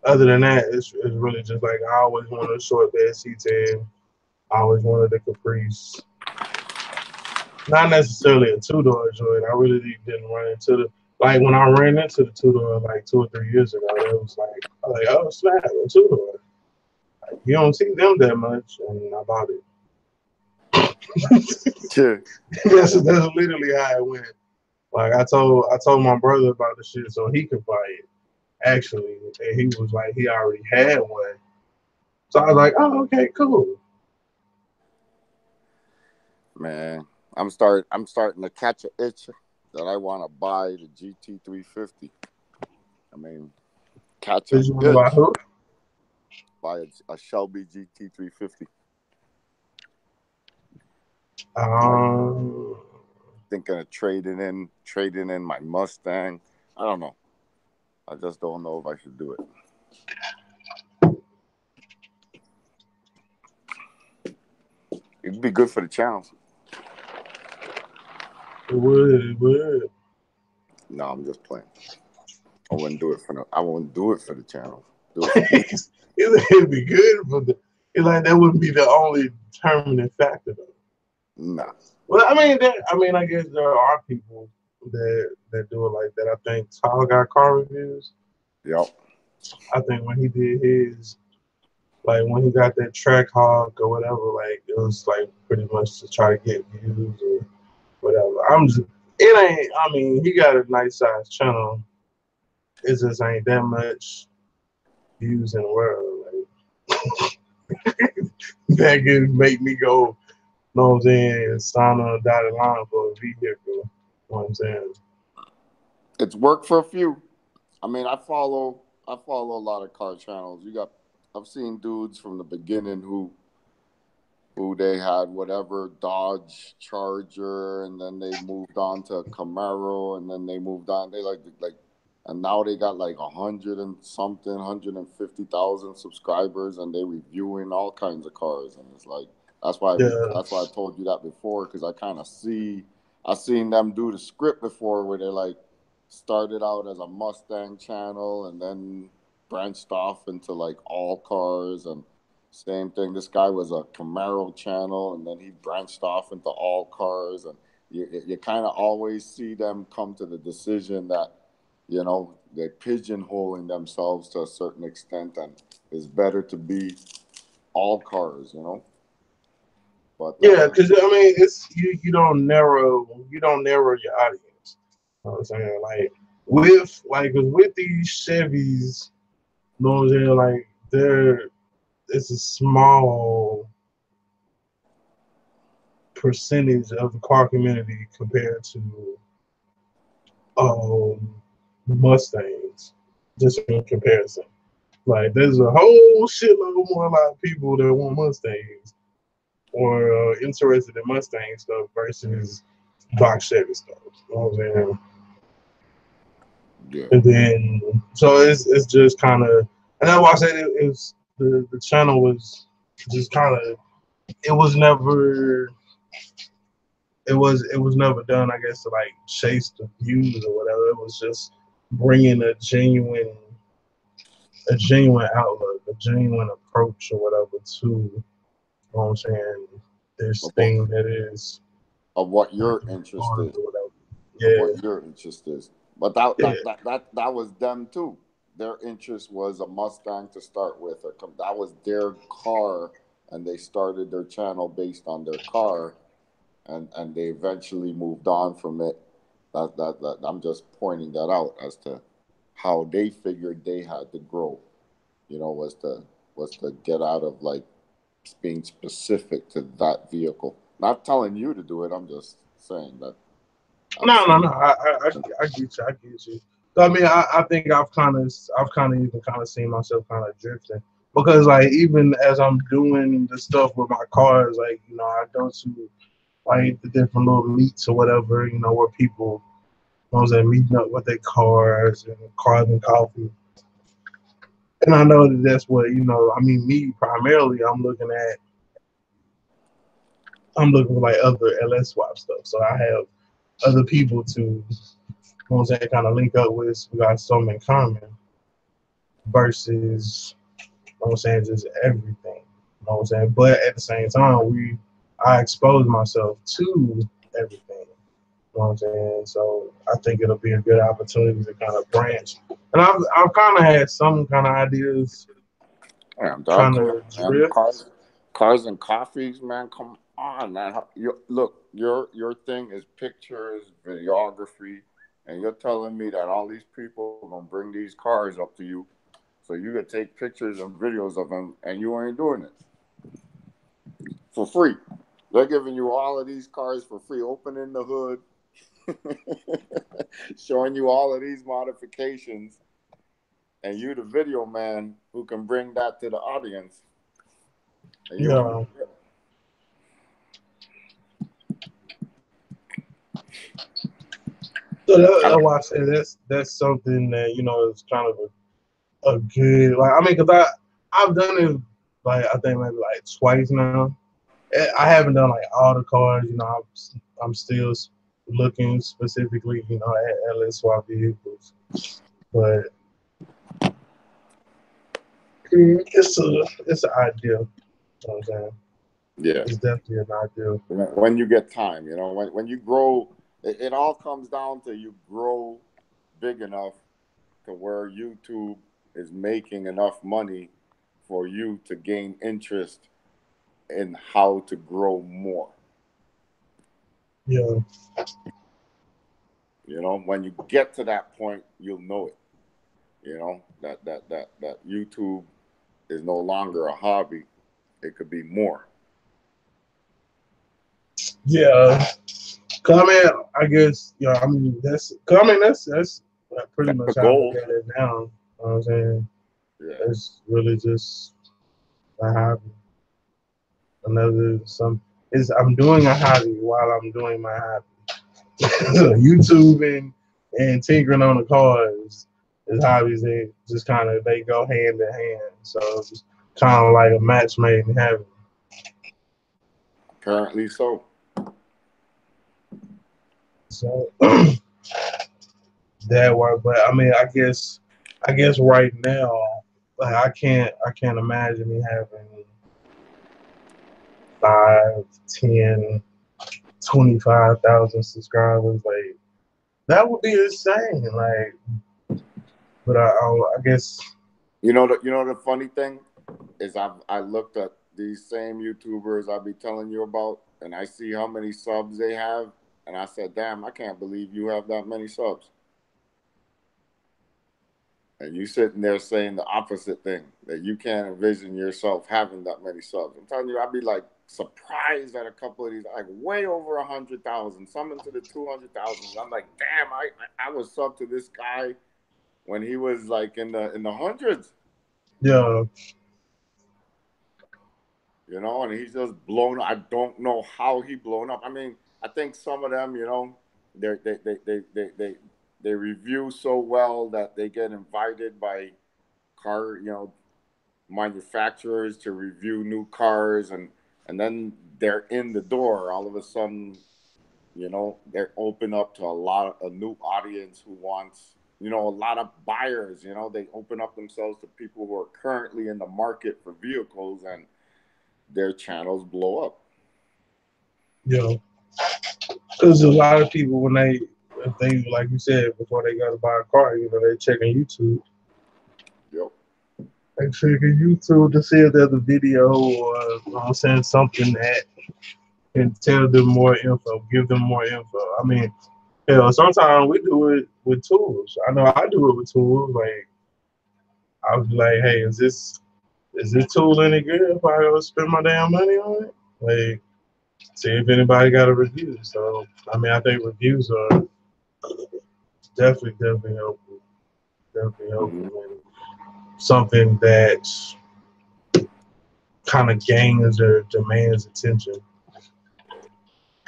other than that, it's really just like I always wanted a short bed C10. I always wanted a Caprice. Not necessarily a two-door joint. I really didn't run into the like when I ran into the two-door like 2 or 3 years ago. It was like I was like, oh snap, a two-door. Like, you don't see them that much, and I bought it. Sure. That's literally how it went. Like I told my brother about the shit so he could buy it. Actually, and he was like he already had one. So I was like, oh okay, cool. Man, I'm starting to catch an itch that I want to buy the GT350. I mean, catch an Did you want to buy itch. who? Buy a Shelby GT350. Like Um, thinking of trading in my Mustang. I don't know. I just don't know if I should do it. It'd be good for the channel. it would. No, I'm just playing. I wouldn't do it for I wouldn't do it for the channel. Do it for me. It'd be good, but it like that wouldn't be the only determining factor though. Nah. Well, I guess there are people that do it like that. I think Tall got car reviews. Yep. I think when he did his, like when he got that track hog or whatever, like it was like pretty much to try to get views or whatever. It ain't. I mean, he got a nice size channel. It just ain't that much views in the world. Like that could make me go, know what I'm saying, sign on a dotted line for a vehicle. You know what I'm saying? It's worked for a few. I mean, I follow a lot of car channels. I've seen dudes from the beginning who they had whatever Dodge Charger, and then they moved on to Camaro, and then they moved on. They and now they got like 150,000 subscribers, and they reviewing all kinds of cars, and it's like Yeah, that's why I told you that before because I seen them do the script before where they like started out as a Mustang channel and then branched off into like all cars and same thing. This guy was a Camaro channel, and then he branched off into all cars. And you kind of always see them come to the decision that, they're pigeonholing themselves to a certain extent, and it's better to be all cars. But yeah, because it's you don't narrow your audience. You know what I'm saying? With these Chevys, you know what I'm saying? Like it's a small percentage of the car community compared to um Mustangs, just in comparison. Like there's a whole shitload more a lot of people that want Mustangs or interested in Mustang stuff versus box Chevy stuff. You know what I'm saying? yeah, And then so it's just kind of, and that's why I said it was the channel was just kind of, it was never it was never done, I guess, to like chase the views or whatever. It was just bringing a genuine outlook, a genuine approach or whatever to, you know what I'm saying, this of what, thing that is of what your working interest cars is, or whatever. of what Yeah, your interest is. But that yeah, that that that, that was them too. Their interest was a Mustang to start with. That was their car, and they started their channel based on their car, and they eventually moved on from it That I'm just pointing that out as to how they figured they had to grow. Was to get out of like being specific to that vehicle. Not telling you to do it. I'm just saying that I've No, no, seen. no. I get you. I get you. So, I mean, I think I've kind of even kind of seen myself kind of drifting because like even as I'm doing the stuff with my cars, like I go to like the different little meets or whatever, where people, those that meeting up with their cars and coffee. And I know that that's what I mean. Me primarily, I'm looking for like other LS swap stuff. So I have other people to, kind of link up with. We got something in common versus, just everything. But at the same time, I expose myself to everything. So I think it'll be a good opportunity to kind of branch. And I've kind of had some kind of ideas Damn, dog, kind come on, of man. drift. Cars and coffees, man. Come on, man. Look, your thing is pictures, videography, and you're telling me that all these people are gonna bring these cars up to you, so you could take pictures and videos of them, and you ain't doing it for free. They're giving you all of these cars for free, opening the hood, showing you all of these modifications, and you, the video man, who can bring that to the audience. And you ain't. Yeah. So that's why I say that's something that is kind of a good, like, I mean, because I've done it like I think maybe like twice now. I haven't done like all the cars. I'm still looking specifically at LS swap vehicles, but it's an idea. You know what I'm saying? Yeah. It's definitely an idea. When you get time, when you grow, it all comes down to you grow big enough to where YouTube is making enough money for you to gain interest in how to grow more. Yeah. When you get to that point, you'll know it. That YouTube is no longer a hobby. It could be more. Yeah. Cause I mean, I guess I mean that's pretty That's the much how I look goal. at it now. You know what I'm saying? Yeah. It's really just a hobby. Another some is I'm doing a hobby while I'm doing my hobby. YouTube and tinkering on the cars is hobbies that just kind of they go hand in hand. So it's kind of like a match made in heaven. Apparently so. So that work, but I mean, I guess right now, like I can't imagine me having 5, 10, 25,000 subscribers. Like that would be insane. Like, but I guess The funny thing is I looked at these same YouTubers I be telling you about, and I see how many subs they have, and I said, "Damn, I can't believe you have that many subs." And you sitting there saying the opposite thing, that you can't envision yourself having that many subs. I'm telling you, I'd be like surprised at a couple of these, like way over 100,000, some into the 200,000. I'm like, damn, I was sub to this guy when he was like in the hundreds. yeah, And he's just blown up. I don't know how he blown up. I mean, I think some of them, they review so well that they get invited by car, manufacturers to review new cars, and then they're in the door. All of a sudden, they're open up to a new audience who wants, a lot of buyers. They open up themselves to people who are currently in the market for vehicles, and their channels blow up. yeah. Because a lot of people when if they like you said before they got to buy a car, they checking YouTube. Yep. They checking YouTube to see if there's a video or I'm saying something that can tell them more info, give them more info. I mean, Hell, sometimes we do it with tools. I know I do it with tools. Like I was like, hey, is this tool any good if I go spend my damn money on it? Like, see if anybody got a review. So I mean, I think reviews are definitely helpful. Definitely helpful. Mhm. And something that kind of gains or demands attention.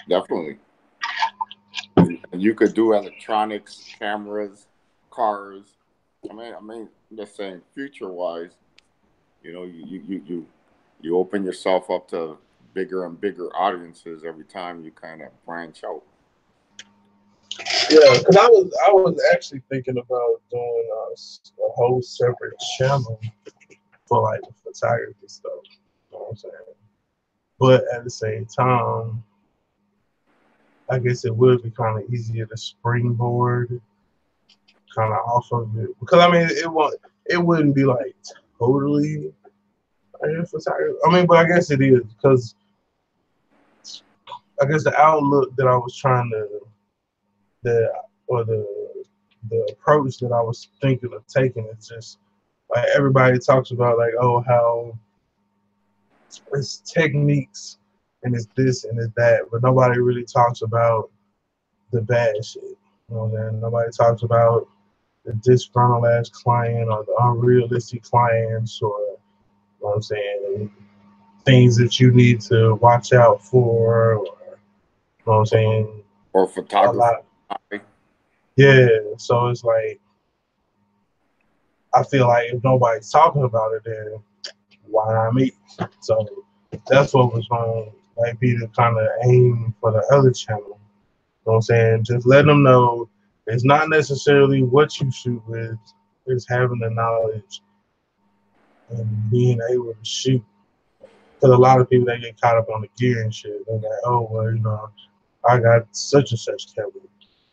Definitely. And you could do electronics, cameras, cars. I'm just saying, future wise, you open yourself up to bigger and bigger audiences every time you kind of branch out. Yeah, because I was actually thinking about doing a whole separate channel for like the photography stuff. You know what I'm saying? But at the same time, I guess it would be kind of easier to springboard kind of off of it because I mean it wouldn't be like totally photography. I mean, but I guess it is because I guess the outlook that I was trying to the or the approach that I was thinking of taking is just like everybody talks about like oh how it's techniques and it's this and it's that, but nobody really talks about the bad shit. You know what I'm saying? Nobody talks about the disgruntled ass client or the unrealistic clients or you know what I'm saying things that you need to watch out for or you know what I'm saying Or a photography. lot. Yeah, so it's like I feel like if nobody's talking about it, then why not me? So that's what was going to like be the kind of aim for the other channel. You know what I'm saying? Just let them know it's not necessarily what you shoot with, it's having the knowledge and being able to shoot. Because a lot of people they get caught up on the gear and shit. They're like, oh well, I got such and such camera.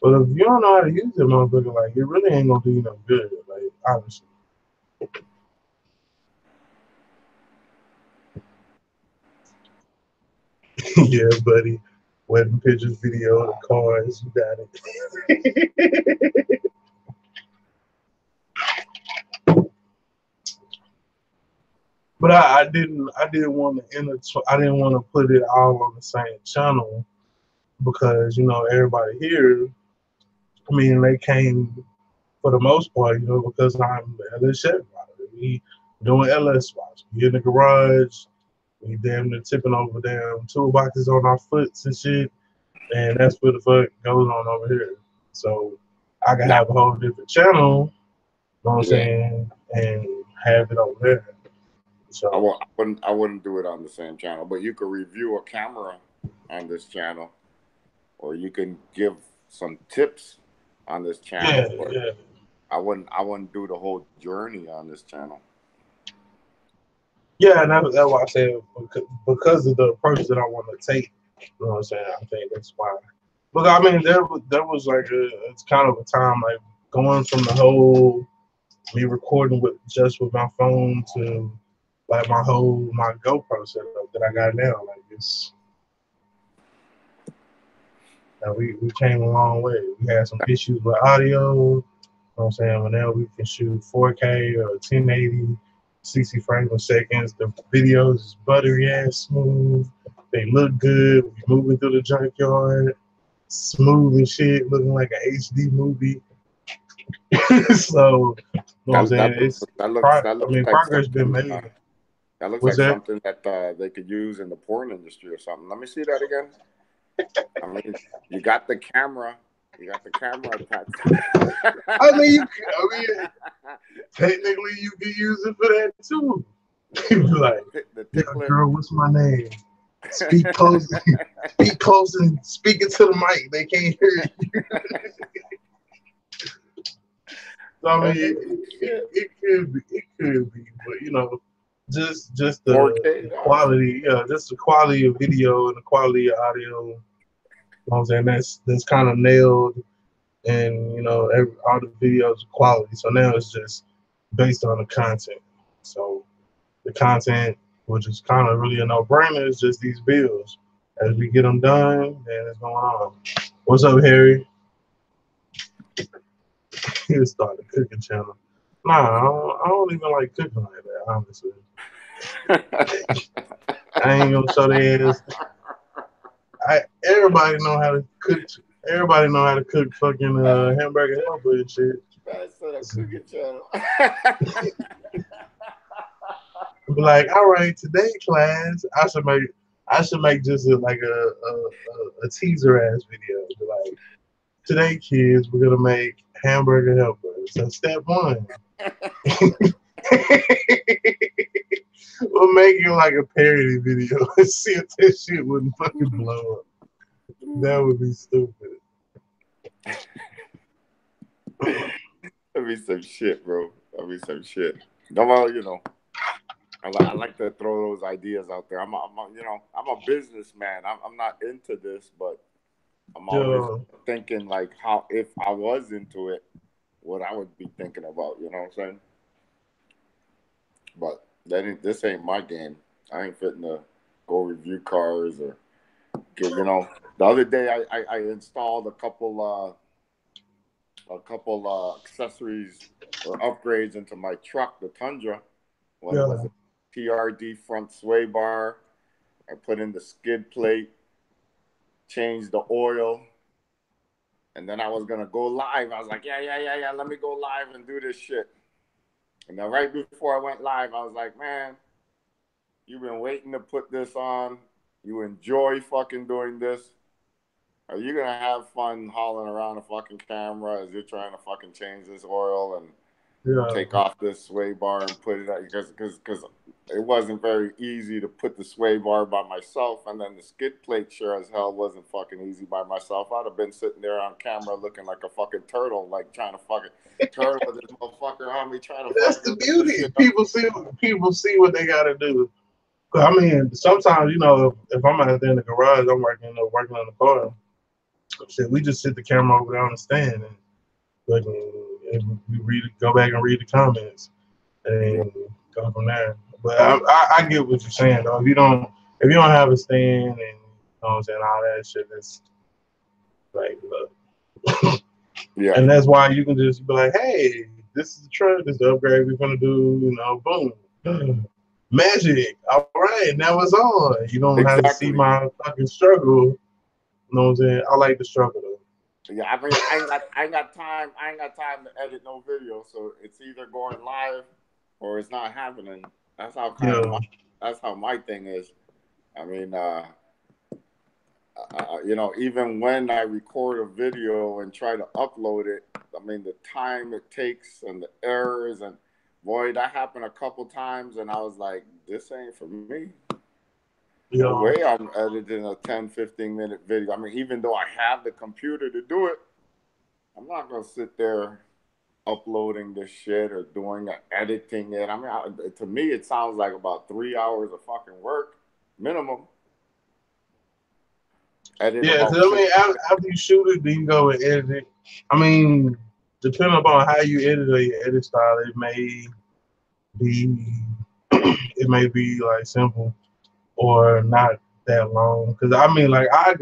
But if you don't know how to use it, motherfucker, like it really ain't gonna do you no good. Like obviously. Yeah, buddy. Wedding pictures, video, the cars, you got it. But I didn't want to I didn't want to put it all on the same channel because everybody here. I mean, they came for the most part, because I'm LS chef. We doing LS spots. We in the garage. We damn near tipping over damn toolboxes on our foots and shit. And that's what the fuck goes on over here. So I can Now, have a whole different channel, you know what I'm yeah, saying, and have it over there. So I wouldn't do it on the same channel, but you could review a camera on this channel, or you can give some tips on this yeah, channel. But yeah. I wouldn't do the whole journey on this channel. Yeah, and that's why I said because of the approach that I want to take, you know what I'm saying, I think that's why. Look, I mean, there was like it's kind of a time like going from the whole me recording with my phone to like my GoPro setup that I got now. Like we came a long way. We had some issues with audio. You know what I'm saying? But now we can shoot 4K or 1080, 60 frames per second. The videos is buttery ass smooth. They look good. We moving through the junkyard, smooth and shit, looking like an HD movie. So, you know what I'm That saying? that looks that I looks mean, like progress been something. made. That looks What's like that? something that they could use in the porn industry or something. Let me see that again. I mean, you got the camera. You got the camera attached. I mean, technically, you can use it for that too. You be like, The yeah, tickler. girl, what's my name? Speak close, speak close, and speak it to the mic. They can't hear you. So, I mean, it could be, but just the 4K. quality, just the quality of video and the quality of audio. You know what I'm saying? That's kind of nailed, and all the videos are quality. So now it's just based on the content. So the content, which is kind of really a no-brainer, is just these bills. As we get them done, then it's going on. What's up, Harry? He'll start a cooking channel. Nah, I don't even like cooking like that, honestly. I ain't gonna show their ass. Everybody know how to cook. Everybody know how to cook fucking hamburger helper and shit. That's a cooking channel. Be like, all right, today class, I should make just like a teaser ass video. Be like, today kids, we're gonna make hamburger helpers. So step one, we'll make it like a parody video and see if that shit wouldn't fucking blow up. That would be stupid. That'd be some shit, bro. That'd be some shit. No, well, you know, I like to throw those ideas out there. I'm a businessman. I'm not into this, but I'm always thinking like how if I was into it, what I would be thinking about. You know what I'm saying? But this ain't my game. I ain't fitting to go review cars or get. You know, the other day I installed a couple accessories or upgrades into my truck, the Tundra. One was a TRD front sway bar. I put in the skid plate, changed the oil, and then I was gonna go live. I was like, yeah, let me go live and do this shit. And then right before I went live, I was like, man, you've been waiting to put this on. You enjoy fucking doing this. Are you gonna have fun hauling around a fucking camera as you're trying to fucking change this oil and take off this sway bar and put it out? Because it wasn't very easy to put the sway bar by myself, and then the skid plate sure as hell wasn't fucking easy by myself. I'd have been sitting there on camera looking like a fucking turtle, like trying to fucking turtle with this motherfucker on me, trying to. That's the beauty. People see what they gotta do. I mean, sometimes if I'm out there in the garage, I'm working on the car. Shit, we just sit the camera over there on the stand and we go back and read the comments and go from there. But I get what you're saying though. If you don't have a stand and what I'm saying, all that shit, it's like look. Yeah. And that's why you can just be like, hey, this is the truck, this is the upgrade we're gonna do, boom. Magic. All right, now it's on. You don't have to see my fucking struggle. You know what I'm saying? I like the struggle though. Yeah, I mean, I ain't got time to edit no video, so it's either going live or it's not happening. That's how that's how my thing is. I mean, even when I record a video and try to upload it, I mean, the time it takes and the errors, and boy, that happened a couple times, and I was like, this ain't for me. No way I'm editing a 10, 15-minute video. I mean, even though I have the computer to do it, I'm not going to sit there uploading this shit or editing it. I mean, to me, it sounds like about 3 hours of fucking work, minimum. Because I mean, after you shoot it, then you go and edit it. I mean, depending upon how you edit or your edit style, it may be like simple or not that long. Because I mean, like I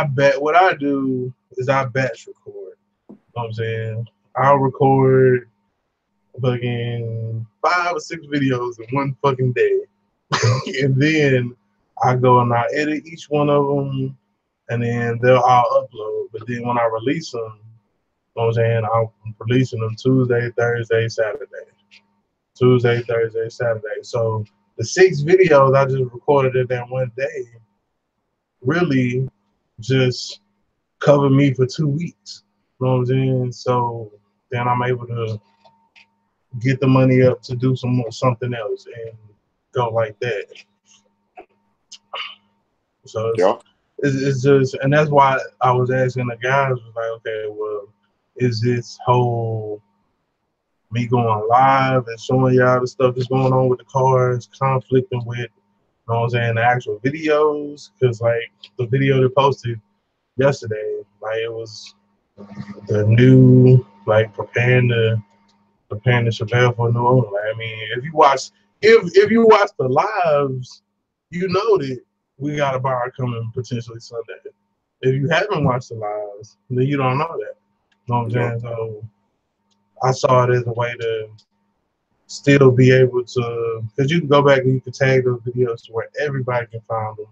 bet what I do is I batch record. You know what I'm saying? I'll record fucking 5 or 6 videos in one fucking day, and then I go and I edit each one of them, and then they'll all upload. But then when I release them, you know what I'm saying, I'm releasing them Tuesday, Thursday, Saturday. Tuesday, Thursday, Saturday. So the 6 videos I just recorded in that one day really just covered me for 2 weeks. You know what I'm saying? So then I'm able to get the money up to do something else and go like that. So it's just, and that's why I was asking the guys, was like, okay, well, is this whole me going live and showing y'all the stuff that's going on with the cars conflicting with, you know what I'm saying, the actual videos? Because like the video they posted yesterday, like it was the new, like preparing the Chappelle for New Orleans. Like, I mean, if you watch the lives, you know that we got a bar coming potentially Sunday. If you haven't watched the lives, then you don't know that. know what I'm Yep. saying? So I saw it as a way to still be able to, because you can go back and you can tag those videos to where everybody can find them.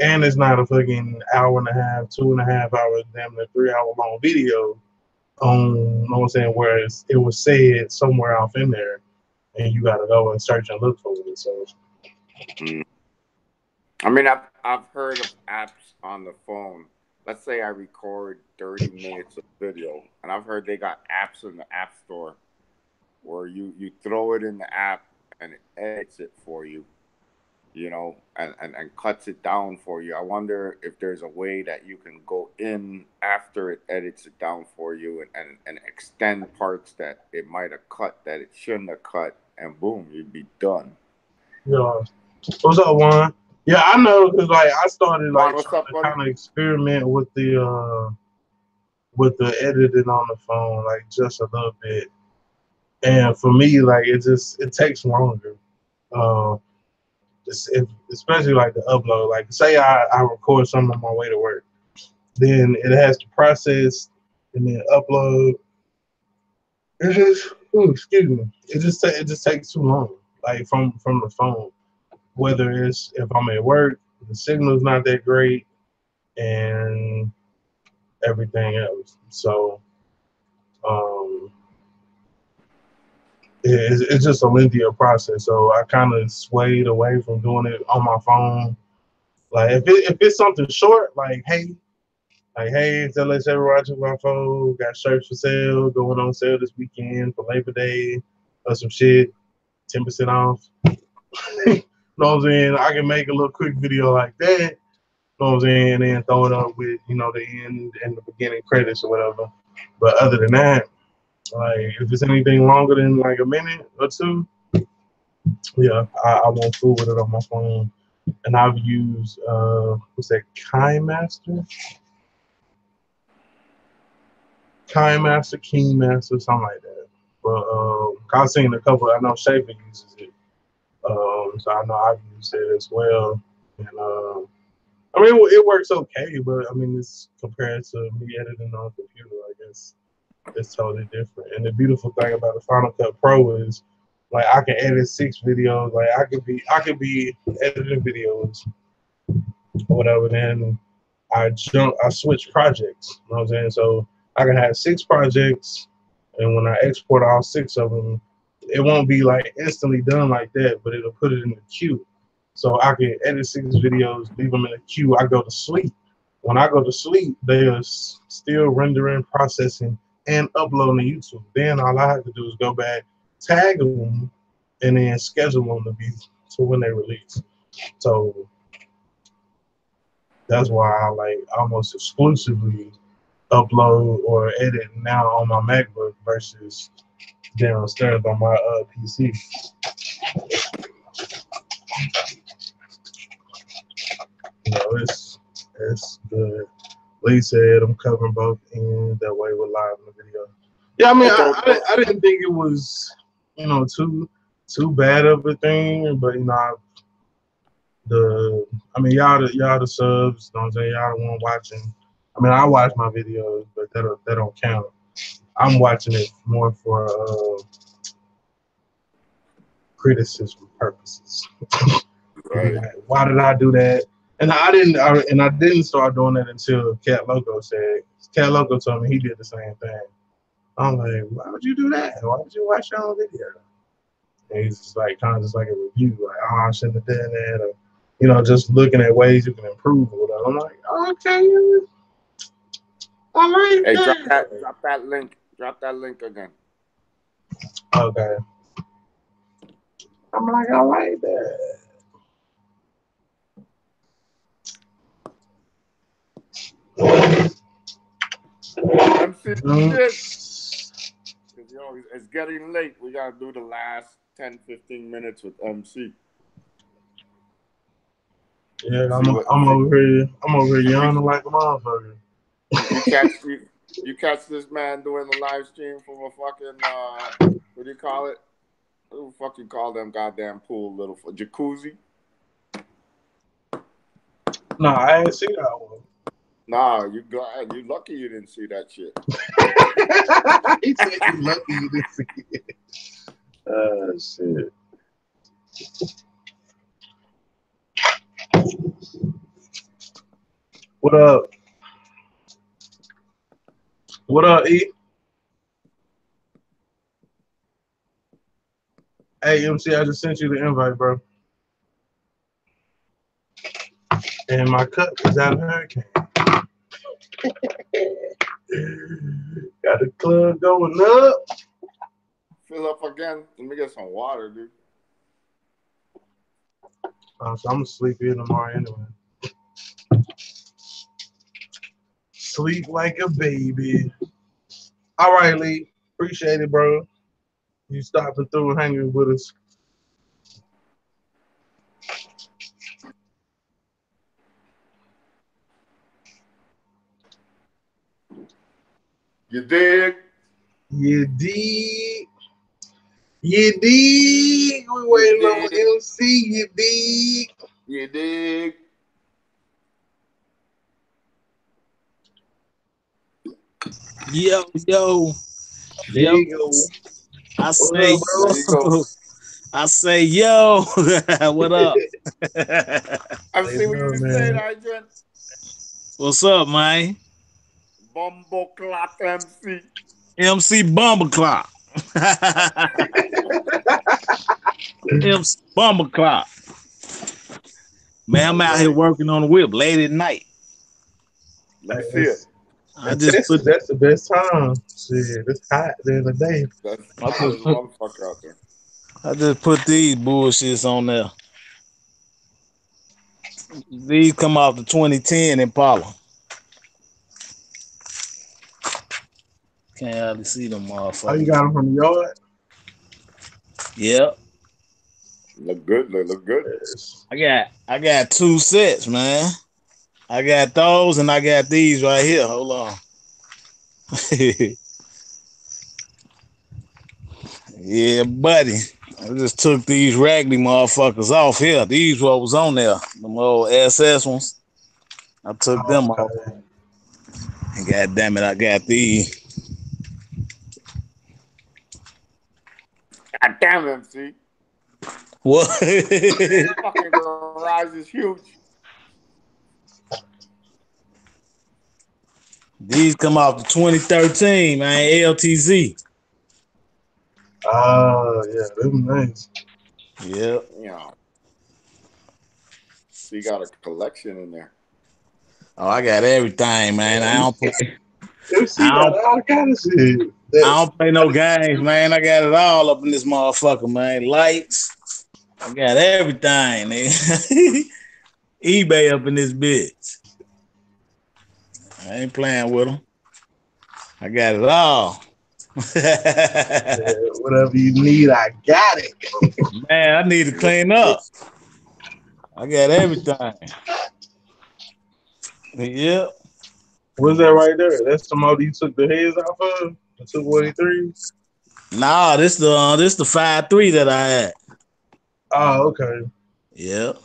And it's not a fucking hour and a half, 2.5 hours, damn near 3 hour long video on, you know what I'm saying, where it was said somewhere off in there and you got to go and search and look for it. So, Mm. I mean, I've heard of apps on the phone. Let's say I record 30 minutes of video, and I've heard they got apps in the app store where you throw it in the app and it edits it for you, you know, and cuts it down for you. I wonder if there's a way that you can go in after it edits it down for you and extend parts that it might have cut that it shouldn't have cut, and boom, you'd be done. yeah. What's up, Juan? Yeah, I know, because like I started Juan, like what's trying up, to buddy? kind of experiment with the editing on the phone, like just a little bit. And for me, like it takes longer. Uh, especially like the upload. Like say I record something on my way to work, then it has to process and then upload. It just, ooh, excuse me. It just takes too long. Like from the phone, whether it's if I'm at work, the signal's not that great, and everything else. So um, it's just a lengthier process. So I kind of swayed away from doing it on my phone. Like if it's something short, like hey, tell us everyone watching my phone. Got shirts for sale, going on sale this weekend for Labor Day, or some shit, 10% off. You know what I'm saying? I can make a little quick video like that. You know what I'm saying? And then throw it up with the end and the beginning credits or whatever. But other than that, like if it's anything longer than like a minute or two, yeah, I won't fool with it on my phone. And I've used what's that, KineMaster, Keymaster, something like that. But I've seen a couple. I know Schaefer uses it, so I know I've used it as well. And I mean, it works okay, but I mean, it's compared to me editing on a computer, I guess it's totally different. And the beautiful thing about the Final Cut Pro is, like, I can edit 6 videos. Like, I could be editing videos or whatever. Then I switch projects. You know what I'm saying? So I can have 6 projects, and when I export all 6 of them, it won't be like instantly done like that, but it'll put it in the queue. So I can edit 6 videos, leave them in the queue. I go to sleep. When I go to sleep, they are still rendering, processing, and uploading to YouTube. Then all I have to do is go back, tag them, and then schedule them to when they release. So that's why I like almost exclusively upload or edit now on my MacBook versus downstairs on my PC. It's good. Lee said I'm covering both ends. That way we're live in the video. Yeah, I mean, I didn't think it was too bad of a thing, but I mean y'all the subs. You know what I'm saying? Y'all the one watching. I mean, I watch my videos, but that don't count. I'm watching it more for criticism purposes. Right. Why did I do that? And I didn't start doing that until Cat Loco said. Cat Loco told me he did the same thing. I'm like, why would you do that? Why would you watch your own video? And he's just like kind of just like a review, like, oh, I shouldn't have done that, or just looking at ways you can improve or whatever. I'm like, okay, I like Hey, that. drop that link. Drop that link again. Okay. I'm like, I like that. MC shit. It's getting late. We gotta do the last 10, 15 minutes with MC. Yeah, I'm over here. I'm over here yawning like a motherfucker. You catch this man doing the live stream from a fucking what do you call it? What the fuck you call them goddamn pool little jacuzzi? No, I ain't seen that one. Nah, you glad you lucky you didn't see that shit. He said you lucky you didn't see it. Shit. What up? What up, E? Hey, MC, I just sent you the invite, bro. And my cup is out of hurricane. Got the club going up. Fill up again. Let me get some water, dude. So I'm gonna sleep here tomorrow anyway. Sleep like a baby. All right, Lee. Appreciate it, bro. You stopping through and hanging with us. You dig? You dig? You dig? We waiting on MC. You dig? You dig? Yo. There you go. I What say, up, bro? There you go. I say, yo. What up? I see what you said, man. Adrian. What's up, man? Bumbo Clot MC. MC Bumbleclot. MC Bumbleclot. Man, I'm out here working on the whip late at night. Let me see it. I just put That's the best time. Shit, it's hot during the day. That's hot as a motherfucker out there. I just put these bullshits on there. These come off the 2010 Impala. Can't hardly see them motherfuckers. Oh, you got them from the yard? Yep. Look good. They look good. Yes. I got two sets, man. I got those and I got these right here. Hold on. Yeah, buddy. I just took these raggedy motherfuckers off here. These what was on there. Them old SS ones. I took them off. And god damn it, I got these. God damn MC. What? Fucking garage is huge. These come off the 2013, man. LTZ. Oh, yeah, them nice. Yep. Yeah. So you got a collection in there. Oh, I got everything, man. I don't play. MC got all kind of shit. I don't play no games, man. I got it all up in this motherfucker, man. Lights. I got everything, man. eBay up in this bitch. I ain't playing with them. I got it all. Yeah, whatever you need, I got it. Man, I need to clean up. I got everything. Yep. What's that right there? That's somebody you took the heads off of? The 243? Nah, this the 5.3 that I had. Oh, okay. Yep.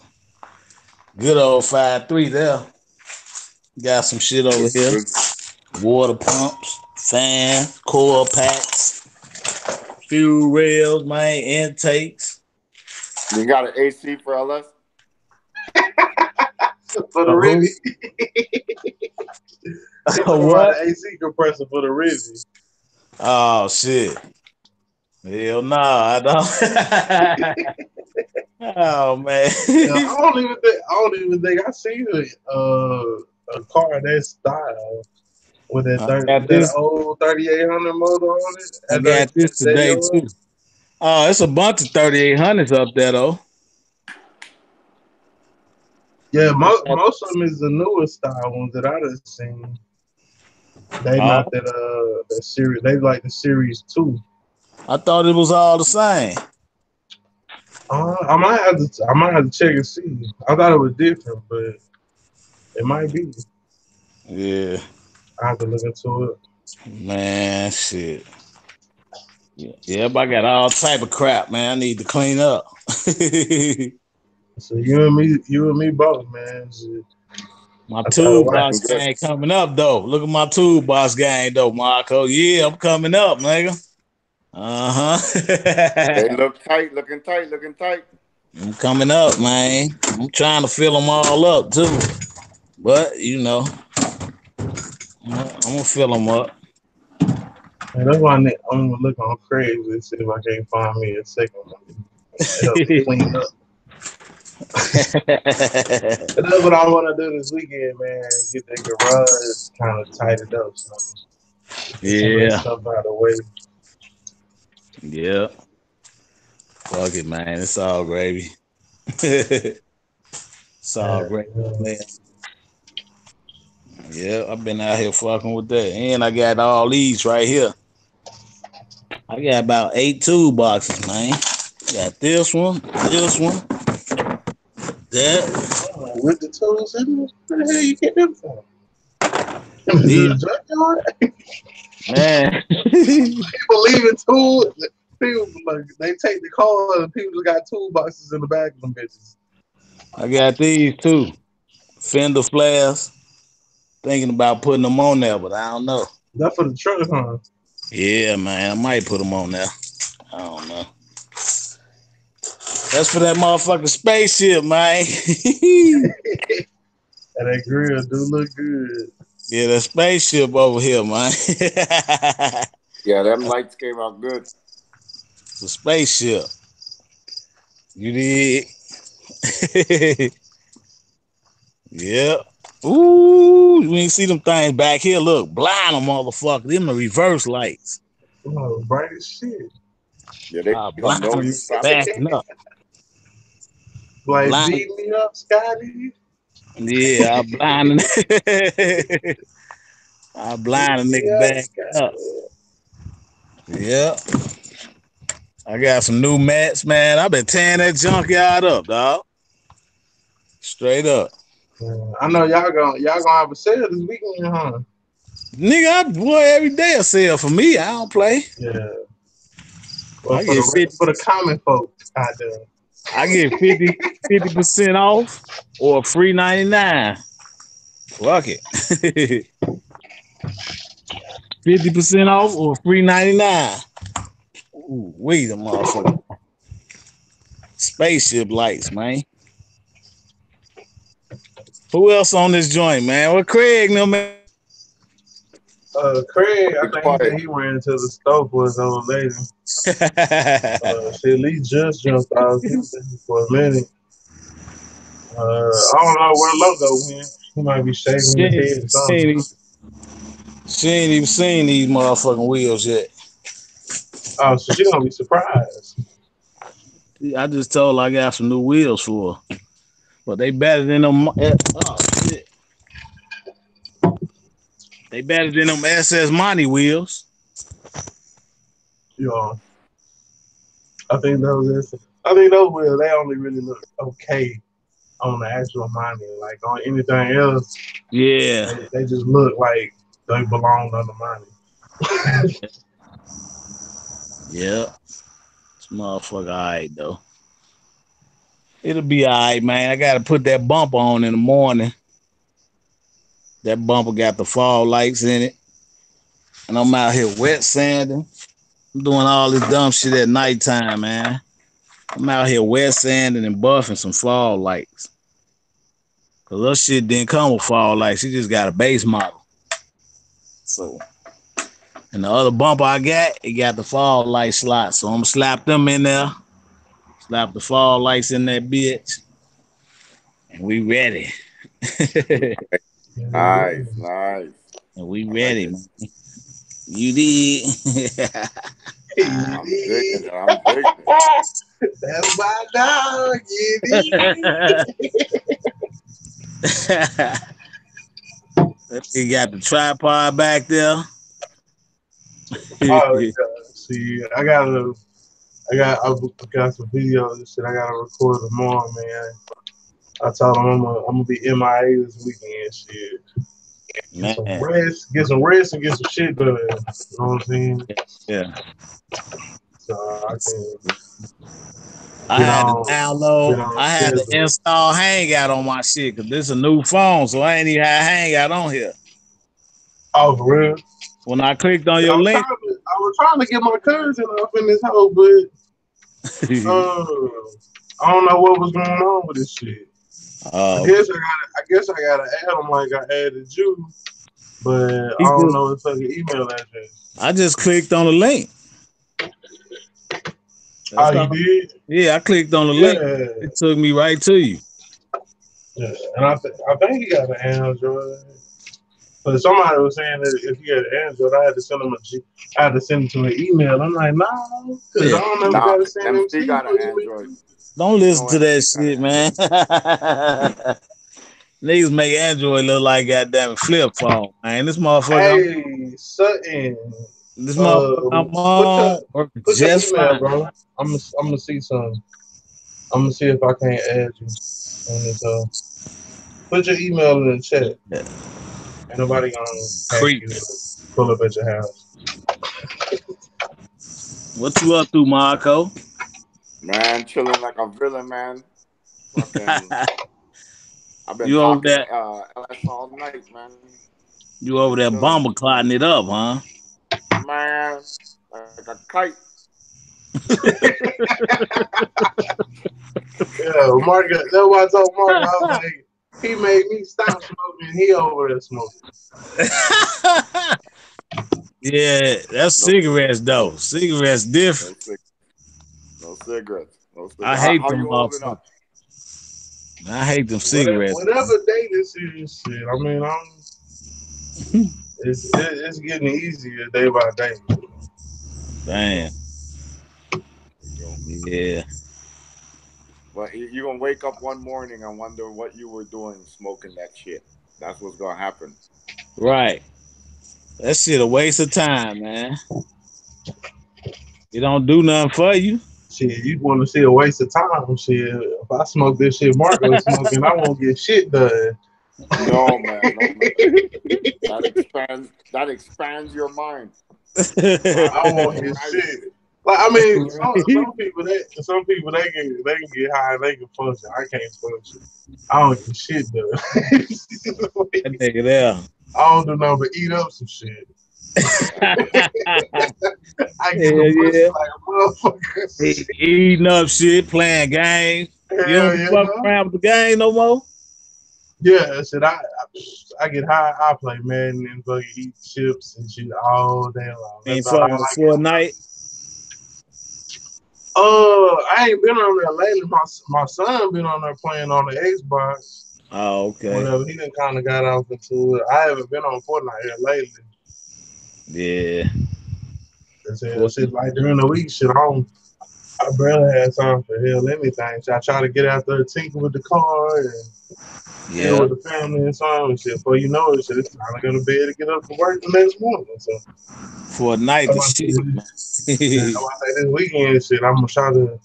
Good old 5.3 there. Got some shit over here. Water pumps, fan, coil packs, fuel rails, man, intakes. You got an AC for LS? For the Rizzy. What? An AC compressor for the Rizzy. Oh shit. Hell no, I don't. Oh man. Yeah, I don't even think I seen a car that style with that old 3800 motor on it. I got this today too. Oh, it's a bunch of 3800s up there though. Yeah, most of them is the newer style ones that I done seen. They not that series. They like the series 2. I thought it was all the same. I might have to check and see. I thought it was different, but it might be. Yeah. I have to look into it. Man, shit. Yeah, but I got all type of crap, man. I need to clean up. So you and me both, man. My I tried to watch. toolbox gang coming up though. Look at my toolbox gang though, Marco. Yeah, I'm coming up, nigga. They Uh-huh. look tight, looking tight, looking tight. I'm coming up, man. I'm trying to fill them all up too. But you know, I'm gonna fill them up. And that's why I'm gonna look on Craigslist and see if I can't find me a second one. Help clean up. And that's what I want to do this weekend, man. Get that garage kind of tightened up. So get some of that Yeah, stuff out of the way. yeah. Fuck it, man. It's all gravy. It's all gravy, Yeah. man. Yeah, I've been out here fucking with that. And I got all these right here. I got about 8 toolboxes, man. Got this one, that. With the tools in there, where the hell you get them from? Yeah, The junkyard? man. People leaving tools. People like they take the cars and people just got toolboxes in the back of them bitches. I got these too. Fender flares. Thinking about putting them on there, but I don't know. That's for the truck, huh? Yeah, man. I might put them on there. I don't know. That's for that motherfucking spaceship, man. And that grill do look good. Yeah, that spaceship over here, man. Yeah, them lights came out good. It's a spaceship. You did. Yeah. Ooh, you ain't see them things back here. Look, blind them motherfucker. Them the reverse lights. Oh, bright as shit. Yeah, they I gonna blind know them you stop. backing up. Like, Blind. beat me up, Scotty. Yeah, I blind. I blind a Beat me nigga up, back up. Scotty. Yeah. I got some new mats, man. I've been tearing that junkyard up, dog. Straight up. I know y'all gonna have a sale this weekend, huh? Nigga, boy, every day a sale for me. I don't play. Yeah. Well, I for get 50. the common folks out there. I get 50% off or free 99. Fuck it. 50% off or free 99. Ooh, wait a motherfucker. Spaceship lights, man. Who else on this joint, man? What Craig, no man? Craig, I think he went into the store for his old lady. She at least just jumped out for a minute. I don't know where Logo went. He might be shaving his head or something. She ain't even seen these motherfucking wheels yet. Oh, so she gonna be surprised. I just told her I got some new wheels for her. But they better than them. Oh, shit. They better than them SS Monty wheels. Yeah. I think those wheels, they only really look okay on the actual money. Like on anything else, Yeah. they just look like they belong on the money. Yeah. This motherfucker all right, though. It'll be all right, man. I got to put that bumper on in the morning. That bumper got the fog lights in it. And I'm out here wet sanding. I'm doing all this dumb shit at nighttime, man. I'm out here wet sanding and buffing some fog lights. Cause that shit didn't come with fog lights. She just got a base model. So, and the other bumper I got, it got the fog light slots. So I'm gonna slap them in there. Slap the fog lights in that bitch. And we ready. Nice, nice. And we ready, man. You did. I'm digging it. I'm digging it. That's my dog. He got the tripod back there. Oh, yeah. See, I got some videos and shit. I gotta record tomorrow, man. I told him I'm gonna be MIA this weekend, shit. Get some rest, and get some shit done. You know what I'm saying? Yeah. So I can I Get had to on, get download. on I had to schedule. install Hangout on my shit because this is a new phone, so I ain't even had Hangout on here. Oh, for real? When I clicked on I your was link, trying to get my cousin up in this hole, but I don't know what was going on with this shit. I uh, guess I gotta add him like I added you, but I he don't just, know his fucking email address. I just clicked on the link. Oh, That's you all. did? Yeah, I clicked on the link. Yeah. It took me right to you. Yeah. And I think he got an Android. But somebody was saying that if he had an Android, I had to send him to an email. I'm like, no, because I Yeah, don't know if we Nah, gotta send him MC to got an Android. don't You listen know to that MC got an shit, man. Android. Niggas make Android look like goddamn flip phone, man. Hey, Sutton, This motherfucker I'm put your on working put your just email, fine. bro. I'm gonna see some. I'm gonna see if I can't add you on this. Put your email in the chat. Yeah. Ain't nobody gonna hack Creep. you and pull up at your house. What you up to, Marco? Man, chilling like a villain, man. Fucking, I've been you over talking there? LS all night, man. You over there Chilling, bomber clotting it up, huh? man, like a kite. Yeah, Mark. That's why I told Mark. I was like, he made me stop smoking. He over there smoking. Yeah, that's No, cigarettes though. Cigarettes no, different. no cigarettes. No I cigarettes. hate How them you holding motherfuckers. up? I hate them cigarettes. Whatever day this is, shit. I mean, it's getting easier day by day. Damn. You know, Yeah. but you're gonna wake up one morning and wonder what you were doing smoking that shit. That's what's gonna happen. Right. That shit a waste of time, man. It don't do nothing for you. Shit, you want to see a waste of time? Shit, if I smoke this shit, Marco's smoking, I won't get shit done. No man, no man. That expands your mind. I won't Horizon, get horizon. shit. Like I mean, Right. some people they can get high and they can function. I can't function. I don't get shit done. That nigga there. I don't do nothing but eat up some shit. I get the Hell pussy yeah. like a motherfucker. Eating up shit, playing games. You Hell don't be yeah, fucking no. around with the game no more? Yeah, shit. I get high. I play Madden and fucking eat chips and shit all day long. Ain't That's all I fucking like. Fortnite. I ain't been on there lately. My son been on there playing on the Xbox. Oh, okay. Whatever. He done kind of got off into it. I haven't been on Fortnite here lately. Yeah. Shit, like during the week, shit, I barely had time for hell anything. So I try to get out there, tinker with the car and chill Yeah. with the family and so on and shit. Before you know it, shit, it's time to go to bed to get up for work the next morning. So Fortnite I'm the about to shit, say man. this weekend, shit, I'm gonna try to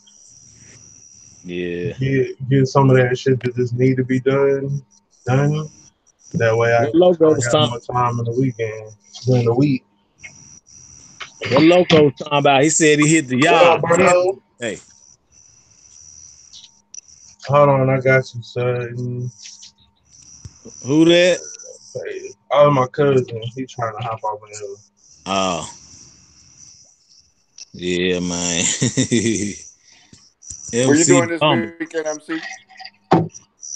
Yeah. get some of that shit that just need to be done. That way I What loco kind of was got talking? more time in the weekend during the week. What loco was talking about? He said he hit the What up, yard. Berto? Hey, Hold on, I got you, son. who that? Hey, all my cousin, he trying to hop off in here. Oh, yeah, man. What you MC doing this Bumble. weekend, MC?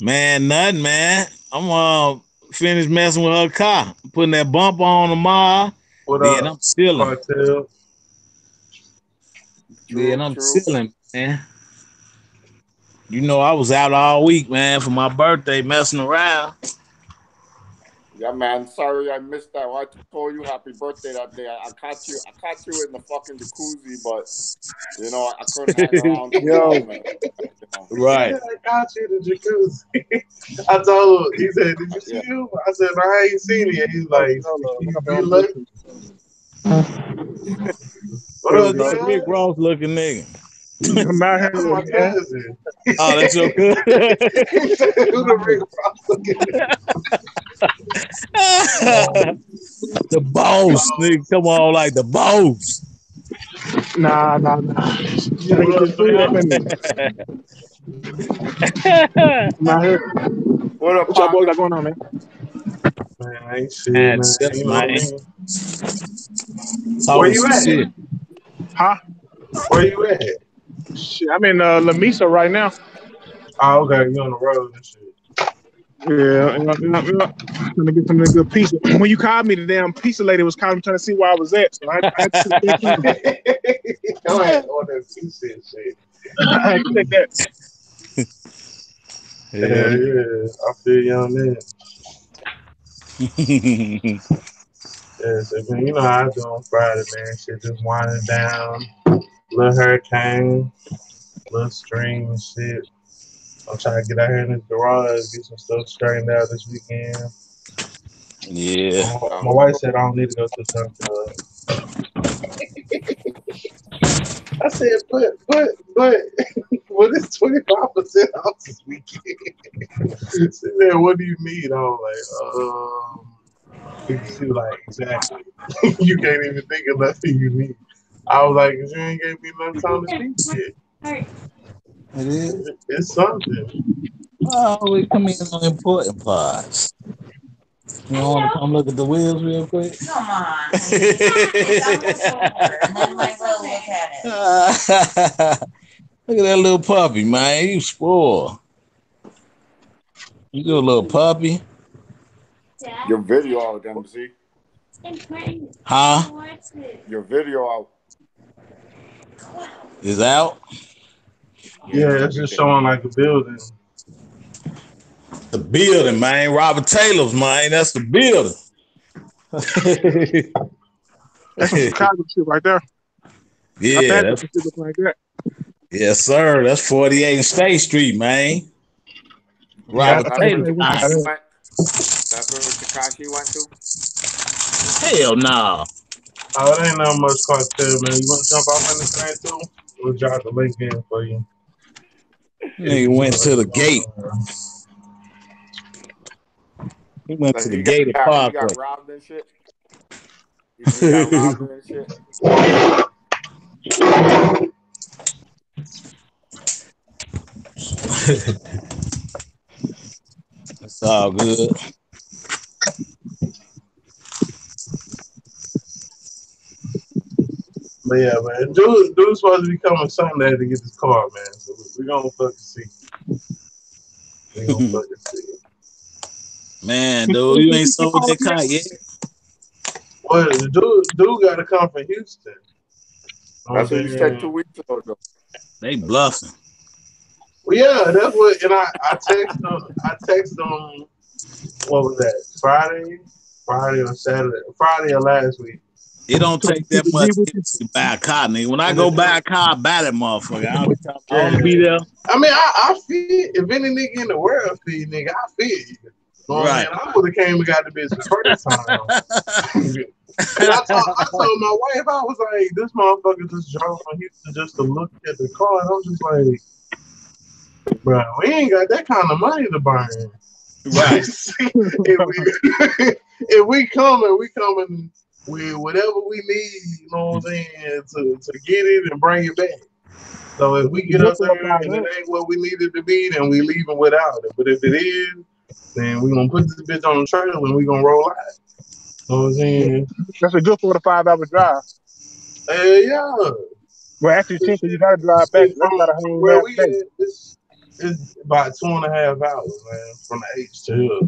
Man, nothing, man. I'm finished messing with her car, putting that bumper on tomorrow. What Then up, I'm sealing. Cartel? Then True, I'm true. sealing, man. You know, I was out all week, man, for my birthday, messing around. Yeah, man. Sorry I missed that. Well, I told you happy birthday that day. I caught you. I caught you in the fucking jacuzzi, but I couldn't hang around too long, Yo, man. You know. He right. said, I got you in the jacuzzi. I told him, he said, did you see Yeah. him? I said, no, I ain't seen it yet. He's like, you be lucky. What There we up, go. It's a Rick Dad? Ross looking nigga. I'm out That's my here, man. cousin. Oh, that's your cousin. He said, who the Rick Ross looking The boss, nigga. Come on, like the boss. Nah. You gotta get this food up in me. I'm out here. What up, What y'all boys partner? got going on, man? Man, I ain't shit, Man, man. shit, You know man. me. Where Talking you some at? shit. Huh? Where you at? Shit, I'm in La Mesa right now. Oh, okay. You on the road and shit. Yeah. Trying to get some of the good pizza. When you called me, the damn pizza lady was calling, trying to see where I was at. So I had to check that. Go ahead, on that piece and shit. I had to check that. Yeah, I feel you on that. Yeah, so, man, you know how I do on Friday, man. Shit just winding down. Little hurricane, little stream and shit. I'm trying to get out here in this garage, get some stuff straightened out this weekend. Yeah. My wife said I don't need to go to the country club. I said, but, what is 25% off this weekend? She said, what do you need? I was like, she was like, exactly. You can't even think of nothing you need. I was like, 'cause you ain't gave me enough time to think shit. It is. It's something. Oh, we come in on important parts. You want to come look at the wheels real quick? Come on. Let my little look at it. Look at that little puppy, man. You spoiled. You good little puppy. Your video out, MC. Huh? Your video out. Is out? Yeah, it's just showing like a building. The building, man. Robert Taylor's, man. That's the building. That's some Chicago shit right there. Yeah, that's, shit look like that. yes, sir. That's 48 and State Street, man. Robert Taylor's. That's where Takashi went to? Hell no. Oh, it ain't not much cartel, man. You want to jump off in this thing too? We'll drop the link in for you. Nigga went to the gate. He went to the gate of Parkway. He got robbed and shit. He got robbed and shit. It's all good. But yeah, man, dude's supposed to be coming Sunday to get this car, man. So we're gonna fucking see. We gonna fucking see. Man, dude, you ain't sold that car yet. Well, dude got to come from Houston. That's what you said 2 weeks ago. They bluffing. Well, yeah, that's what. And I text them. What was that? Friday or Saturday? Friday or last week. It don't take that much to buy a car, nigga. When I go buy a car, I buy that motherfucker. I don't be there. I mean, I feel if any nigga in the world feel, nigga, I feel you. Right. I would have came and got the bitch the first time. And I told my wife, I was like, this motherfucker just drove from Houston just to look at the car. And I'm just like, bro, we ain't got that kind of money to burn. Right. if we coming with whatever we need, you know what I'm saying, to get it and bring it back. So if we get up there and it ain't what we needed to be, then we leaving without it. But if it is, then we gonna put this bitch on the trailer and we gonna roll out. You know what I'm saying? That's a good 4 to 5 hour drive. Yeah. Well, actually, since you gotta drive back, that's about a whole where we at, it's about 2.5 hours, man, from the H to here.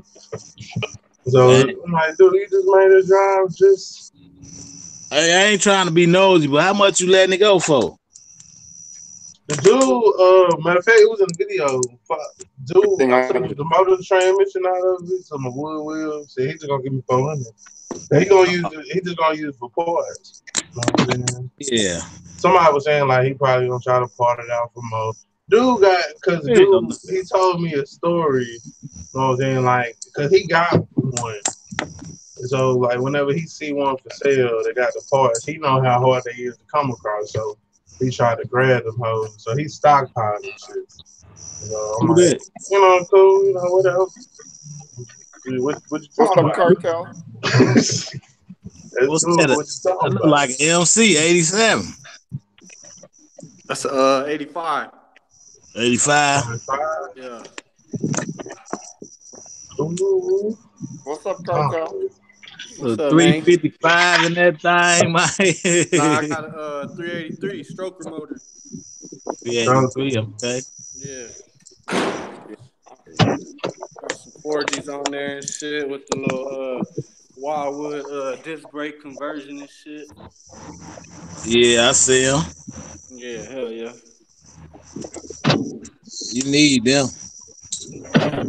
So I'm like, dude, you just made a drive just. Hey, I ain't trying to be nosy, but how much you letting it go for? The dude, matter of fact, it was in the video. Dude, I took the motor transmission out of it, some wood wheels. So he's just gonna give me 400. He just gonna use it for parts. You know what I'm saying? Yeah. Somebody was saying like he probably gonna try to part it out for more. Dude he told me a story. You know what I'm saying? Like, cause he got one. So like whenever he see one for sale, they got the parts. He know how hard they is to come across. So he tried to grab them hoes. So he stockpiled them shit. So I'm like, you know, cool, you know, what else? What you talking about? Cartel? What's that? That look like MC 87. That's 85. 85. Yeah. Ooh. What's up, Oh, Cartel? What's up, man? 355 in that thing, Nah, I man. got a 383 stroker motor. 383, okay. Yeah. Got some 4Gs on there and shit with the little Wildwood disc brake conversion and shit. Yeah, I see him. Yeah, hell yeah. You need them.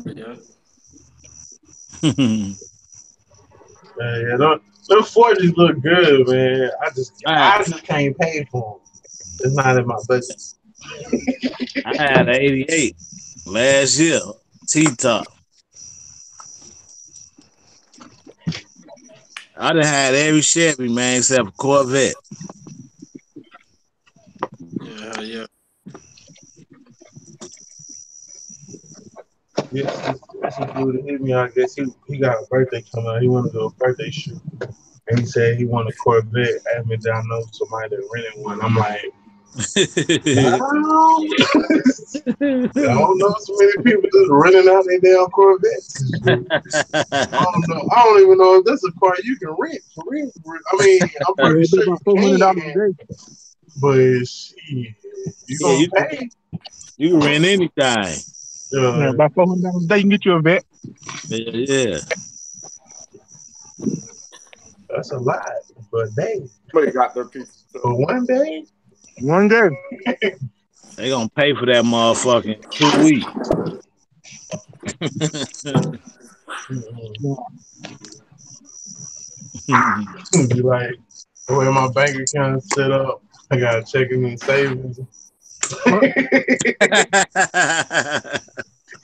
Yeah. yeah, those 4Gs look good, man. I, I just can't pay for them. It's not in my budget. I had an 88 last year, T-top. I done had every Chevy, man, except for Corvette. Yeah, yeah. Yes, this dude hit me. I guess he got a birthday coming out. He want to do a birthday shoot, and he said he want a Corvette. Asked me down know somebody that rented one. I'm like, I don't know so many people just renting out their damn Corvettes. I don't know. I don't even know if that's a car you can rent for real. I mean, I'm Yeah, pretty it's sure about you $400 a can, day. but shit, you Yeah, gonna pay? you can rent anything. Yeah, about $400 a day, you can get you a vet. Yeah. That's a lot, but day Somebody got their pizza. for one day. One day. They gonna pay for that motherfucking 2 weeks. Be like, the way my bank account is set up, I got checking and savings.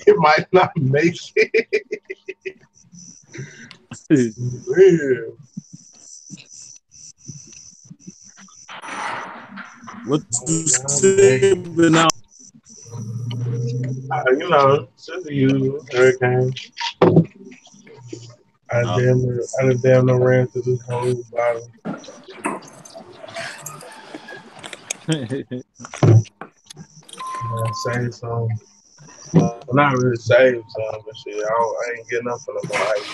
It might not make it. Real. What you sipping on? You know, just the usual hurricane. I done damn near ran through this whole bottle. I saved some. Well, not really saved some, but shit, I ain't getting up for no more ice.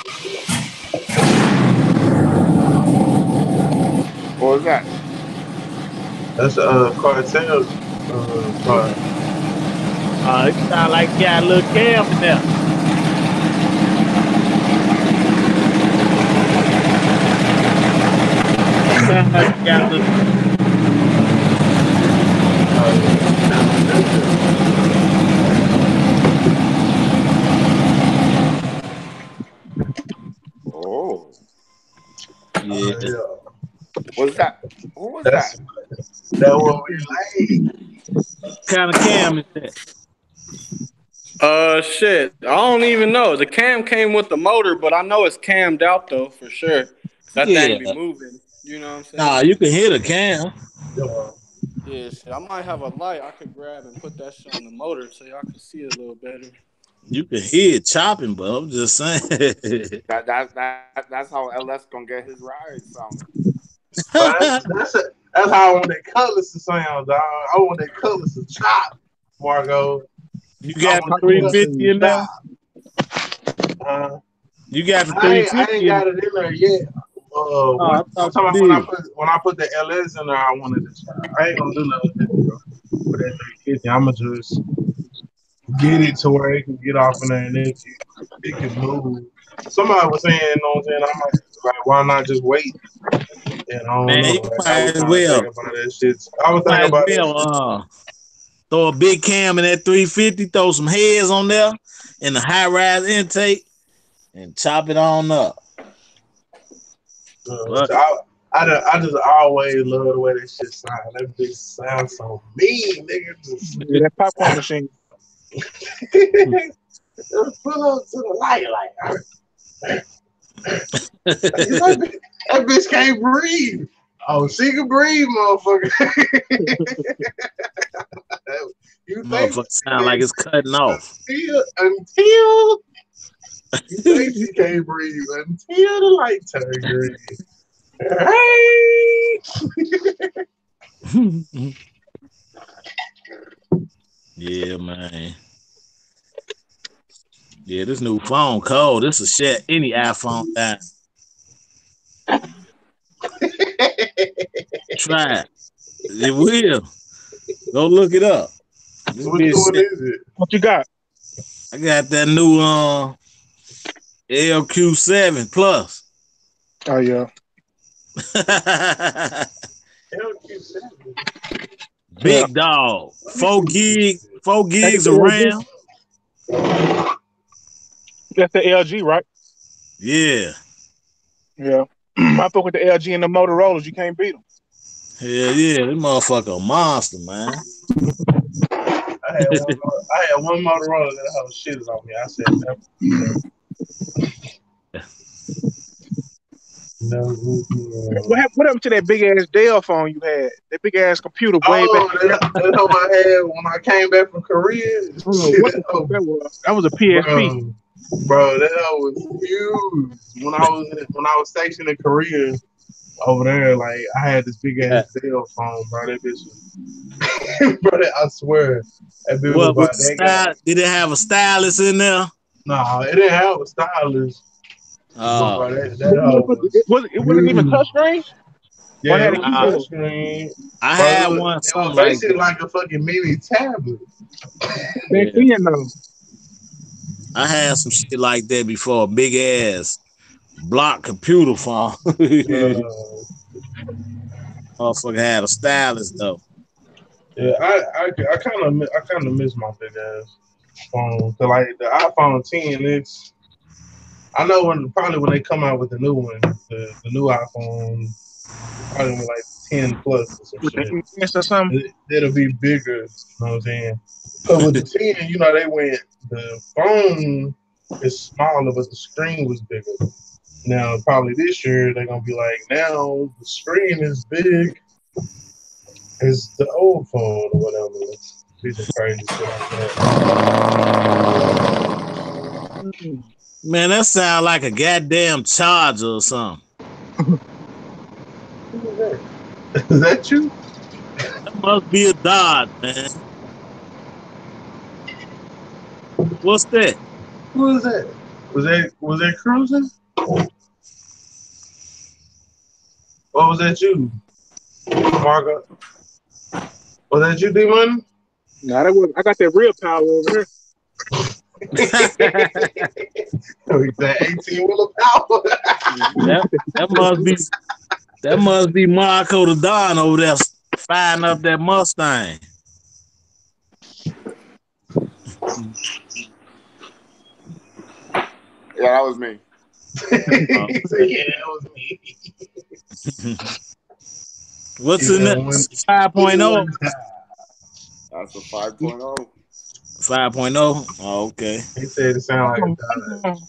What was that? That's cartel car. It sound like you got a little cam in there. Sound like you got a little. Oh. Yeah. What's that? Who was That's that? what we like. What kind of cam is that? Shit. I don't even know. The cam came with the motor, but I know it's cammed out though for sure. That thing be Yeah. moving. You know what I'm saying? Nah, you can hit a cam. Yeah, shit. I might have a light I could grab and put that shit on the motor so y'all can see it a little better. You can hear it chopping, but I'm just saying. That's how LS gonna get his ride sound. That's how I want that colors to sound, dog. I want that colors to chop, Margo. You got the 350 in there? You got the 350 I ain't got it in there yet. I'm talking about when I put the LS in there, I wanted to chop. I ain't gonna do nothing with it, bro. With that 350, I'm gonna just get it to where it can get off in there and it can move. Somebody was saying, you know what I'm saying? I might like, why not just wait? And I don't know. You Like, might as well. About that shit. I was thinking about that. Throw a big cam in that 350, throw some heads on there and the high rise intake, and chop it on up. I just always love the way that shit sounds. That bitch sounds so mean, nigga. Yeah, that popcorn machine. Just pull up to the light, like. That bitch can't breathe. Oh, she can breathe, motherfucker. You Motherfucker sound like it's cutting off. Until you think she can't breathe until the light turn green. Hey! Yeah, man. Yeah, this new phone cold. This will shut any iPhone down. Try it. It will. Go look it up. This Which bitch one shit. is it? What you got? I got that new LQ7 Plus. Oh yeah. LQ7. Yeah. Big dog. Let me 4 see this gig, shit. 4 That's gigs the of LG. RAM. That's the LG, right? Yeah. Yeah. I fuck with the LG and the Motorola's. You can't beat them. Hell yeah. This motherfucker a monster, man. I had one Motorola that whole shit on me. I said no. What happened to that big ass Dell phone you had? That big ass computer way back. Oh, that's how I had when I came back from Korea. I don't know Shit, what the fuck that was. That was a PSP. bro, that was huge. When I was stationed in Korea over there, like I had this big ass Dell phone, bro. That bitch was, bro. I swear, that bitch was What about was the that guy. style? Did it have a stylus in there? Nah, it didn't have a stylus, but Oh, bro, that was It wasn't even huge. touchscreen. Or it Yeah, had it a was nah, keyboard. touchscreen, I bro. had one It was something like basically that. like a fucking mini tablet. Back Yeah. then though. I had some shit like that before. A big ass block computer phone. Uh, Motherfucker had a stylus though. Yeah, I kind of miss my big ass phone. Cause like the iPhone 10, it's I know when they come out with the new one, the new iPhone, probably with like 10 plus or some With the shit. MS or something. It'll be bigger. You know what I'm saying? Cause with the 10, they went the phone is smaller, but the screen was bigger. Now probably this year they're gonna be like, now the screen is big as the old phone or whatever. Be some crazy shit like that. Man, that sound like a goddamn charger or something. Who is that? Is that you? That must be a Dodge, man. What's that? Who is that? Was that cruising? Or was that you, Margo? Was that you, D-Money? Nah, I got that real power over here. That 18-wheeler power. that must be Marco the Don over there firing up that Mustang. Yeah, that was me. He said, yeah, that was me. What's in Yeah, that? 5.0? That's a 5.0. 5.0? Oh, okay. He said it sounded like a Dodge.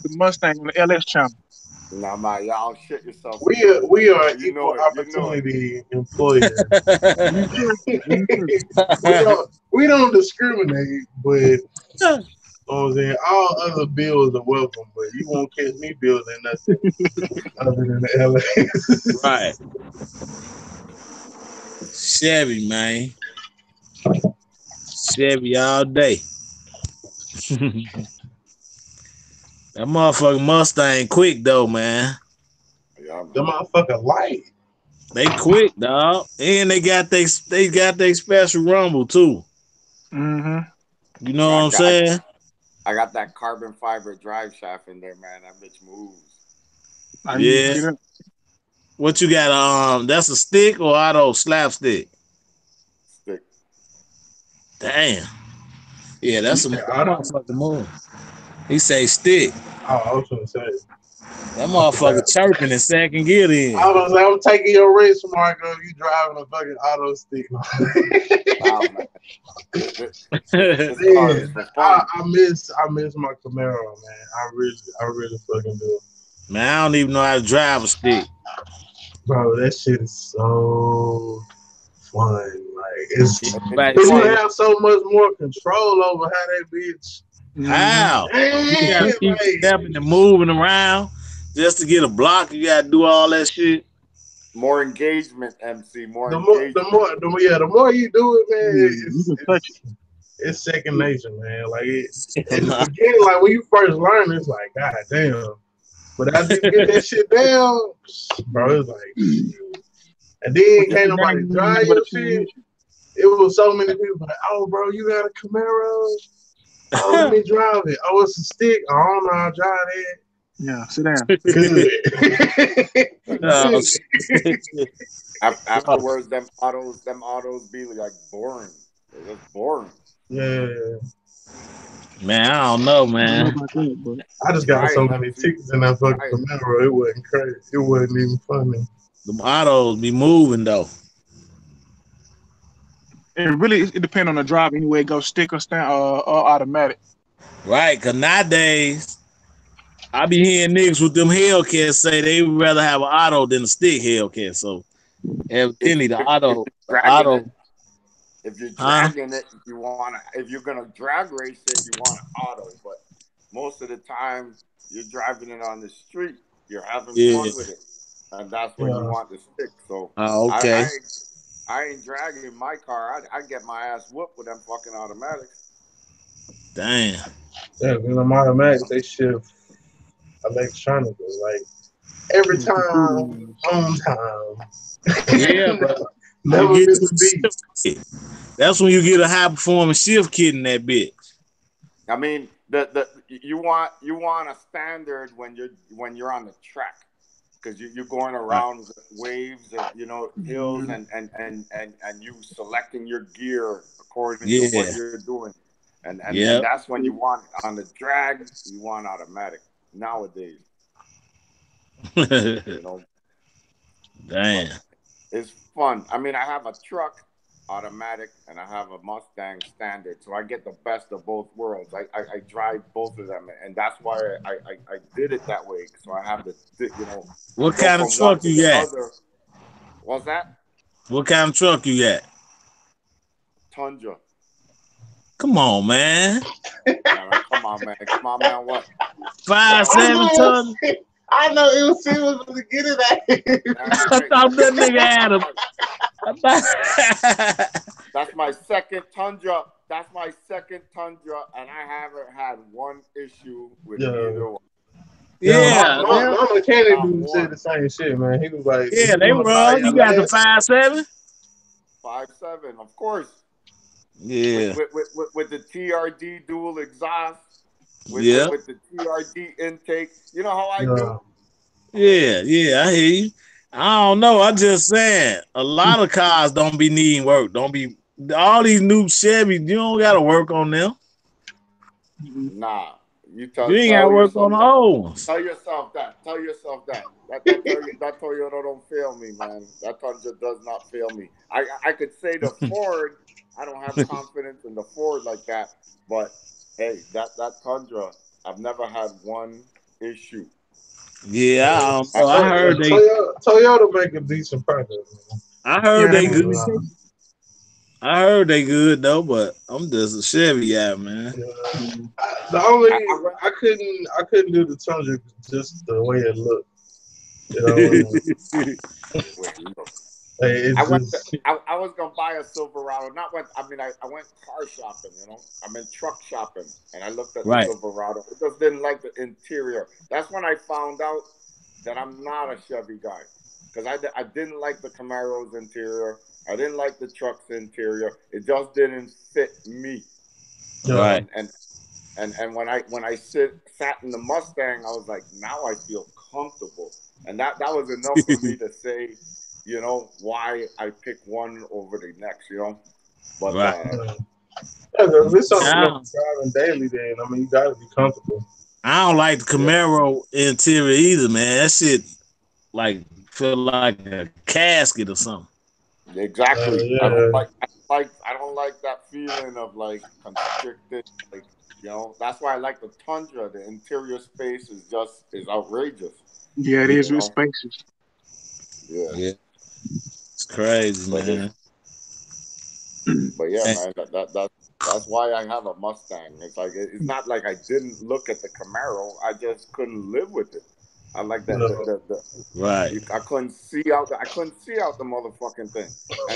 The Mustang on the LS channel. Nah, man, y'all shit yourself with We that. are, we are You equal know it. You know it. opportunity employers. You sure? You sure? we don't discriminate, but you know what I'm saying, all other bills are welcome, but you won't catch me building nothing other than the LA. Right. Chevy, man. Chevy all day. That motherfucking Mustang quick though, man. Yeah, The man. motherfucker light. They quick, dog. And they got they special rumble too. Mm-hmm. You know Man, what I'm saying? I got that carbon fiber drive shaft in there, man. That bitch moves. I need to Yeah. get it. What you got? That's a stick or auto slapstick? Stick. Damn. Yeah, that's a Yeah, that I don't. motherfucking move. He say stick. Oh, I was gonna say. That I forgot. motherfucker chirping in second gear then. I was gonna say I'm taking your risk, Marco. If you driving a fucking auto stick. Wow, man. This car is Man, for I, fun. I miss my Camaro, man. I really fucking do. Man, I don't even know how to drive a stick. Bro, that shit is so fun. Like it's It's But cause you fun. see, have so much more control over how that bitch. Mm-hmm. how? You Man, gotta keep like stepping and moving around just to get a block. You gotta do all that shit. More engagement, MC. More The engagement. the more you do it, man, You can touch it. it's second nature, man. Like in the beginning, like when you first learn, it's like, God damn. But after you get that shit down, bro, it's like, shit. And then can't nobody drive your shit. It was so many people like, oh, bro, you got a Camaro? Oh, let me drive it. Oh, it's a stick. I don't know how to drive it. Yeah, sit down. Good. Afterwards, them autos be like boring. They're just boring. Yeah. Man, I don't know, I don't know man. about that, but I just got Try so it, many MC. tickets in that fucking Try it. Camaro. It wasn't crazy. It wasn't even funny. The autos be moving though. it depends on the drive anyway. It goes stick or stand or automatic. Right, cause nowadays I be hearing niggas with them Hellcats say they would rather have an auto than a stick Hellcat. So evidently the If you're the dragging it, auto, if you're huh? dragging it, you want to. If you're gonna drag race it, you want an auto. But most of the time, you're driving it on the street. You're having Yeah. fun with it, and that's when you Yeah. want the stick. So Oh, I, okay. I, I ain't dragging my car. I get my ass whooped with them fucking automatics. Damn. Yeah, when I'm automatic, they shift electronically. Like every Yeah, computer time, wise. on time. Yeah, but you Never get miss a beat. that's when you get a high performing shift kit in that bitch. I mean, the you want a standard when you're on the track because you're going Right. around waves and hills and you selecting your gear according to what Yeah. you're doing, and Yep. that's when you want on the drag you want automatic nowadays, you know. But Damn. it's fun. I mean, I have a truck automatic and I have a Mustang standard, so I get the best of both worlds. I drive both of them, and that's why I did it that way. So I have to What go kind of from one truck to you the got? other. What's that? What kind of truck you got? Tundra. Come on, man. Yeah, man, come on, man. Come on, man. What? 5'7" ton. I know it was serious to get it at. I thought that nigga had him. That's my second Tundra. That's my second Tundra, and I haven't had one issue with either one. Yeah, My mechanic Not dude said one. the same shit, man. He was like, yeah, if they you want to buy run. your You got the last, 5'7"? 5'7", of course. Yeah, With the TRD dual exhaust, yeah, with the TRD intake. You know how I yeah, do? yeah. I hear you. I don't know. I just saying, a lot of cars don't be needing work. Don't be all these new Chevys. You don't got to work on them. Nah. You You ain't got to tell work on yourself the that. old ones. Tell yourself that. Tell yourself that. That Toyota don't fail me, man. That Tundra does not fail me. I could say the Ford. I don't have confidence in the Ford like that, but hey, that Tundra, I've never had one issue. Yeah, I don't know. Toyota make a decent product. Man. I heard Yeah, they they make good. good cake. I heard they good though, but I'm just a Chevy guy, man. Yeah. Yeah. The only I went, I couldn't do the Tundra just the way it looked. You know, wait, look. it's just I was gonna buy a Silverado. Not when I mean I went car shopping. I meant truck shopping, and I looked at the Right. Silverado. I just didn't like the interior. That's when I found out that I'm not a Chevy guy because I didn't like the Camaro's interior. I didn't like the truck's interior. It just didn't fit me. Right. And when I sat in the Mustang, I was like, now I feel comfortable, and that was enough for me to say, why I pick one over the next, But Right. if it's something Yeah. that's driving daily, then I mean you gotta be comfortable. I don't like the Camaro interior either, man. That shit like feel like a casket or something. exactly, I Yeah. don't like that feeling of like constricted, like That's why I like the Tundra. The interior space is outrageous, Yeah, it Yeah. is. It's spacious. Yeah, Yeah. It's crazy, but man. yeah, Hey, man. That's why I have a Mustang. It's like it's not like I didn't look at the Camaro. I just couldn't live with it. I like You that. know, Right. I couldn't see out. I couldn't see out the motherfucking thing,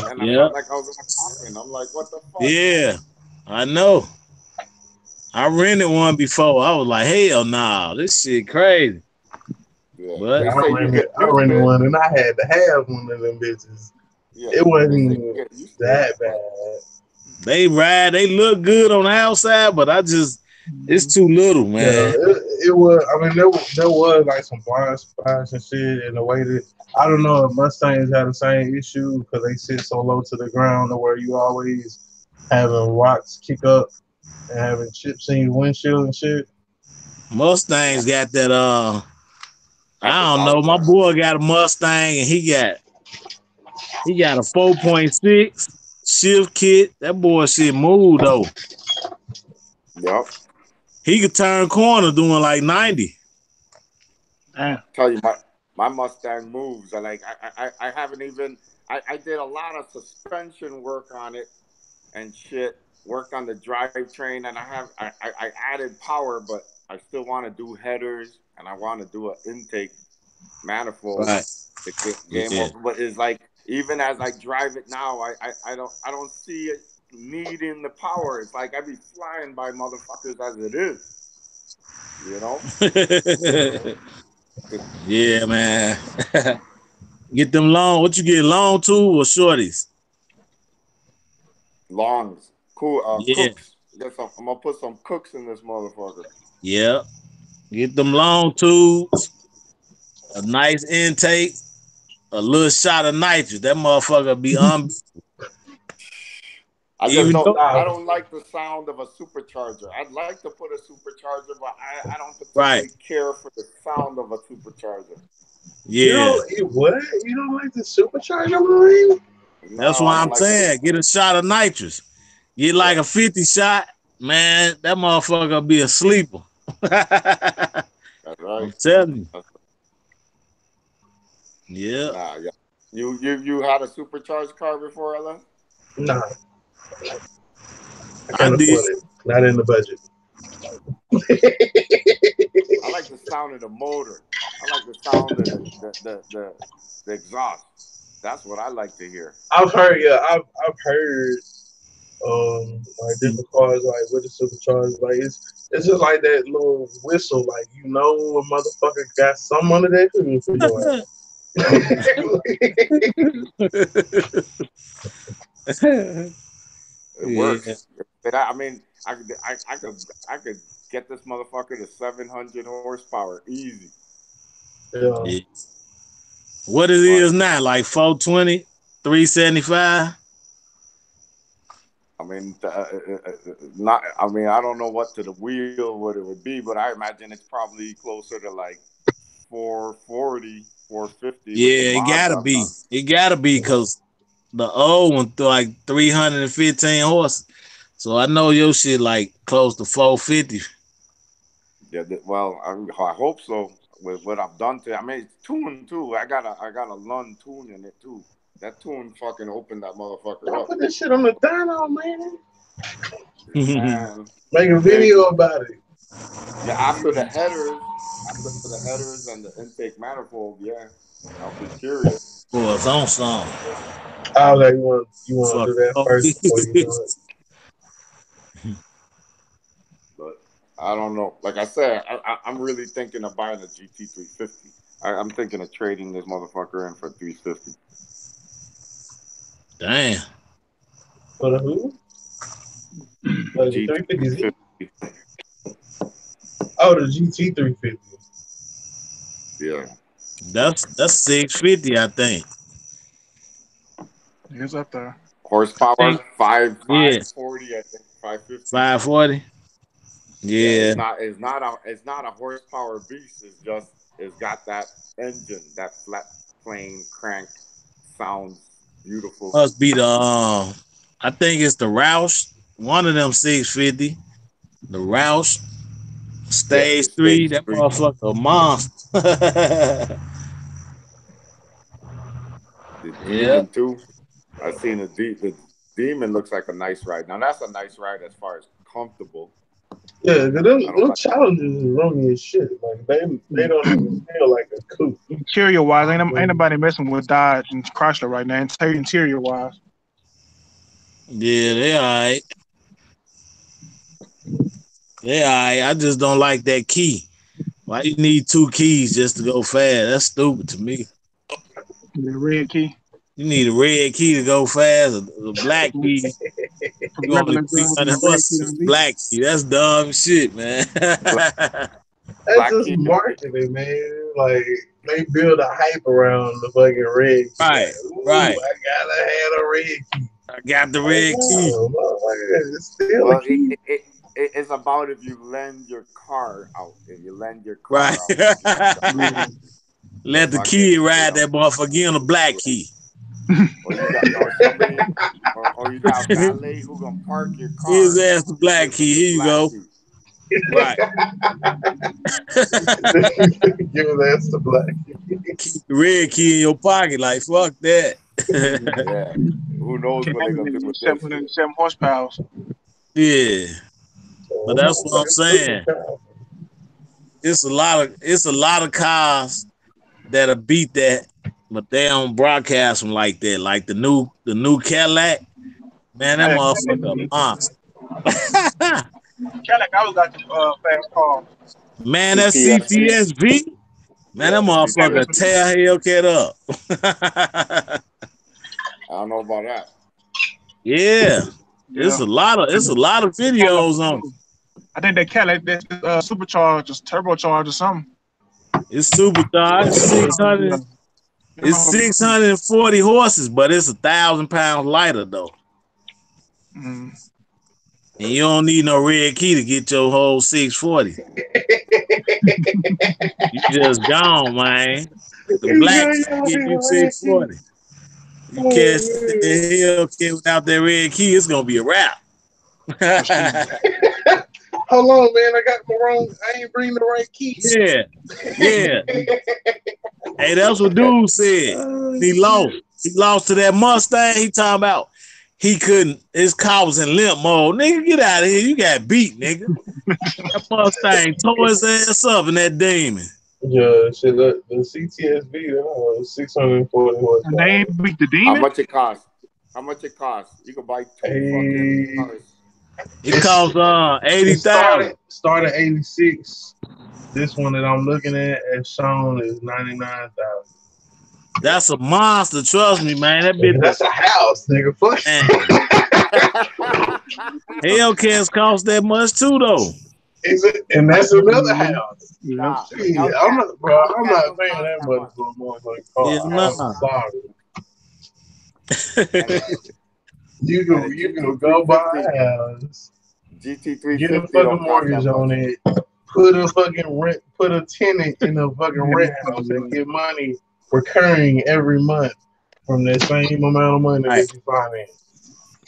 and I Yeah. felt like I was in a coffin. I'm like, what the fuck? Yeah. I know. I rented one before. I was like, hell nah, this shit crazy. Yeah, But they say you get I used rented to it. one and I had to have one of them bitches. Yeah, It they say wasn't you get used to it, that but bad. they look good on the outside, but it's too little, Yeah, man. it was. I mean, there was like some blind spots and shit, and the way that I don't know if Mustangs have the same issue because they sit so low to the ground, to where you always having rocks kick up and having chips in your windshield and shit. Mustangs got that I happens don't all know. the My time. boy got a Mustang and he got a 4.6 shift kit. That boy shit move though. Yep. He could turn corner doing like 90. Damn. Tell you, my Mustang moves. I haven't even. I did a lot of suspension work on it and shit. Worked on the drivetrain, and I added power, but I still want to do headers, and I want to do an intake manifold Right. to get game Yeah. over. But it's like even as I drive it now, I don't see it needing the power. It's like I be flying by motherfuckers as it is, you know. Yeah, man. Get them long. What you get, long too or shorties? Longs, cool. Yeah. Cooks. I'm gonna put some cooks in this motherfucker. Yeah. Get them long tubes, a nice intake, a little shot of nitrous. That motherfucker be I just even don't. though. I Nah, don't like the sound of a supercharger. I'd like to put a supercharger, but I don't Right. particularly care for the sound of a supercharger. you Yeah. don't. What? You don't like the supercharger, Marine? That's No, I why don't I'm like the. saying get a shot of nitrous. Get Yeah, like a 50 shot, man. That motherfucker be a sleeper. that's I'm right. telling you. Yeah. Nah, yeah. You had a supercharged car before I left? Nah, I I can't did. afford it. Not in the budget. I like the sound of the motor. I like the sound of the exhaust. That's what I like to hear. I've heard. Yeah, I've heard. Like different cars, like with the supercharged, like it's just like that little whistle, like you know, a motherfucker got some under that hood for your It Yeah. works. I mean, I could get this motherfucker to 700 horsepower easy. yeah. Yeah. What it But is now, like 420, 375? I mean, not. I mean, I don't know what to the wheel what it would be, but I imagine it's probably closer to like 440, 450 with the Yeah, it mods gotta I've be. done. It gotta be because the old one like 315 horse. So I know your shit like close to 450. Yeah, well, I hope so. With what I've done to, I mean, it's tuned too. I got a Lund tune in it too. That tune fucking opened that motherfucker Don't up, put this shit on the dyno, man. man. Make a They, video about it. yeah, after the headers and the intake manifold, yeah, I'll be curious. For its own song. Oh, okay, you want to Fuck. do that first before you do it. But I don't know. Like I said, I'm really thinking of buying a GT350. I'm thinking of trading this motherfucker in for 350. Damn. For the who? The 350Z. GT350. Oh, the GT 350. Yeah. That's 650, I think. It's up there. Horsepower, Yeah. 540, I think, 550. 540. Yeah, Yeah. it's not a horsepower beast. It's got that engine, that flat plane crank sounds beautiful. Must be the I think it's the Roush. One of them 650. The Roush Yeah, stage the 3. stage That three. motherfucker a monster. The Yeah. Demon too. I seen the Demon looks like a nice ride. Now that's a nice ride as far as comfortable. Yeah, them I don't like. challenges is running as shit. Like they don't even feel like a coup. Interior wise, ain't nobody messing with Dodge and Chrysler right now. Interior wise, Yeah, they all right. They all right. I just don't like that key. Why you need two keys just to go fast? That's stupid to me. the red key. You need a red key to go fast, a black key. For You only regular drugs and 300 the red key horses. don't need. Black key. That's dumb shit, man. That's Black just key. marketing, man. Like they build a hype around the fucking red key. Right, Like, ooh, right. I gotta have a red key. I got the Like, red key. no, motherfucker, it's still a Well, key. it's about if you lend your car out. If you lend your Right. car out, you get the Let the fucking, kid ride that motherfucker. Give him the black key. or you got or somebody, or you got valet who gonna park your His car. ass the black Give them key. the Here you black go. key. Right. Give us the black Keep the red key in your pocket. Like, fuck that. Yeah. Who knows what they're gonna do with this shit? 707 horsepower. Yeah. But that's what I'm motherfucker, super saying. powerful. It's a lot of cars that'll beat that, but they don't broadcast them like that. Like the new Cadillac, man, that Yeah, motherfucker a monster. Cadillac always got the fast car. Man, that CTSV. CTSV, man, that Yeah, motherfucker CTSV. tear Hellcat up. I don't know about that. Yeah. Yeah. It's a lot of videos on it. I think that Cadillac that's supercharged, just turbocharged or something. It's supercharged, 600. It's 640 horses, but it's 1,000 pounds lighter though. Mm. And you don't need no red key to get your whole 640. You just gone, man. The black key give you 640. You catch the Hellcat without that red key, it's gonna be a wrap. Hold on, man. I got the wrong. I ain't bring the right key. Yeah, yeah. Hey, that's what dude said. He lost. He lost to that Mustang. He talking about he couldn't. His car was in limp mode. Nigga, get out of here. You got beat, nigga. That Mustang tore his ass up in that demon. Yeah, shit. The CTSV, that was 640 horsepower. And they ain't beat the How demon. much it costs? How much it costs? You can buy two fucking cars. It costs 80,000. Started 86. This one that I'm looking at as shown is 99,000. That's a monster. Trust me, man. That bitch. That's a house, nigga. Fuck. Hellcats cost that much too, though. Is it? And that's another house. Nah, Yeah, Hellcat- I'm not, bro. I'm Hellcat not don't paying cost that that much much. for a motherfucking car. Yeah, nah. I'm sorry. You can go buy a house, GT350 get a don't fucking cost mortgage that on much. it, put a tenant in a fucking rent house and get money recurring every month from that same amount of money that you finance.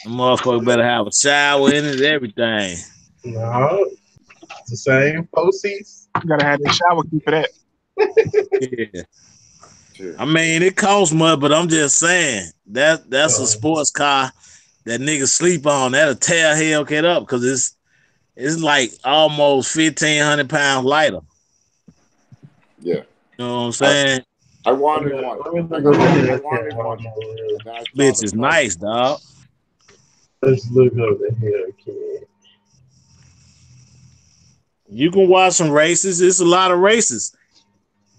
The motherfucker better have a shower in it, everything. No, it's the same proceeds. You gotta have a shower key for that. Yeah. I mean, it costs much, but I'm just saying that's a sports car that niggas sleep on. That'll tear Hellcat up because it's like almost 1,500 pounds lighter. Yeah. You know what I'm saying? I wanted one. I wanted one. Bitch is nice, dog. Let's look up the Hellcat. You can watch some races. It's a lot of races.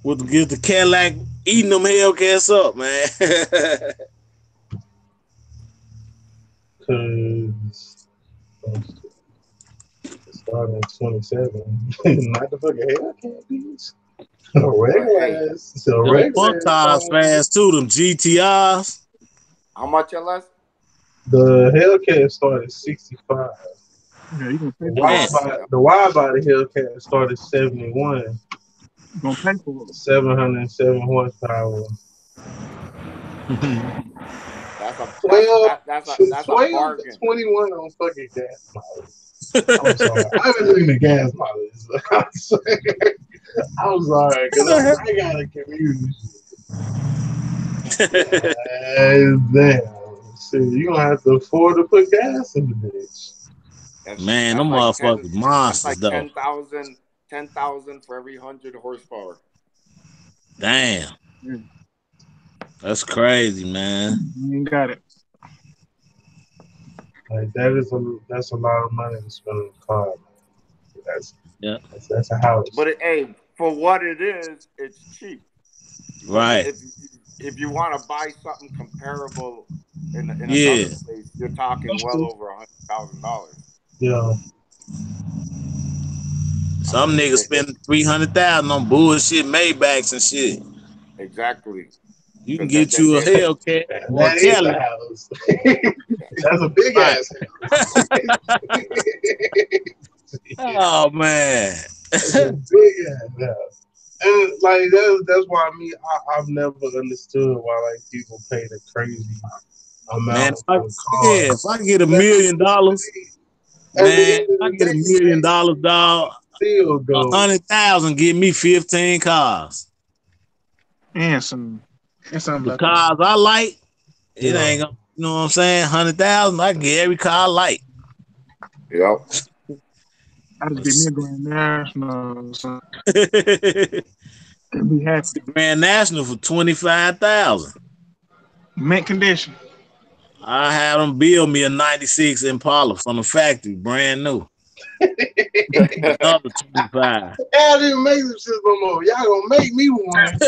With the Cadillac eating them Hellcats up, man. Cause it started in 27. Not the fucking Hellcat, bitch. Regular ass. So the regular fun cars fast too. Them GTRs. How much LS? The Hellcat started 65. Yeah, you gonna pay The wide body Hellcat started 71. You gonna pay for it. 707 horsepower. That's a 12 bargain. to 21 on fucking gas mileage. I'm sorry. I've been looking at gas mileage. I'm sorry, because I got a community. Damn. Shit, you gonna have to afford to put gas in the bitch. Man, That's them like 10. motherfuckers That's monsters like though. 10,000 for every 100 horsepower. Damn, Yeah, that's crazy, man. you ain't got it. Like that's a lot of money to spend on a car. Man. That's Yeah, that's a house. But hey, for what it is, it's cheap. But right. if you want to buy something comparable in Yeah, another place, you're talking That's well true. over $100,000. Yeah, I some mean, niggas spend 300,000 on bullshit Maybachs and shit. exactly. You can Because get you a Hellcat and or a that is a Cadillac. house. That's a big Right. ass house. Oh man. That's a big ass house. And like that's why I've never understood why like people pay the crazy Man, amount if I, for yeah, if cars. I get $1 At million, the man, if end of I the get day, $1 million, dog, still go. 100,000 give me 15 cars. And something The like that. cars I like, it Yeah. ain't gonna, you know what I'm saying? 100,000, I can get every car I like. yep. I just be me a Grand National, so The be happy. Grand National for 25,000. Mint condition. I had them build me a 96 Impala from the factory, brand new. Another 25. I didn't make them shit no more. Y'all gonna make me one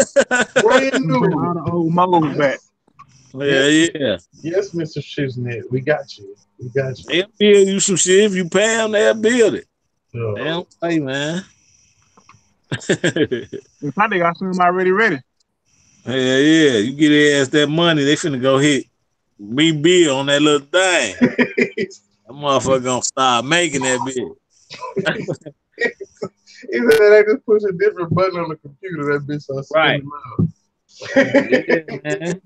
brand You bring all new. the old molds back. Yeah, Yes, yeah. yes, Mr. Shiznit, we got you. We got you. They'll build you some shit. If you pay them, they'll build it. Yeah. They don't play, man. If I got something already ready. Hell yeah. You get their ass that money, they finna go hit rebuild on that little thing. That motherfucker gonna start making that bitch. He said they just push a different button on the computer. That bitch starts Right. spinning Yeah, man.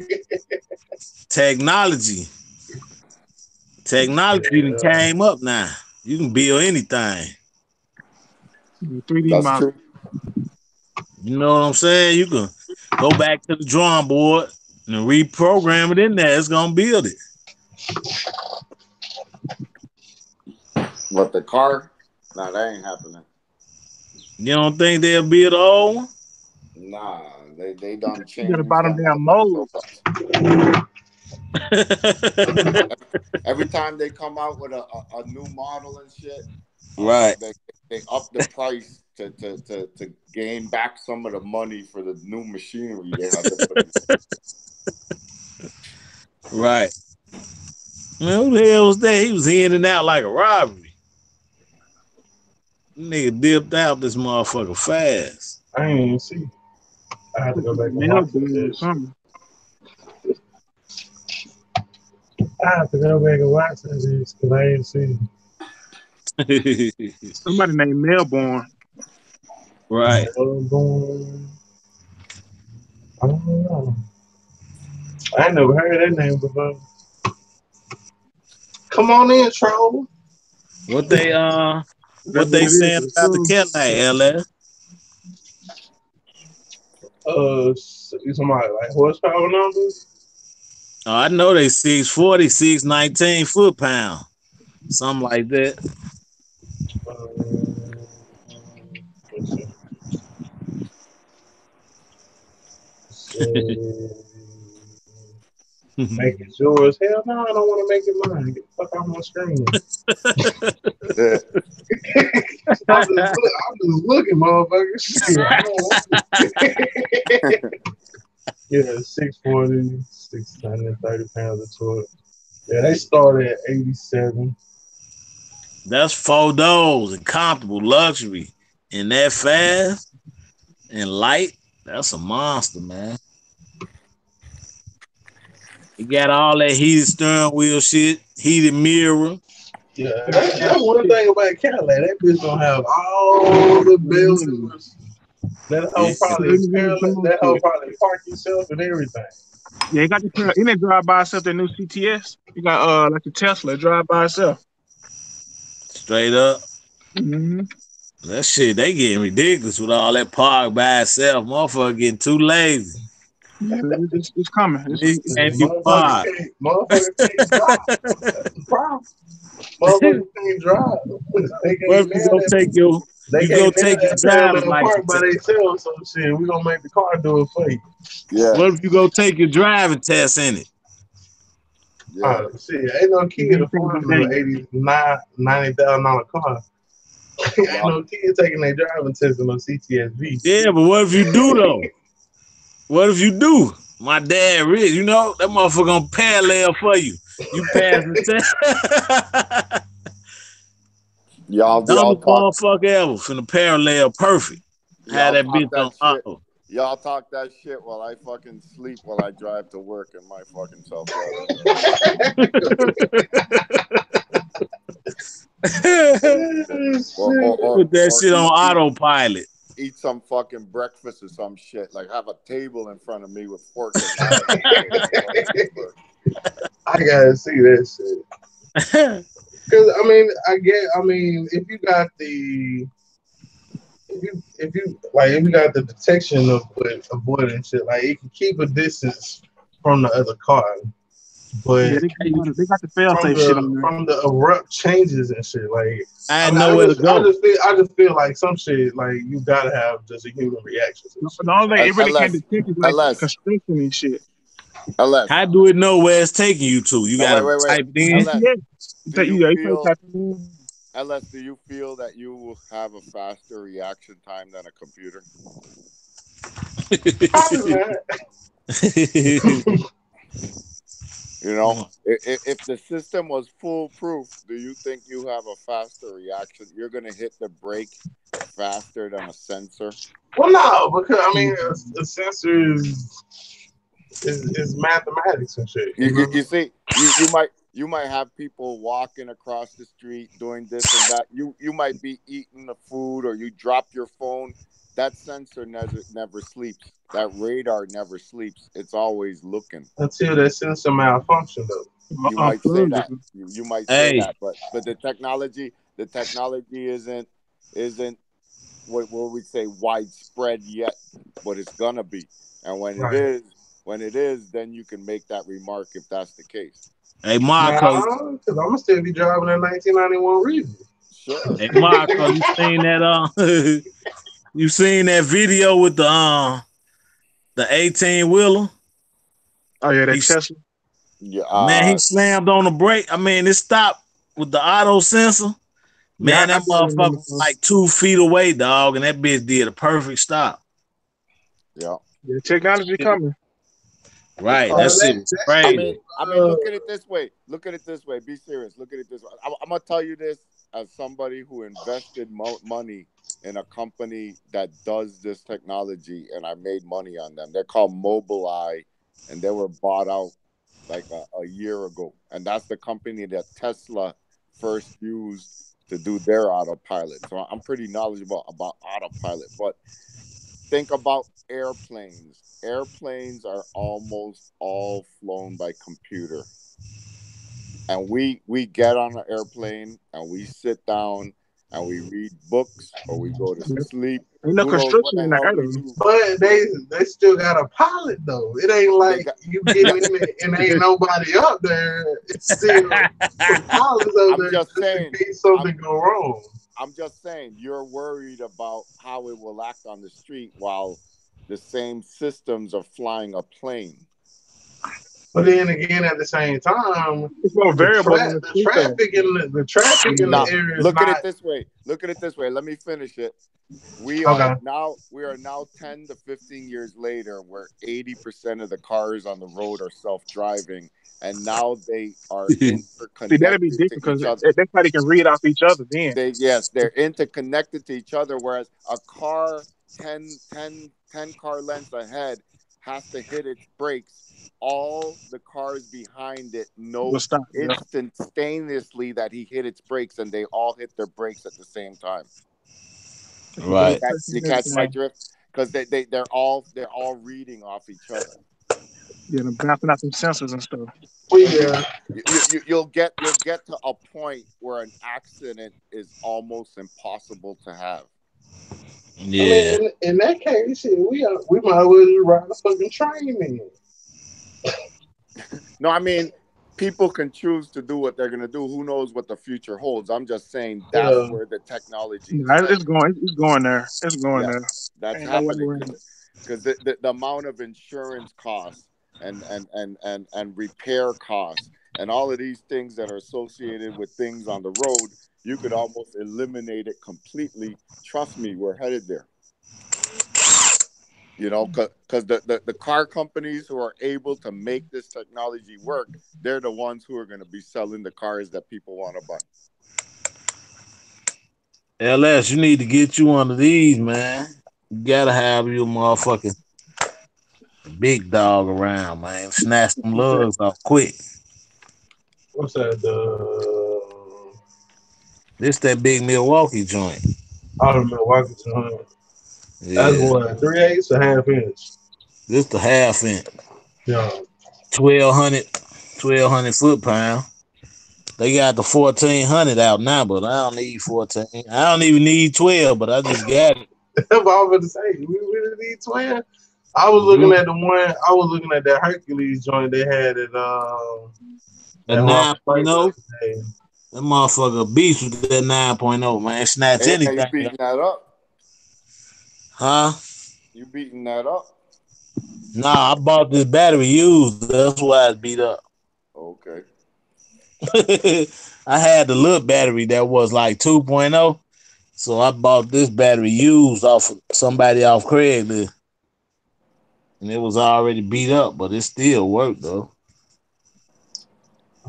Technology. Technology done Yeah. came up now. You can build anything. 3D That's model. true. You know what I'm saying? You can go back to the drawing board and reprogram it in there. It's gonna build it. But the car, nah, that ain't happening. You don't think they'll build the old one? Nah, they done You gotta changed buy them them damn motherfuckers so molds. much. Every time they come out with a new model and shit, Right. they up the price to gain back some of the money for the new machinery they have to put in. Right. Man, who the hell was that? He was in and out like a robbery. Nigga dipped out this motherfucker fast. I ain't even see. I had to go back and Nail watch board or this. something. I have to go back and watch this because I ain't seen. Somebody named Melbourne. Right. Melbourne. I don't know. I ain't never heard that name before. Come on in, troll. What they That's what what they it is. saying It's about the cool. Cadillac, LS? You talking about like horsepower numbers? Oh, I know they 640, 619 foot pound. Something like that. Let's see. So, make it yours. Hell no, I don't want to make it mine. Get the fuck off my screen. I'm just looking, motherfucker. Shit, I don't want it. Yeah, 640, 630 pounds of torque. Yeah, they started at 87. That's 4 doors and comfortable luxury. And that fast and light, that's a monster, man. You got all that heated steering wheel shit, heated mirror. Yeah, that's one thing about Cadillac. That bitch gonna have all the bells and whistles. That Yeah. whole probably that whole probably park yourself and everything. Yeah, you got the in that drive by itself, that new CTS. You got like the Tesla drive by itself. Straight up. Mm-hmm. That shit, they getting ridiculous with all that park by itself. Motherfucker getting too lazy. Yeah, it's coming. It can't be Motherfuckers far. can't drive. That's the problem. Motherfuckers can't drive. They What can't if nail that. They you go can't nail take your that driver's parallel park license by test? themselves. So shit, we gonna make the car do it for you. Yeah, What if you go take your driving test in it? yeah. Shit, ain't no You kid ain't taking affording no an day. $90,000 car. Ain't Y'all, no kid taking their driving test in no CTSV. Yeah, but what if you do though? What if you do? My dad rich, you know that motherfucker gonna parallel for you. You pass the test. y'all Dumbest talk, motherfucker ever finna parallel perfect. Had y'all that talk bitch that on shit. auto. Y'all talk that shit while I fucking sleep while I drive to work in my fucking self-driving car. Put that Or shit on autopilot. eat some fucking breakfast or some shit. Like have a table in front of me with forks and knives and shit. And fucking work. I gotta see that shit. Cause I mean, if you got the if you got the detection of avoiding shit, like it can keep a distance from the other car, Yeah, but they got the fail safe shit on there. from the abrupt changes and shit, like I had nowhere to go. I just feel like some shit like you gotta have just a human reaction to The shit. only thing it really can't Unless, detect is like unless, construction and shit. unless. How do it know where it's taking you to? You No, gotta wait. type it in. Unless, GPS. do you Yeah, you probably feel, type it in. do you feel that you will have a faster reaction time than a computer? Probably not. You know, if the system was foolproof, do you think you have a faster reaction? You're gonna hit the brake faster than a sensor. Well, no, because I mean, a sensor is mathematics and shit. You know? You see, you might have people walking across the street doing this and that. You might be eating the food or you drop your phone. That sensor never sleeps. That radar never sleeps. It's always looking. Until that sensor malfunction, though. You might say Unplugged that. it. You might say Hey, that, but the technology isn't what we say widespread yet, but it's gonna be. And Right. when it is, then you can make that remark if that's the case. hey Marco. Nah, because I'm gonna still be driving a 1991 Reason. Sure. Hey Marco, you seen that you seen that video with the 18 wheeler? Oh yeah, that He Tesla. Yeah. Man, he slammed on the brake. I mean, it stopped with the auto sensor. Yeah, Man, I that saw it motherfucker was like 2 feet away, dog, and that bitch did a perfect stop. Yeah. Yeah, technology coming. Right, Oh, that Technology. shit was that crazy. shit. I mean, look at it this way. Look at it this way. Be serious. Look at it this way. I'm gonna tell you this as somebody who invested money in a company that does this technology, and I made money on them. They're called Mobileye, and they were bought out like a year ago, and that's the company that Tesla first used to do their autopilot. So I'm pretty knowledgeable about autopilot. But think about airplanes. Airplanes are almost all flown by computer. And we get on an airplane and we sit down and we read books or we go to Yeah. sleep. Ain't no Who knows what construction the in the hell air we though. do? But they still got a pilot though. It ain't They like got you yeah. getting in it and ain't nobody up there. It's still some pilots up I'm there just just in saying. case something go wrong. I'm just saying you're worried about how it will act on the street while the same systems are flying a plane. But then again, at the same time, It's more variables on the the street though. traffic in the Now, area is look at it not this way. Look at it this way. Let me finish it. okay. We are now 10 to 15 years later where 80% of the cars on the road are self-driving and now they are See, that'd be interconnected to different because each other. that's how they can read off each other then. They're interconnected to each other, whereas a car 10 car lengths ahead has to hit its brakes. All the cars behind it We'll know stop. Yeah. instantaneously that he hit its brakes and they all hit their brakes at the same time. Right. You catch my drift? Because they're all reading off each other. Yeah, they're bouncing out some sensors and stuff. Well, So yeah. you'll get to a point where an accident is almost impossible to have. I mean, Yeah. in that case, shit, we might as well just ride a fucking train then. No, I mean, people can choose to do what they're gonna do. Who knows what the future holds? I'm just saying that's Yeah. where the technology is Nah, headed. it's going there. It's going Yeah, there. that's Ain't no way happening around it. because the amount of insurance costs and repair costs and all of these things that are associated with things on the road, you could almost eliminate it completely. Trust me, we're headed there. You know, because the car companies who are able to make this technology work, they're the ones who are going to be selling the cars that people want to buy. LS, you need to get you one of these, man. You gotta have your motherfucking big dog around, man. Snatch them What's that? lugs off quick. What's that? This that big Milwaukee joint. Out of Milwaukee 200. That's Yeah. what 3/8 a half inch. This the half inch. Yeah. 1200 foot pound. They got the 1400 out now, but I don't need 14. I don't even need 12, but I just got it. That's what I was going to say. We really need 12. I was looking You at the one. I was looking at that Hercules joint they had at a at Harvey Park the 9.0. other day. That motherfucker beast with that 9.0, man. Snatch Hey, man, you anything. beating that up? Huh? You beating that up? Nah, I bought this battery used. That's why it's beat up. Okay. I had the little battery that was like 2.0. So I bought this battery used off of somebody off Craigslist. And it was already beat up, but it still worked though.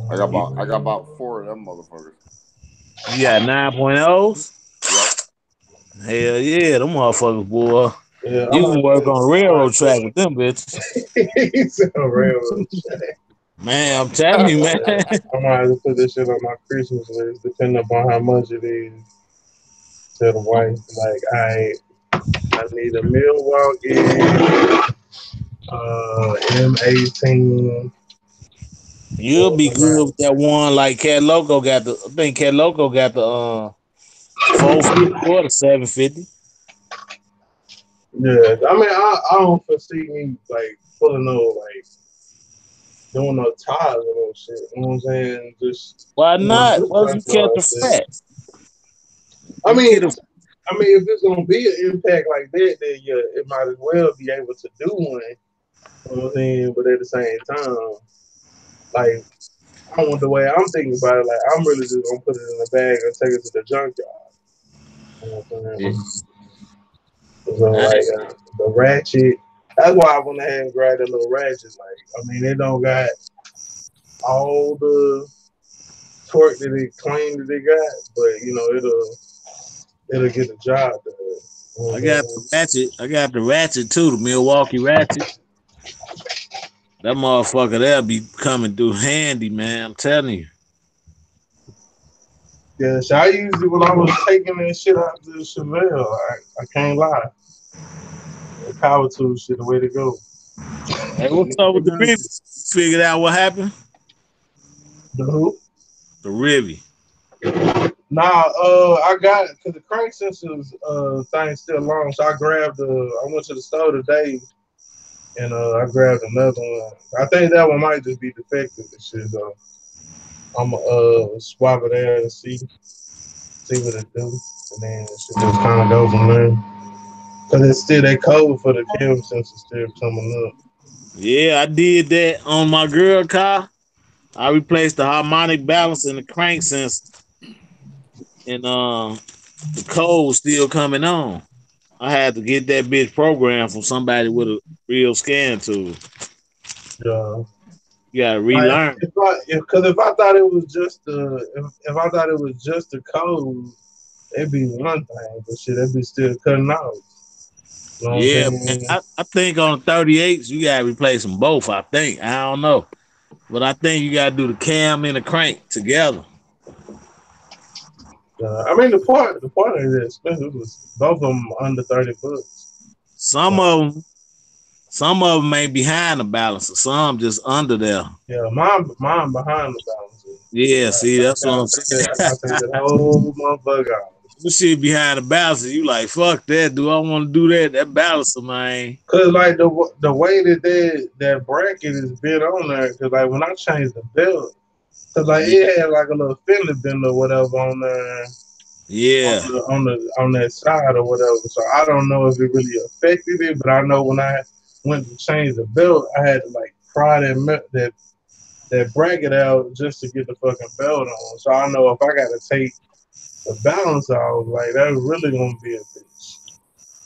I got about four of them motherfuckers. You got 9.0s? Yep. Hell yeah, them motherfuckers, boy. Yeah, I You can might work put. on a I railroad might track put. with them bitches. He's a railroad track. Man, I'm telling you, man. I might have to put this shit on my Christmas list, depending upon how much it is. Tell the wife, like, I need a Milwaukee M18. You'll be good with that one like Cat Loco got the I think Cat Loco got the 450 or the 750. Yeah, I mean, I don't foresee me like pulling no like doing no ties or no shit. You know what I'm saying? Just Why just not? Why you catch specialized a shit. fat? I You mean, get a if it's gonna be an impact like that, then yeah, it might as well be able to do one. You know what I'm saying? But at the same time, like I want the way I'm thinking about it, like I'm really just gonna put it in a bag and take it to the junkyard. You know what I'm yeah. saying? So I like the ratchet. That's why I went ahead and grabbed the little ratchet. Like I mean, it don't got all the torque that it claimed that it got, but you know it'll get the job done. You know what I I'm got saying? the ratchet. I got the ratchet too, the Milwaukee ratchet. That motherfucker there be coming through handy, man. I'm telling you. Yeah, so I used it when I was taking that shit out to Chevelle. I can't lie. The power tool shit the way to go. Hey, what's up with the Ribby? Figured out what happened? The who? The Ribby. Nah, I got because the crank sensors thing still long, so I went to the store today and I grabbed another one. I think that one might just be defective and shit, so I'm swap it out and see what it do, and then it should just kind of go from there. Cause it's still that code for the cam sensor still coming up. Yeah, I did that on my girl car. I replaced the harmonic balance and the crank sensor, and the code was still coming on. I had to get that bitch programmed from somebody with a real scan tool. Yeah. You gotta Like relearn. if I thought it was just if I thought it was just the code, it'd be one thing, but shit, it'd be still cutting out. You know what I'm Yeah, man. saying? I think on the 38s, you gotta replace them both. I think. I don't know. But I think you gotta do the cam and the crank together. I mean the part is expensive. It was both of them under $30. Some So, of them, some of them may behind the balancer, some just under there. yeah, mine behind the balancer. Yeah, see, that's what I'm I saying. take that whole motherfucker out. the shit behind the balancer, you like, fuck that. Do I want to do that? That balancer, man. Cause like the way that bracket is bent on there, cause like when I changed the belt, cause like it had like a little fender bender or whatever on there. Yeah. On that side or whatever. So I don't know if it really affected it, but I know when I went to change the belt, I had to like pry that bracket out just to get the fucking belt on. So I know if I got to take the balance off, like that's really gonna be a bitch.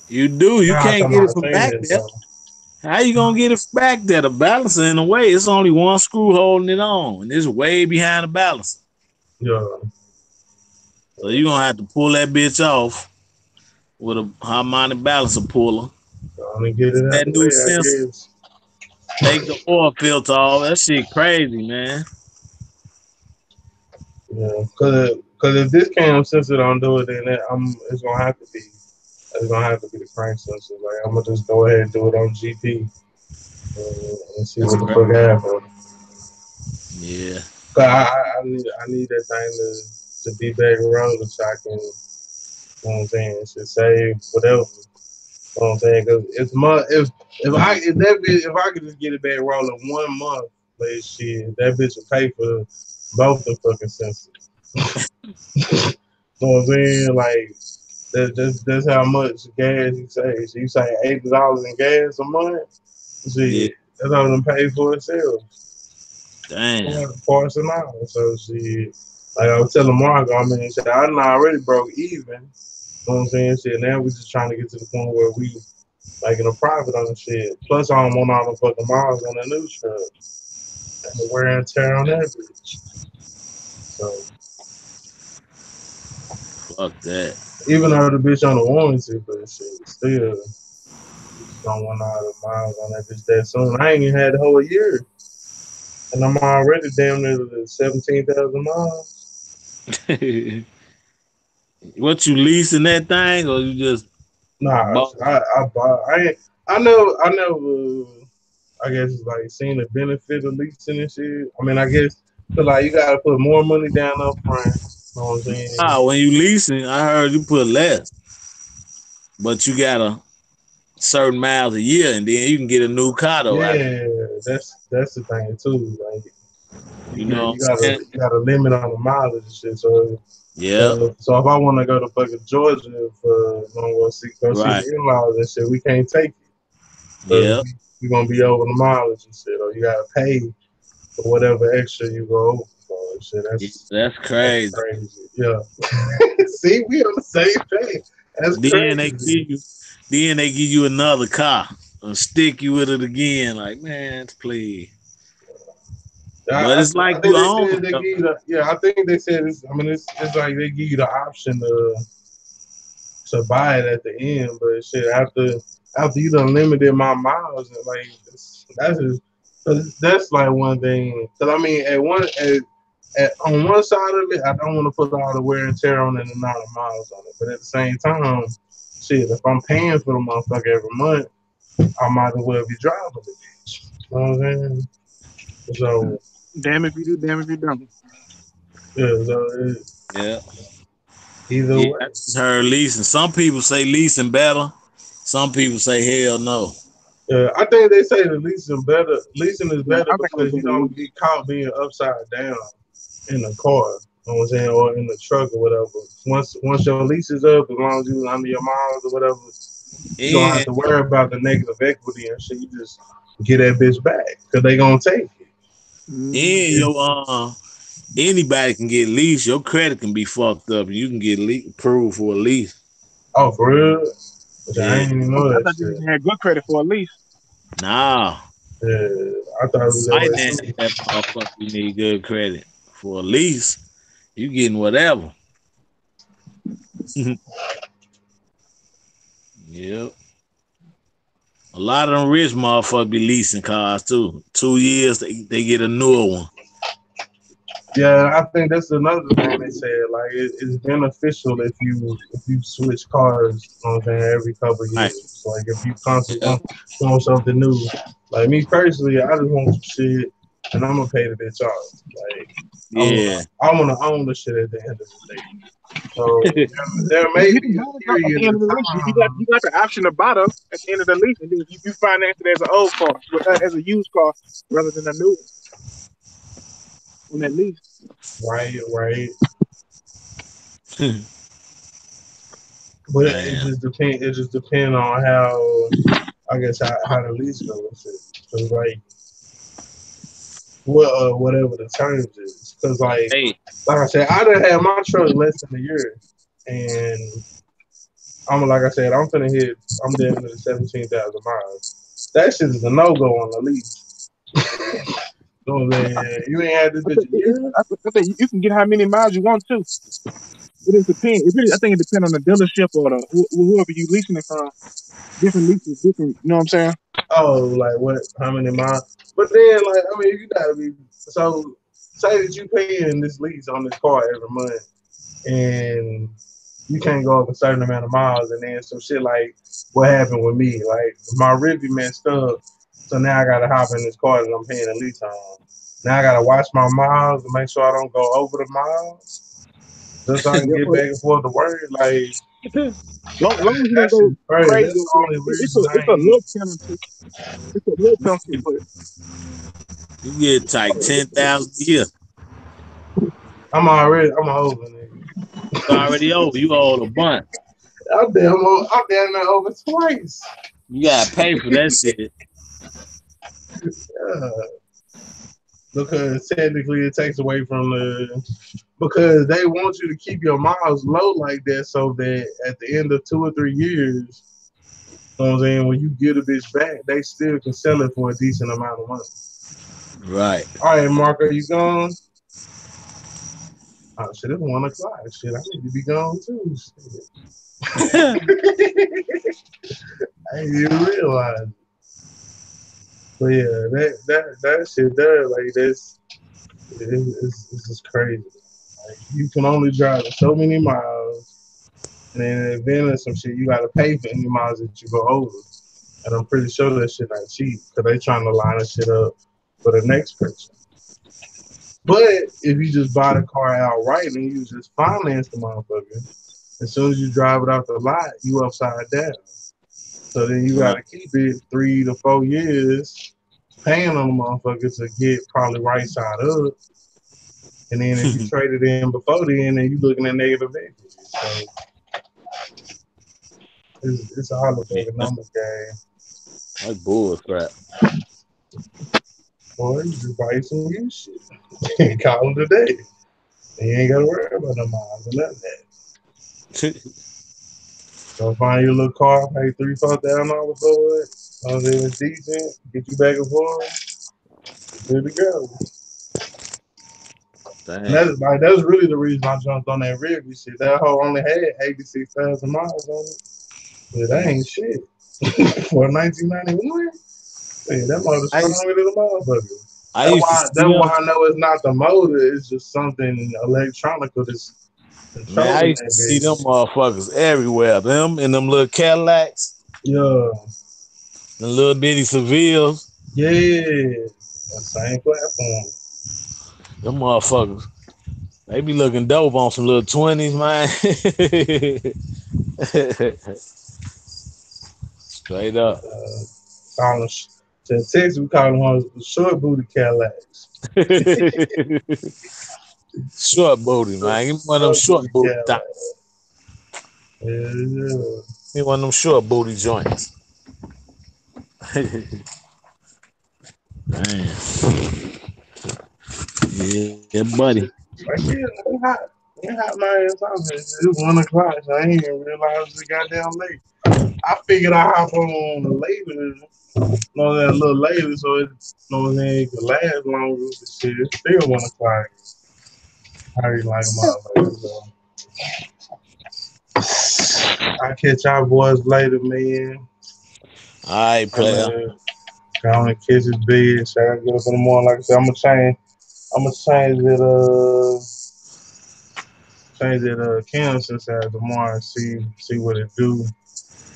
You do. You Nah, can't I'm get it not from saying back it. there. So How you gonna get it back there? The balancer in the way. It's only one screw holding it on, and it's way behind the balancer. yeah. So you gonna have to pull that bitch off with a harmonic balancer puller. I'm gonna get it out That the new way, I sensor. guess. Take the oil filter off. That shit crazy, man. Yeah, cause if this cam sensor don't do it, then it's gonna have to be. It's gonna have to be the crank sensor. Like I'm gonna just go ahead and do it on GP and see That's what the crazy. fuck happens. Yeah. Cause I need that thing to be back rolling so I can, you know what I'm saying, it should save whatever. You know what I'm saying? Cause if I could just get it back rolling 1 month, but shit, that bitch will pay for both the fucking sensors. You know what I'm saying? Like that's how much gas you save. So you say $80 in gas a month. Yeah. Shit, that's all them pay for itself. Damn. Parts and all. So shit, like I was telling Marco, I mean, shit, I done already broke even. You know what I'm saying? Shit, now we just trying to get to the point where we making a profit on the shit. Plus, I don't want all the fucking miles on the new truck and the wear and tear on that bitch. So Fuck that. even though the bitch on the warranty, but shit, still. Just don't want all the miles on that bitch that soon. I ain't even had the whole year. And I'm already damn near the 17,000 miles. What you leasing that thing, or you just Nah, bought? I bought. I never. I guess it's like seeing the benefit of leasing and shit. I mean, I guess cause like you gotta put more money down up front. You know what I'm saying? When you leasing, I heard you put less, but you got a certain miles a year, and then you can get a new car though. Yeah, that's the thing too. Like You know what you I'm saying? got a limit on the mileage and shit. Yeah. So if I want to go to fucking Georgia for go see Right. the in-laws and shit, we can't take it. Yeah. We're gonna be over the mileage and shit, or you gotta pay for whatever extra you go over for and shit. That's That's crazy. crazy. Yeah. See, we on the same thing. That's Then crazy. they give you another car and stick you with it again. Like, man, please. But it's like I you think they own said it. they give you I think they said it's. I mean, it's like they give you the option to buy it at the end, but shit after you done limited my miles, and like that's like one thing. Cause I mean, on one side of it, I don't want to put all the wear and tear on it and all the miles on it, but at the same time, shit, if I'm paying for the motherfucker every month, I might as well be driving the bitch. You know what I'm saying? So Damn if you do, damn if you don't. yeah, so Yeah. either Yeah. way. I just heard leasing. Some people say leasing better. Some people say hell no. I think they say the leasing better. Leasing is Yeah, better I think I'm because you better don't lease. get caught being upside down in the car. You know what I'm saying, or in the truck or whatever. Once your lease is up, as long as you under your miles or whatever, you don't have And to worry about the negative equity and shit. You just get that bitch back because they gonna take it. and your anybody can get leased. Your credit can be fucked up. You can get approved for a lease. Oh, for real? I Yeah. ain't even know I that thought you shit. had good credit for a lease. Nah. Yeah, I thought it was that way Finance too. that motherfucker. You need good credit for a lease. You getting whatever. Yep. A lot of them rich motherfuckers be leasing cars too. 2 years they get a newer one. Yeah, I think that's another thing they said. Like it's beneficial if you switch cars. You know what I'm saying, every couple of Right. years. Like if you constantly Yeah. want something new. Like me personally, I just want some shit, and I'm gonna pay the bitch off. Like Yeah. I wanna own the shit at the end of the day. So there may You be can buy a it at the period end of of the lease. time. You got the option to buy them at the end of the lease, and then you finance it as an old car, as a used car, rather than a new one on that lease. Right. But it Damn. just depends. It just depends on how, I guess, how the lease goes. Cause like, whatever the terms is. Cause Hey, like I said, I done had my truck less than a year, and like I said, I'm finna hit. I'm down to the 17,000 miles. That shit is a no go on the lease. So man, you ain't had this bitch a year. I think you can get how many miles you want to. It just depends. I think it depends on the dealership or whoever you leasing it from. Different leases, different. You know what I'm saying? Oh, like what? How many miles? But then, like, I mean, you gotta be. So, say that you paying this lease on this car every month, and you can't go up a certain amount of miles, and then some shit like what happened with me, like my ribby messed up, so now I gotta hop in this car that I'm paying the lease on. Now I gotta watch my miles to make sure I don't go over the miles, just so I can Yeah. get back and forth to work. Like Long as you don't that go shit's crazy. crazy That's over the there, only it's reason I a ain't. little penalty. It's a little penalty, but you get like 10,000 a year. I'm over, nigga. It's already over. You owe a bunch. I'm down there over twice. You gotta pay for that shit. Yeah. Because technically it takes away from because they want you to keep your miles low like that so that at the end of 2 or 3 years, you know what I'm saying, when you get a bitch back, they still can sell it for a decent amount of money. Right. All right, Mark, are you gone? Oh shit, it's 1 o'clock. Shit, I need to be gone too. I didn't even realize. But yeah, that shit there, like it's just crazy. Like, you can only drive so many miles, and then in the event of some shit, you gotta pay for any miles that you go over. And I'm pretty sure that shit not cheap because they trying to line the shit up for the next person. But if you just buy the car outright and you just finance the motherfucker, as soon as you drive it off the lot, you upside down. So then you Right. gotta keep it 3 to 4 years paying on the motherfucker to get probably right side up. And then if you trade it in before then, then you looking at negative equity. So it's a holiday Yeah, numbers game. that's bullcrap. Boy, you just buy some new shit and call them today. And you ain't gotta worry about no miles and none of that. Go find your little car, pay $3,000-$4,000 for it. So then it's decent, get you back and forth, good to go. And Damn. that's really the reason I jumped on that Rivy shit. That hoe only had 86,000 miles on it. Yeah, that ain't shit. For 1991, yeah, that motor's I stronger than a motherfucker. I used to see That's them. why I know it's not the motor. It's just something electronic that's Man, I controlling used to that see them bitch. motherfuckers everywhere. Them and them little Cadillacs, Yeah, the little bitty Sevilles. yeah, that same platform. Them motherfuckers. They be looking dope on some little 20s, man. Straight up. Call them, to Texas, we call them the short booty Cadillacs. Short booty, man. Give me one of them Short short booty booty Cadillac. things. Yeah. Give me one of them short booty joints. Damn. Yeah, buddy. Like, yeah, they hot my ass off. It's 1 o'clock, so I ain't even realize it's goddamn late. I figured I hop on later, a little later, so it, it could last longer. But shit, it's still 1 o'clock. I really like motherfuckers. So I catch y'all boys later, man. All right, player. Go and kiss his bed. So I get up in the morning. Like I said, I'm gonna change it. Change it. Cancel inside tomorrow and see what it do.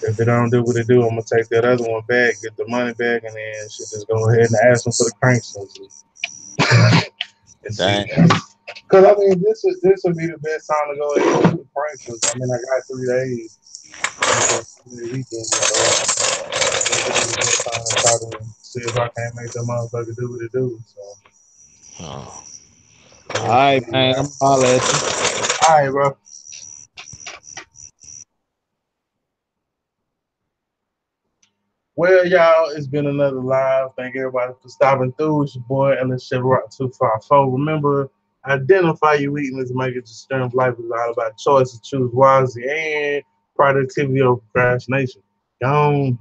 If it don't do what it do, I'm gonna take that other one back, get the money back, and then should just go ahead and ask them for the crank sensor. And see, Damn. Cause I mean, this would be the best time to go ahead and do the prank. Cause I mean, I got 3 days until the weekend, so that'd be the best time to try to see if I can't make that motherfucker do what it do. So, Oh. so All we'll right, see. man. I'm holler at you. All right, bro. Well, y'all, it's been another live. Thank everybody for stopping through. It's your boy, Ellis Rock 254. Remember, identify your weakness, make it your strength. Life is all about choices. Choose wisely and productivity over procrastination. Gone.